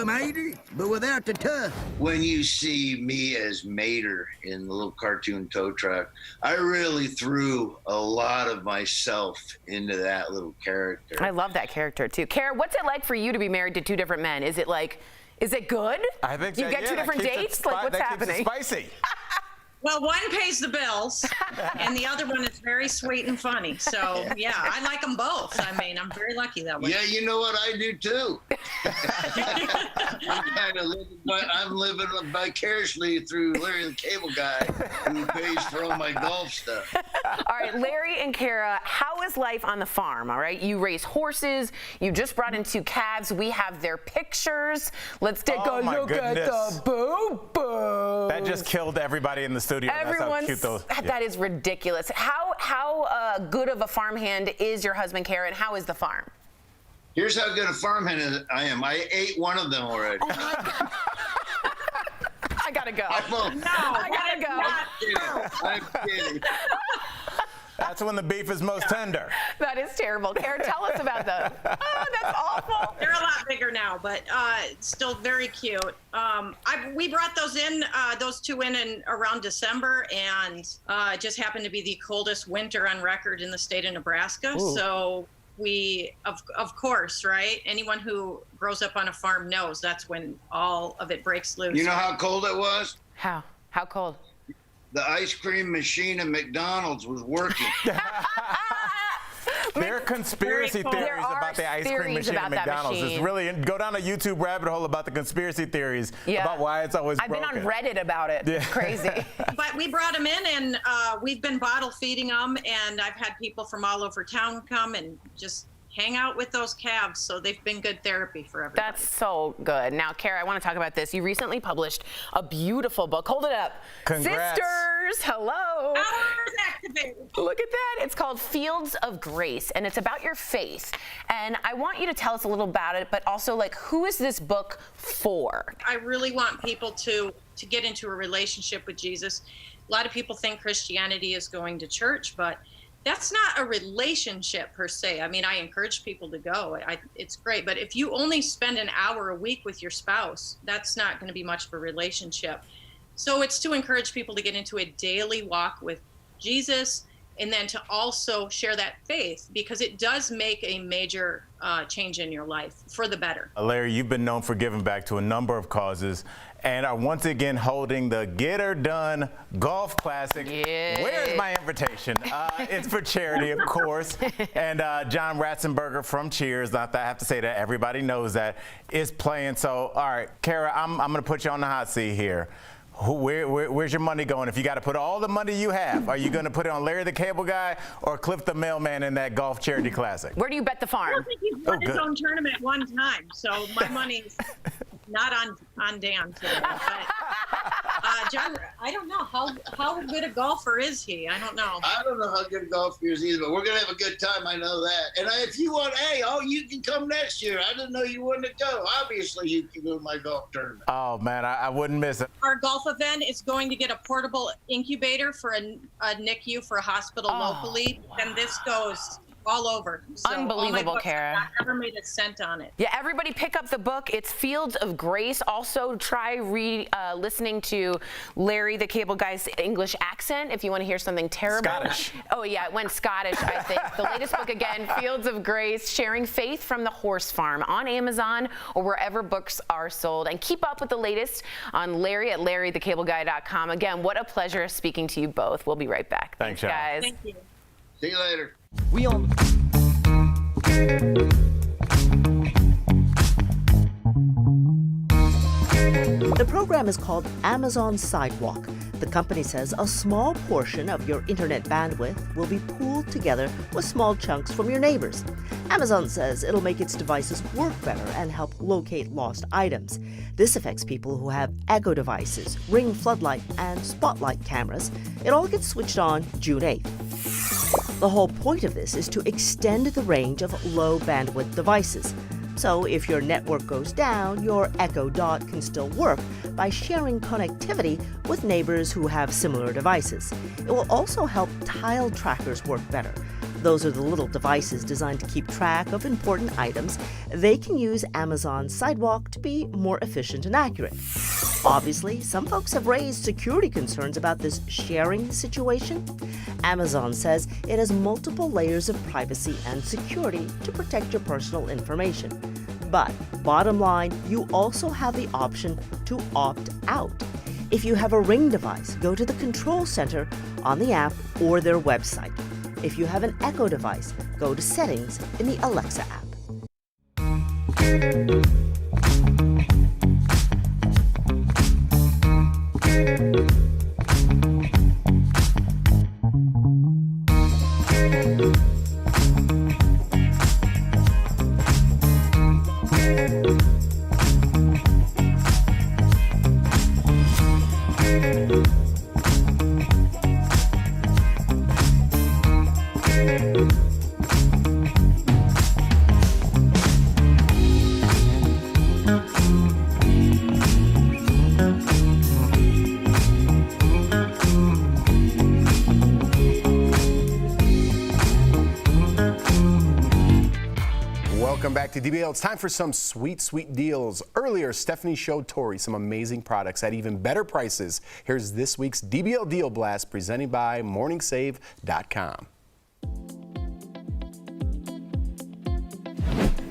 [SPEAKER 8] Mater, but without the tuh.
[SPEAKER 6] When you see me as Mater in the little cartoon tow truck, I really threw a lot of myself into that little character.
[SPEAKER 2] I love that character too. Cara, what's it like for you to be married to two different men? Is it good?
[SPEAKER 3] I think
[SPEAKER 2] you get two different dates? Like, what's happening?
[SPEAKER 3] Spicy.
[SPEAKER 10] Well, one pays the bills, and the other one is very sweet and funny. So, yeah, I like them both. I mean, I'm very lucky that way.
[SPEAKER 6] Yeah, you know what? I do, too. I'm living vicariously through Larry the Cable Guy, who pays for all my golf stuff.
[SPEAKER 2] All right, Larry and Cara, how is life on the farm, all right? You raise horses. You just brought in 2 calves. We have their pictures. Let's take a look at the boo-boo.
[SPEAKER 3] That just killed everybody in the studio.
[SPEAKER 2] Everyone's,
[SPEAKER 3] that's how cute those.
[SPEAKER 2] That is ridiculous. How good of a farmhand is your husband, Cara, and how is the farm?
[SPEAKER 6] Here's how good a farmhand I am. I ate one of them already.
[SPEAKER 2] Oh my God. I gotta go.
[SPEAKER 6] I gotta go. I'm kidding.
[SPEAKER 3] That's when the beef is most tender.
[SPEAKER 2] That is terrible. Cara, tell us about them. Oh, that's awful.
[SPEAKER 10] They're a lot bigger now, but still very cute. We brought those 2 in around December, and it just happened to be the coldest winter on record in the state of Nebraska.
[SPEAKER 2] Ooh.
[SPEAKER 10] So we, of course, right? Anyone who grows up on a farm knows that's when all of it breaks loose.
[SPEAKER 6] You know how cold it was?
[SPEAKER 2] How cold?
[SPEAKER 6] The ice cream machine at McDonald's was working.
[SPEAKER 3] There are conspiracy theories about the ice cream machine at McDonald's. It's really, go down a YouTube rabbit hole about the conspiracy theories about why it's always broken.
[SPEAKER 2] I've been on Reddit about it. It's crazy.
[SPEAKER 10] But we brought them in, and we've been bottle feeding them, and I've had people from all over town come and just hang out with those calves, so they've been good therapy for everybody.
[SPEAKER 2] That's so good. Now, Cara, I want to talk about this. You recently published a beautiful book. Hold it up.
[SPEAKER 3] Congrats.
[SPEAKER 2] Sisters, hello.
[SPEAKER 10] Powers activated.
[SPEAKER 2] Look at that. It's called Fields of Grace, and it's about your faith. And I want you to tell us a little about it, but also, like, who is this book for?
[SPEAKER 10] I really want people to get into a relationship with Jesus. A lot of people think Christianity is going to church, but that's not a relationship per se. I mean, I encourage people to go. It's great. But if you only spend an hour a week with your spouse, that's not going to be much of a relationship. So it's to encourage people to get into a daily walk with Jesus, and then to also share that faith, because it does make a major change in your life for the better.
[SPEAKER 3] Larry, you've been known for giving back to a number of causes and are once again holding the Get Her Done Golf Classic.
[SPEAKER 2] Yes.
[SPEAKER 3] Where's my invitation? It's for charity, of course. And John Ratzenberger from Cheers, not that I have to say that, everybody knows that, is playing. So, all right, Cara, I'm going to put you on the hot seat here. Where's your money going? If you got to put all the money you have, are you going to put it on Larry the Cable Guy or Cliff the Mailman in that golf charity classic?
[SPEAKER 2] Where do you bet the farm?
[SPEAKER 10] I don't think he's won his own tournament one time, so my money's not on Dan today. But John, I don't know how good a golfer is he. I don't know.
[SPEAKER 6] I don't know how good a golfer he is either, but we're gonna have a good time. I know that. And if you want, you can come next year. I didn't know you wanted to go. Obviously, you can go to my golf tournament.
[SPEAKER 3] Oh man, I wouldn't miss it.
[SPEAKER 10] Our golf event is going to get a portable incubator for a NICU for a hospital locally, and this goes all over. So all my
[SPEAKER 2] Unbelievable,
[SPEAKER 10] books,
[SPEAKER 2] Kara.
[SPEAKER 10] I've never made a cent on it.
[SPEAKER 2] Yeah, everybody pick up the book. It's Fields of Grace. Also, try listening to Larry the Cable Guy's English accent if you want to hear something terrible.
[SPEAKER 17] Scottish.
[SPEAKER 2] Oh, yeah, it went Scottish, I think. The latest book, again, Fields of Grace, Sharing Faith from the Horse Farm, on Amazon or wherever books are sold. And keep up with the latest on Larry at LarryTheCableGuy.com. Again, what a pleasure speaking to you both. We'll be right back.
[SPEAKER 3] Thanks,
[SPEAKER 2] guys.
[SPEAKER 10] Thank you.
[SPEAKER 6] See you later.
[SPEAKER 15] We all.
[SPEAKER 7] The program is called Amazon Sidewalk. The company says a small portion of your internet bandwidth will be pooled together with small chunks from your neighbors. Amazon says it'll make its devices work better and help locate lost items. This affects people who have Echo devices, Ring floodlight, and Spotlight cameras. It all gets switched on June 8th. The whole point of this is to extend the range of low bandwidth devices. So if your network goes down, your Echo Dot can still work by sharing connectivity with neighbors who have similar devices. It will also help tile trackers work better. Those are the little devices designed to keep track of important items. They can use Amazon Sidewalk to be more efficient and accurate. Obviously, some folks have raised security concerns about this sharing situation. Amazon says it has multiple layers of privacy and security to protect your personal information. But bottom line, you also have the option to opt out. If you have a Ring device, go to the Control Center on the app or their website. If you have an Echo device, go to Settings in the Alexa app.
[SPEAKER 17] Welcome back to DBL. It's time for some sweet, sweet deals. Earlier, Stephanie showed Tori some amazing products at even better prices. Here's this week's DBL Deal Blast presented by MorningSave.com.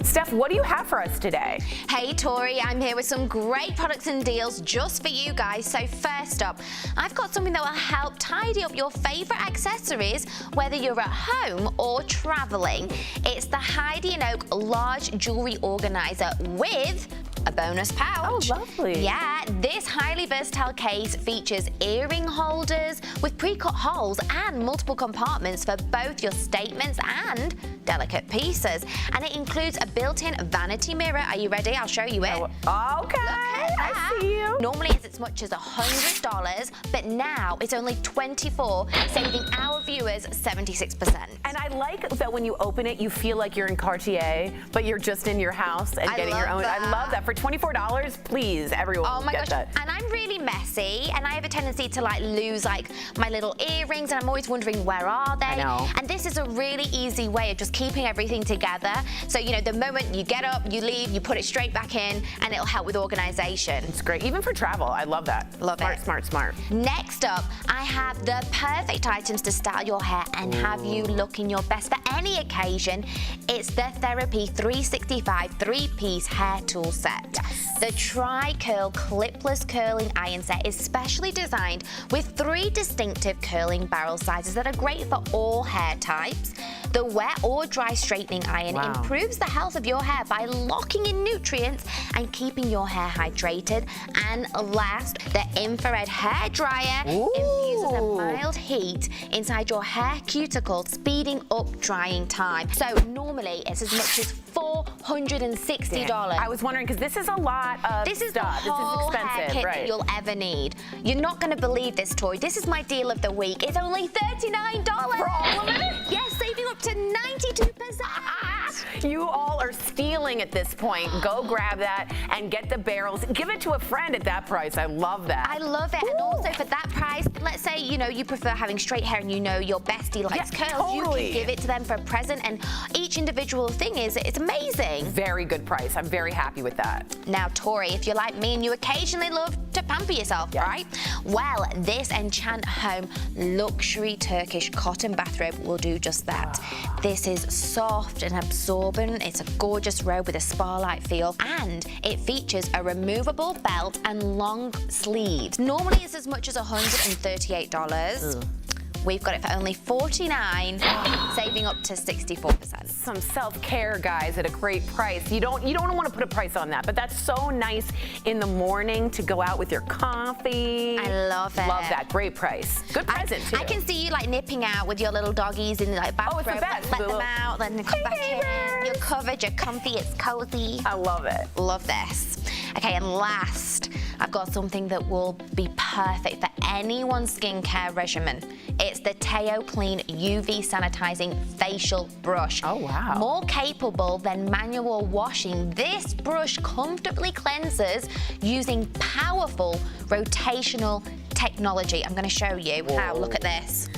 [SPEAKER 2] Steph, what do you have for us today?
[SPEAKER 9] Hey Tori, I'm here with some great products and deals just for you guys. So first up, I've got something that will help tidy up your favorite accessories, whether you're at home or traveling. It's the Heidi & Oak Large Jewelry Organizer with a bonus pouch.
[SPEAKER 2] Oh, lovely.
[SPEAKER 9] Yeah, this highly versatile case features earring holders with pre-cut holes and multiple compartments for both your statements and delicate pieces. And it includes a built-in vanity mirror. Are you ready? I'll show you it.
[SPEAKER 2] Okay, I see you.
[SPEAKER 9] Normally it's as much as $100, but now it's only $24, saving our viewers 76%.
[SPEAKER 2] And I like that when you open it, you feel like you're in Cartier, but you're just in your house and getting your own.
[SPEAKER 9] That.
[SPEAKER 2] I love that. For $24, please, everyone.
[SPEAKER 9] Oh my
[SPEAKER 2] get
[SPEAKER 9] gosh.
[SPEAKER 2] that.
[SPEAKER 9] And I'm really messy, and I have a tendency to lose my little earrings, and I'm always wondering, where are they?
[SPEAKER 2] I know.
[SPEAKER 9] And this is a really easy way of just keeping everything together. So, the moment you get up, you leave, you put it straight back in, and it'll help with organization.
[SPEAKER 2] It's great. Even for travel, I love that.
[SPEAKER 9] Love
[SPEAKER 2] smart,
[SPEAKER 9] it.
[SPEAKER 2] Smart, smart.
[SPEAKER 9] Next up, I have the perfect items to style your hair and have you looking your best for any occasion. It's the Therapy 365 three-piece hair tool set. Yes. The Tri-Curl Clipless Curling Iron Set is specially designed with 3 distinctive curling barrel sizes that are great for all hair types. The wet or dry straightening iron improves the health of your hair by locking in nutrients and keeping your hair hydrated. And last, the infrared hair dryer infuses a mild heat inside your hair cuticle, speeding up drying time. So normally it's as much as $460.
[SPEAKER 2] I was wondering, because this is a lot of
[SPEAKER 9] This is
[SPEAKER 2] stuff.
[SPEAKER 9] the whole
[SPEAKER 2] this is
[SPEAKER 9] hair
[SPEAKER 2] expensive,
[SPEAKER 9] kit
[SPEAKER 2] right?
[SPEAKER 9] that you'll ever need. You're not going to believe this, Tori. This is my deal of the week. It's only $39.
[SPEAKER 2] For all of it?
[SPEAKER 9] Yes, saving up up to 92%.
[SPEAKER 2] You all are stealing at this point. Go grab that and get the barrels. Give it to a friend at that price. I love that.
[SPEAKER 9] I love it. And also for that price, let's say, you prefer having straight hair and your bestie likes curls.
[SPEAKER 2] Totally.
[SPEAKER 9] You can give it to them for a present, and each individual thing it's amazing.
[SPEAKER 2] Very good price. I'm very happy with that.
[SPEAKER 9] Now, Tori, if you're like me and you occasionally love to pamper yourself, right? Well, this Enchant Home luxury Turkish cotton bathrobe will do just that. This is soft and absorbent. It's a gorgeous robe with a spa-like feel, and it features a removable belt and long sleeves. Normally it's as much as $138. We've got it for only $49, saving up to 64%.
[SPEAKER 2] Some self-care, guys, at a great price. You don't want to put a price on that, but that's so nice in the morning to go out with your coffee.
[SPEAKER 9] I love it.
[SPEAKER 2] Love that. Great price. Good present, too.
[SPEAKER 9] I can see you like nipping out with your little doggies in the bathrobe.
[SPEAKER 2] Oh, it's the best.
[SPEAKER 9] Let them out, then come back in. You're covered, you're comfy, it's cozy.
[SPEAKER 2] I love it.
[SPEAKER 9] Love this. Okay, and last, I've got something that will be perfect for anyone's skincare regimen. It's the Teo Clean UV Sanitizing Facial Brush.
[SPEAKER 2] Oh, wow.
[SPEAKER 9] More capable than manual washing, this brush comfortably cleanses using powerful rotational technology. I'm going to show you how. Look at this.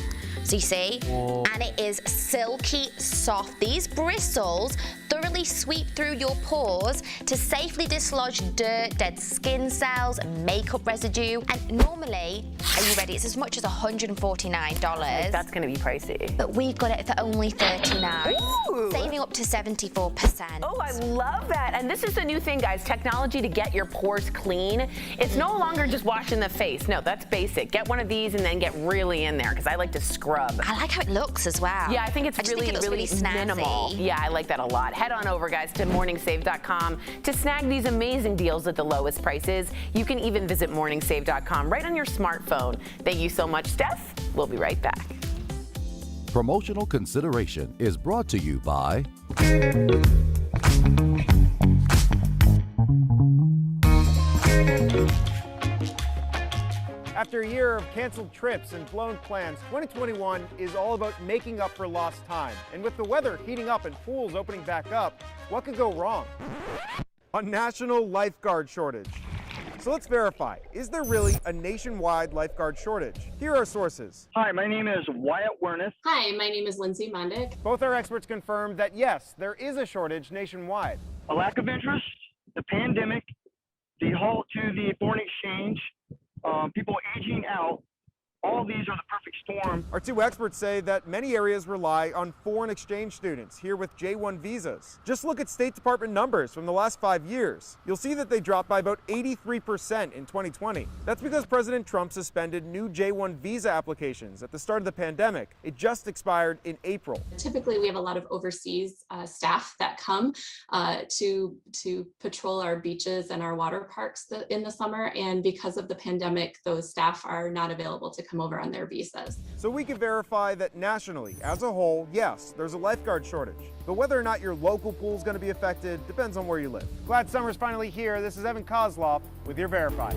[SPEAKER 9] So you see, and it is silky soft. These bristles thoroughly sweep through your pores to safely dislodge dirt, dead skin cells, makeup residue. And normally, are you ready? It's as much as $149.
[SPEAKER 2] That's going to be pricey.
[SPEAKER 9] But we've got it for only $39, saving up to 74%.
[SPEAKER 2] Oh, I love that. And this is the new thing, guys, technology to get your pores clean. It's no longer just washing the face. No, that's basic. Get one of these and then get really in there, because I like to scrub.
[SPEAKER 9] I like how it looks as well.
[SPEAKER 2] Yeah, I think it's really
[SPEAKER 9] snazzy.
[SPEAKER 2] minimal. Yeah, I like that a lot. Head on over, guys, to morningsave.com to snag these amazing deals at the lowest prices. You can even visit morningsave.com right on your smartphone. Thank you so much, Steph. We'll be right back.
[SPEAKER 4] Promotional consideration is brought to you by
[SPEAKER 12] After a year of canceled trips and blown plans, 2021 is all about making up for lost time. And with the weather heating up and pools opening back up, what could go wrong? A national lifeguard shortage. So let's verify, is there really a nationwide lifeguard shortage? Here are sources.
[SPEAKER 13] Hi, my name is Wyatt Wernick.
[SPEAKER 11] Hi, my name is Lindsay Mondick.
[SPEAKER 12] Both our experts confirmed that yes, there is a shortage nationwide.
[SPEAKER 13] A lack of interest, the pandemic, the halt to the foreign exchange, people aging out, all these are the perfect storm.
[SPEAKER 12] Our two experts say that many areas rely on foreign exchange students here with J1 visas. Just look at State Department numbers from the last 5 years. You'll see that they dropped by about 83% in 2020. That's because President Trump suspended new J1 visa applications at the start of the pandemic. It just expired in April.
[SPEAKER 11] Typically, we have a lot of overseas staff that come to patrol our beaches and our water parks in the summer. And because of the pandemic, those staff are not available to come over on their visas.
[SPEAKER 12] So we can verify that nationally, as a whole, yes, there's a lifeguard shortage. But whether or not your local pool is going to be affected depends on where you live. Glad summer's finally here. This is Evan Kozloff with your Verified.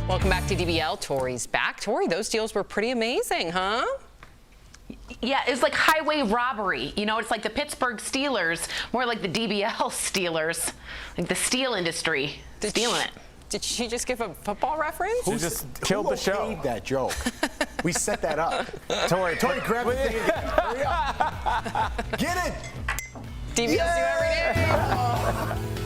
[SPEAKER 16] Welcome back to DBL. Tori's back. Tori, those deals were pretty amazing, huh?
[SPEAKER 2] Yeah, it's like highway robbery. You know, it's like the Pittsburgh Steelers, more like the DBL Steelers, like the steel industry stealing it.
[SPEAKER 16] Did she just give a football reference?
[SPEAKER 3] Who just killed the show?
[SPEAKER 17] Who okayed that joke? We set that up.
[SPEAKER 3] Tori,
[SPEAKER 17] grab the thing again. Hurry up. Get it.
[SPEAKER 16] DBL's do every day.